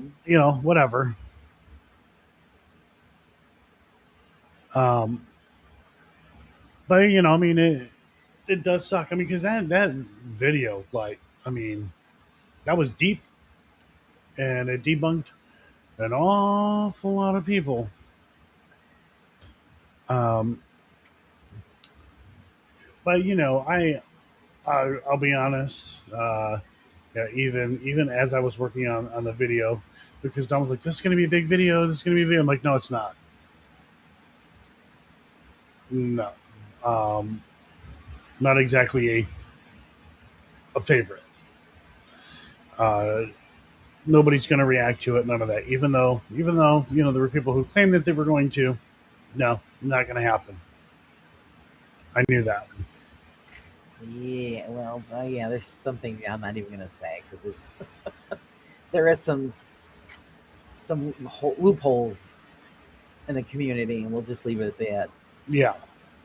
whatever. But I mean, it does suck. I mean, because that video, like, I mean, that was deep, and it debunked an awful lot of people. But I'll be honest. Yeah, even as I was working on the video, because Don was like, "This is going to be a big video. This is going to be a video." I'm like, "No, it's not. No, not exactly a favorite. Nobody's going to react to it. None of that. Even though there were people who claimed that they were going to. No, not going to happen. I knew that." Yeah, well, yeah. There's something I'm not even going to say because there is some loopholes in the community, and we'll just leave it at that. Yeah.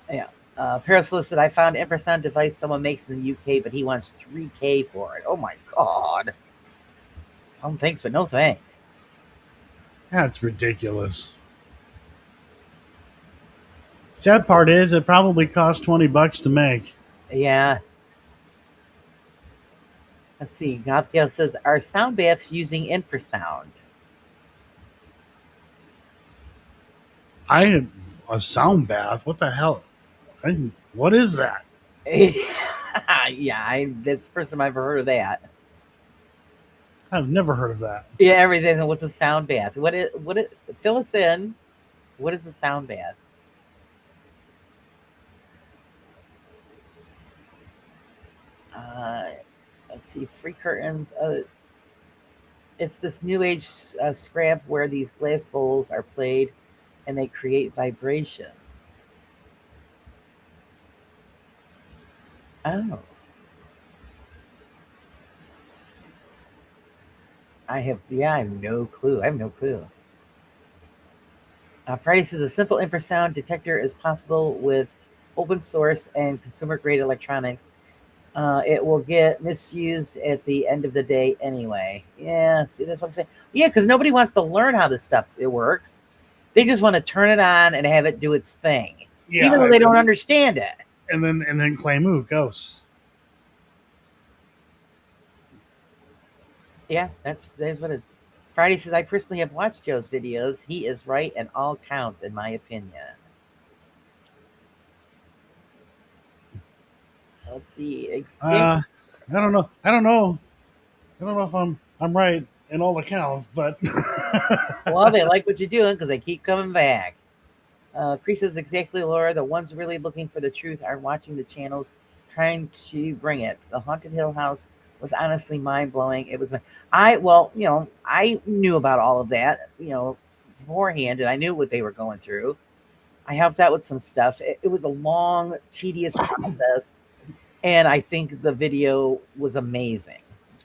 Yeah. Parasolicited, I found infrasound device someone makes in the UK, but he wants $3,000 for it. Oh my God. Thanks, but no thanks. That's ridiculous. Sad part is it probably cost $20 to make. Yeah. Let's see. Gabriel says, "Are sound baths using infrasound?" A sound bath. What the hell? What is that? Yeah, that's the first time I've ever heard of that. I've never heard of that. Yeah, everybody's asking, "What's a sound bath?" What it? Fill us in. What is a sound bath? Uh, let's see. Free curtains. It's this new age scrap where these glass bowls are played and they create vibrations. Oh, I have no clue. I have no clue. Friday says a simple infrasound detector is possible with open source and consumer grade electronics. It will get misused at the end of the day anyway. Yeah, see, that's what I'm saying. Yeah, because nobody wants to learn how this stuff it works. They just want to turn it on and have it do its thing, Yeah, even though they don't understand it. and then claim, ooh, ghosts. Yeah, that's what it is. Friday says, I personally have watched Joe's videos. He is right and all counts, in my opinion. Let's see. I don't know. I don't know. I don't know if I'm right in all accounts, but Well, they like what you're doing because they keep coming back. Chris says, exactly, Laura. The ones really looking for the truth are watching the channels trying to bring it. The Haunted Hill House was honestly mind blowing. It was, I knew about all of that, beforehand, and I knew what they were going through. I helped out with some stuff. It was a long, tedious process, and I think the video was amazing.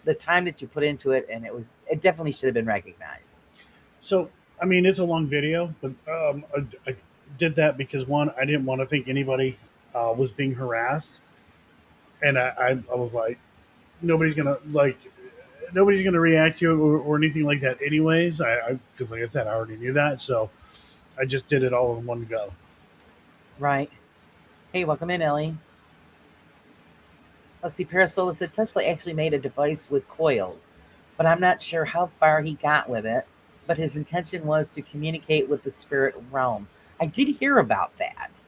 The time that you put into it, and it definitely should have been recognized. so I mean, it's a long video, but I did that because one, I didn't want to think anybody was being harassed, and I was like, nobody's gonna like nobody's gonna react to it or anything like that, anyways. I because like I said, I already knew that, so I just did it all in one go. Right. Hey, welcome in, Ellie. Let's see. Parasola said Tesla actually made a device with coils, but I'm not sure how far he got with it. But his intention was to communicate with the spirit realm. I did hear about that,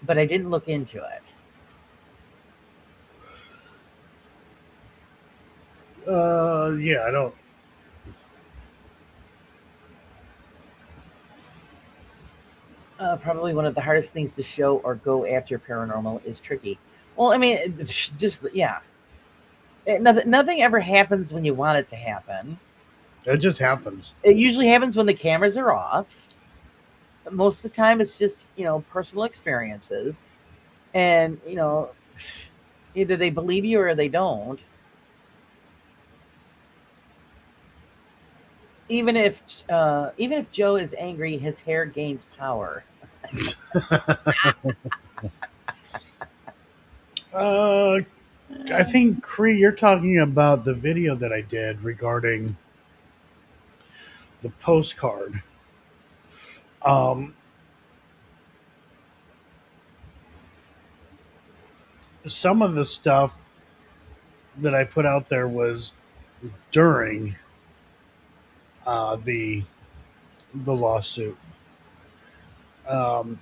but I didn't look into it. Yeah, I don't. Probably one of the hardest things to show or go after paranormal is tricky. Well, I mean, just yeah. Nothing ever happens when you want it to happen. It just happens. It usually happens when the cameras are off. Most of the time, it's just personal experiences, and either they believe you or they don't. Even if Joe is angry, his hair gains power. Uh, I think Cree, you're talking about the video that I did regarding the postcard. Um, some of the stuff that I put out there was during the lawsuit. Um,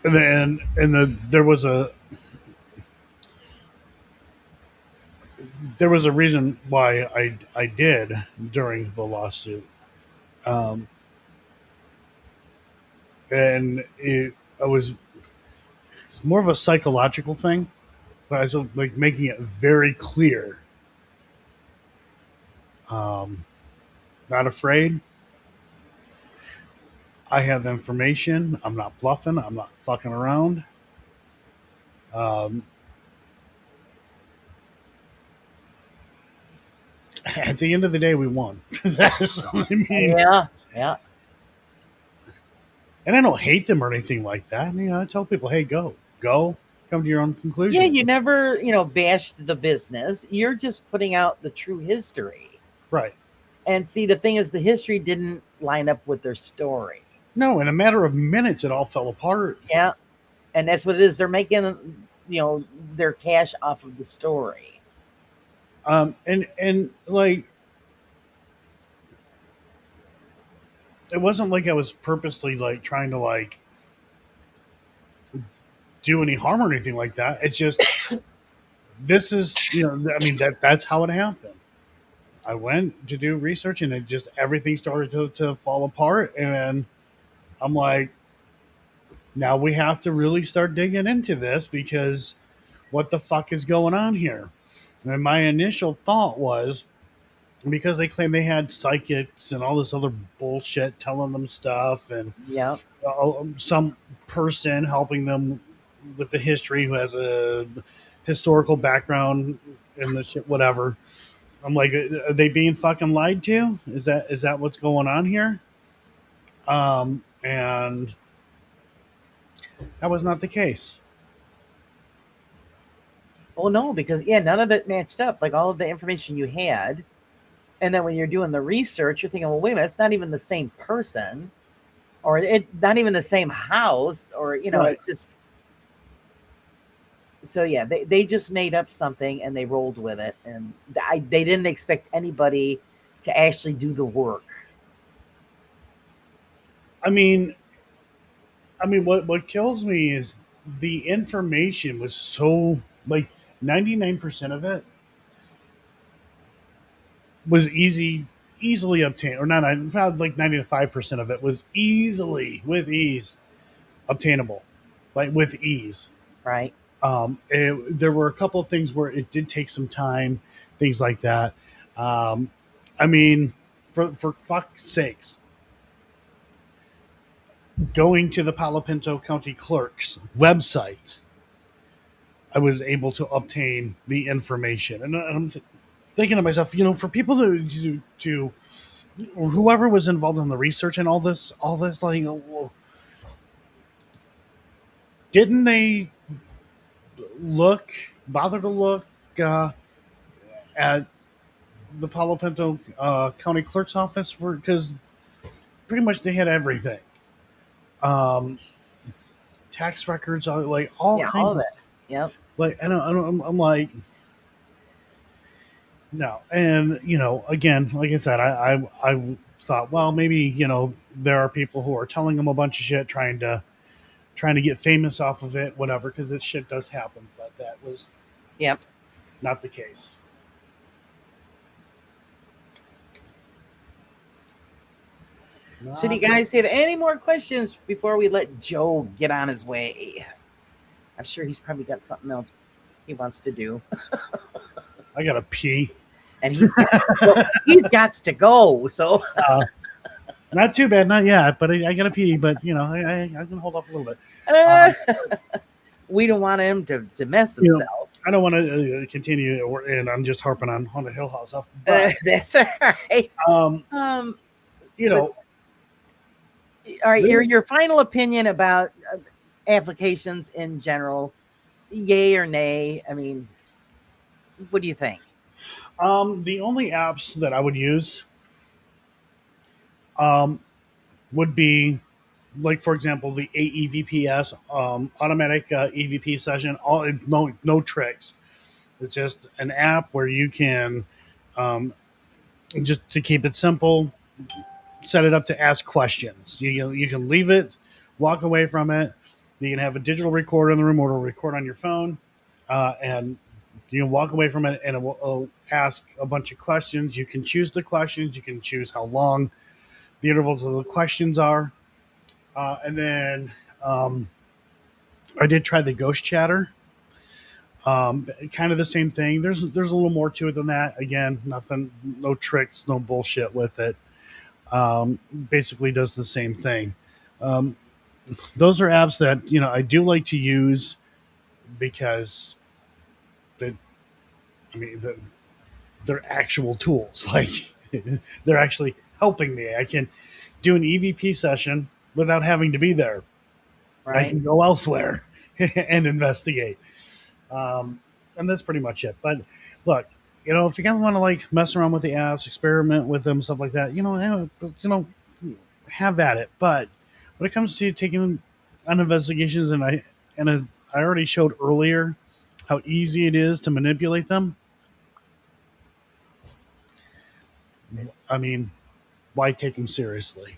there was a reason why I did during the lawsuit, um, and I was more of a psychological thing, but I was like making it very clear. Um, Not afraid. I have information. I'm not bluffing. I'm not fucking around. Um, at the end of the day, we won. That's what I mean. Yeah, yeah. And I don't hate them or anything like that. I tell people, hey, go, come to your own conclusion. Yeah, you never, bash the business. You're just putting out the true history. Right. And see, the thing is, the history didn't line up with their story. No, in a matter of minutes, it all fell apart. Yeah. And that's what it is. They're making their cash off of the story. And like, it wasn't like I was purposely like trying to like do any harm or anything like that. It's just this is, I mean, that's how it happened. I went to do research and it just everything started to fall apart, and I'm like, now we have to really start digging into this because what the fuck is going on here? And my initial thought was, because they claim they had psychics and all this other bullshit telling them stuff, and Yep. some person helping them with the history who has a historical background in the shit, whatever. I'm like, are they being fucking lied to? Is that what's going on here? And that was not the case. Well, no, because none of it matched up. Like all of the information you had, and then when you're doing the research, you're thinking, well, wait a minute, it's not even the same person, or it not even the same house, or Right. it's just. So yeah, they just made up something and they rolled with it, and they didn't expect anybody to actually do the work. I mean, what kills me is the information was so like 99% of it was easily obtained, or not. I found like 95% of it was with ease obtainable, like with ease. Right. There were a couple of things where it did take some time, things like that. Um, I mean, for fuck's sakes, going to the Palo Pinto County Clerk's website, I was able to obtain the information, and I'm thinking to myself, for people to whoever was involved in the research and all this, like, well, didn't they bother to look at the Palo Pinto County Clerk's office, because pretty much they had everything, um, tax records, like all Yeah, kinds all of of, it. Yep. like, I'm like, no. And again, like I said, I thought, well, maybe there are people who are telling them a bunch of shit, trying to get famous off of it, whatever, because this shit does happen. But that was Yep. not the case. So do you guys have any more questions before we let Joe get on his way? I'm sure he's probably got something else he wants to do. I gotta pee. And he's got to go. So Not too bad, not yet, but I gotta pee. But I can hold off a little bit. We don't want him to mess himself. I don't want to continue, and I'm just harping on the Hill House stuff. But, That's all right. All right, your final opinion about applications in general, yay or nay? I mean, what do you think? The only apps that I would use would be, like, for example, the AEVPS, automatic EVP session. No tricks. It's just an app where you can, just to keep it simple, set it up to ask questions. You can leave it, walk away from it. You can have a digital recorder in the room, or it'll record on your phone, and you can walk away from it, and it'll ask a bunch of questions. You can choose the questions. You can choose how long the intervals of the questions are. And then I did try the Ghost Chatter. Kind of the same thing. There's a little more to it than that. Again, nothing, no tricks, no bullshit with it. Basically does the same thing. Those are apps that I do like to use because they're actual tools. Like, they're actually helping me. I can do an EVP session without having to be there. Right. I can go elsewhere and investigate. And that's pretty much it. But look, if you kind of want to like mess around with the apps, experiment with them, stuff like that, have at it. But when it comes to taking on investigations, and as I already showed earlier, how easy it is to manipulate them, I mean, why take them seriously?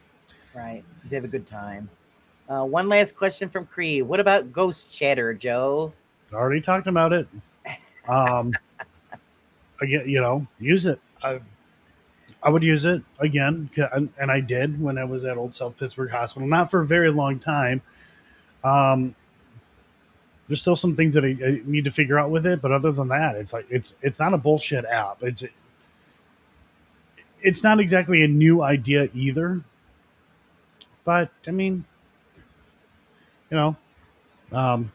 Right. Just have a good time. One last question from Cree. What about ghost chatter, Joe? I already talked about it. Again, use it. I would use it again, and I did when I was at Old South Pittsburgh Hospital. Not for a very long time. There's still some things that I need to figure out with it, but other than that, it's not a bullshit app. It's not exactly a new idea either. But I mean, you know, um,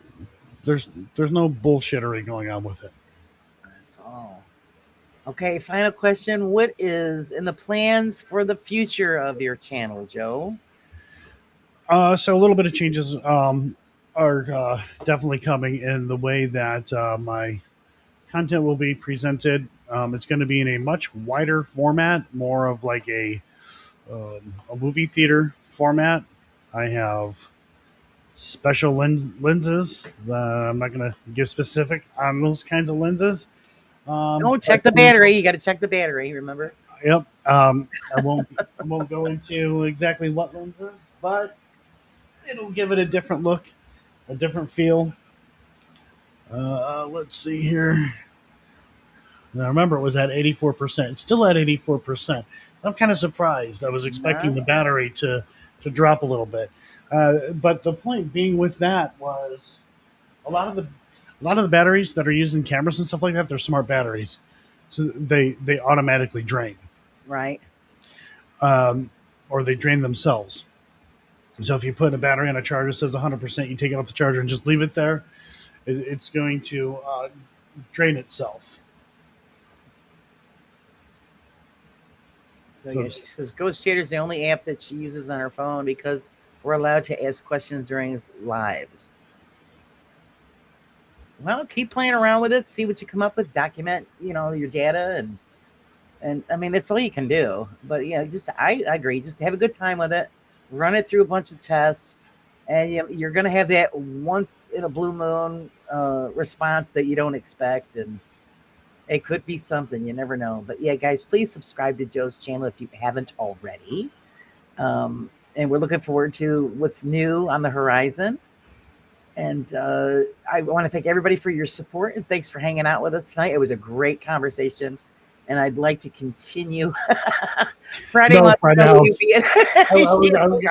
there's no bullshittery going on with it. That's all. Okay, final question. What is in the plans for the future of your channel, Joe? So a little bit of changes are definitely coming in the way that my content will be presented. It's going to be in a much wider format, more of like a movie theater format. I have special lenses. I'm not going to give specific on those kinds of lenses. Don't check the battery. You got to check the battery. Remember? Yep. I won't go into exactly what lenses, but it'll give it a different look, a different feel. Let's see here. Now remember, it was at 84%. It's still at 84%. I'm kind of surprised. I was expecting the battery to drop a little bit. But the point being with that was a lot of the batteries that are used in cameras and stuff like that, they're smart batteries, so they automatically drain, right? Or they drain themselves. So if you put a battery on a charger that says 100%, you take it off the charger and just leave it there, it's going to drain itself. So yeah, she says Ghost Chatter is the only app that she uses on her phone because we're allowed to ask questions during lives. Well, keep playing around with it, see what you come up with, document, your data, and I mean, it's all you can do. But yeah, I agree, just have a good time with it, run it through a bunch of tests, and you're gonna have that once in a blue moon response that you don't expect, and it could be something, you never know. But yeah, guys, please subscribe to Joe's channel if you haven't already. And we're looking forward to what's new on the horizon. And I want to thank everybody for your support, and thanks for hanging out with us tonight. It was a great conversation, and I'd like to continue. Friday I I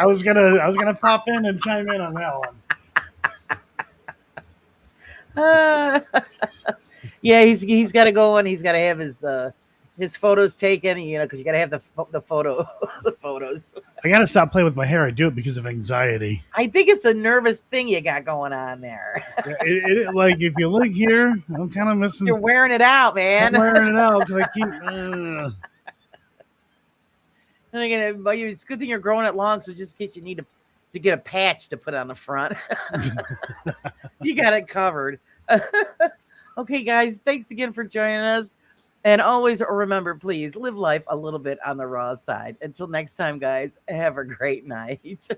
was gonna pop in and chime in on that one. Yeah, he's got to go and he's got to have his photos taken, because you got to have the photos. I gotta stop playing with my hair. I do it because of anxiety. I think it's a nervous thing you got going on there. Like if you look here, I'm kind of missing. You're wearing it out, man. I'm wearing it out because I keep. And again, it's a good thing you're growing it long, so just in case you need to get a patch to put on the front, you got it covered. Okay, guys, thanks again for joining us. And always remember, please live life a little bit on the raw side. Until next time, guys, have a great night.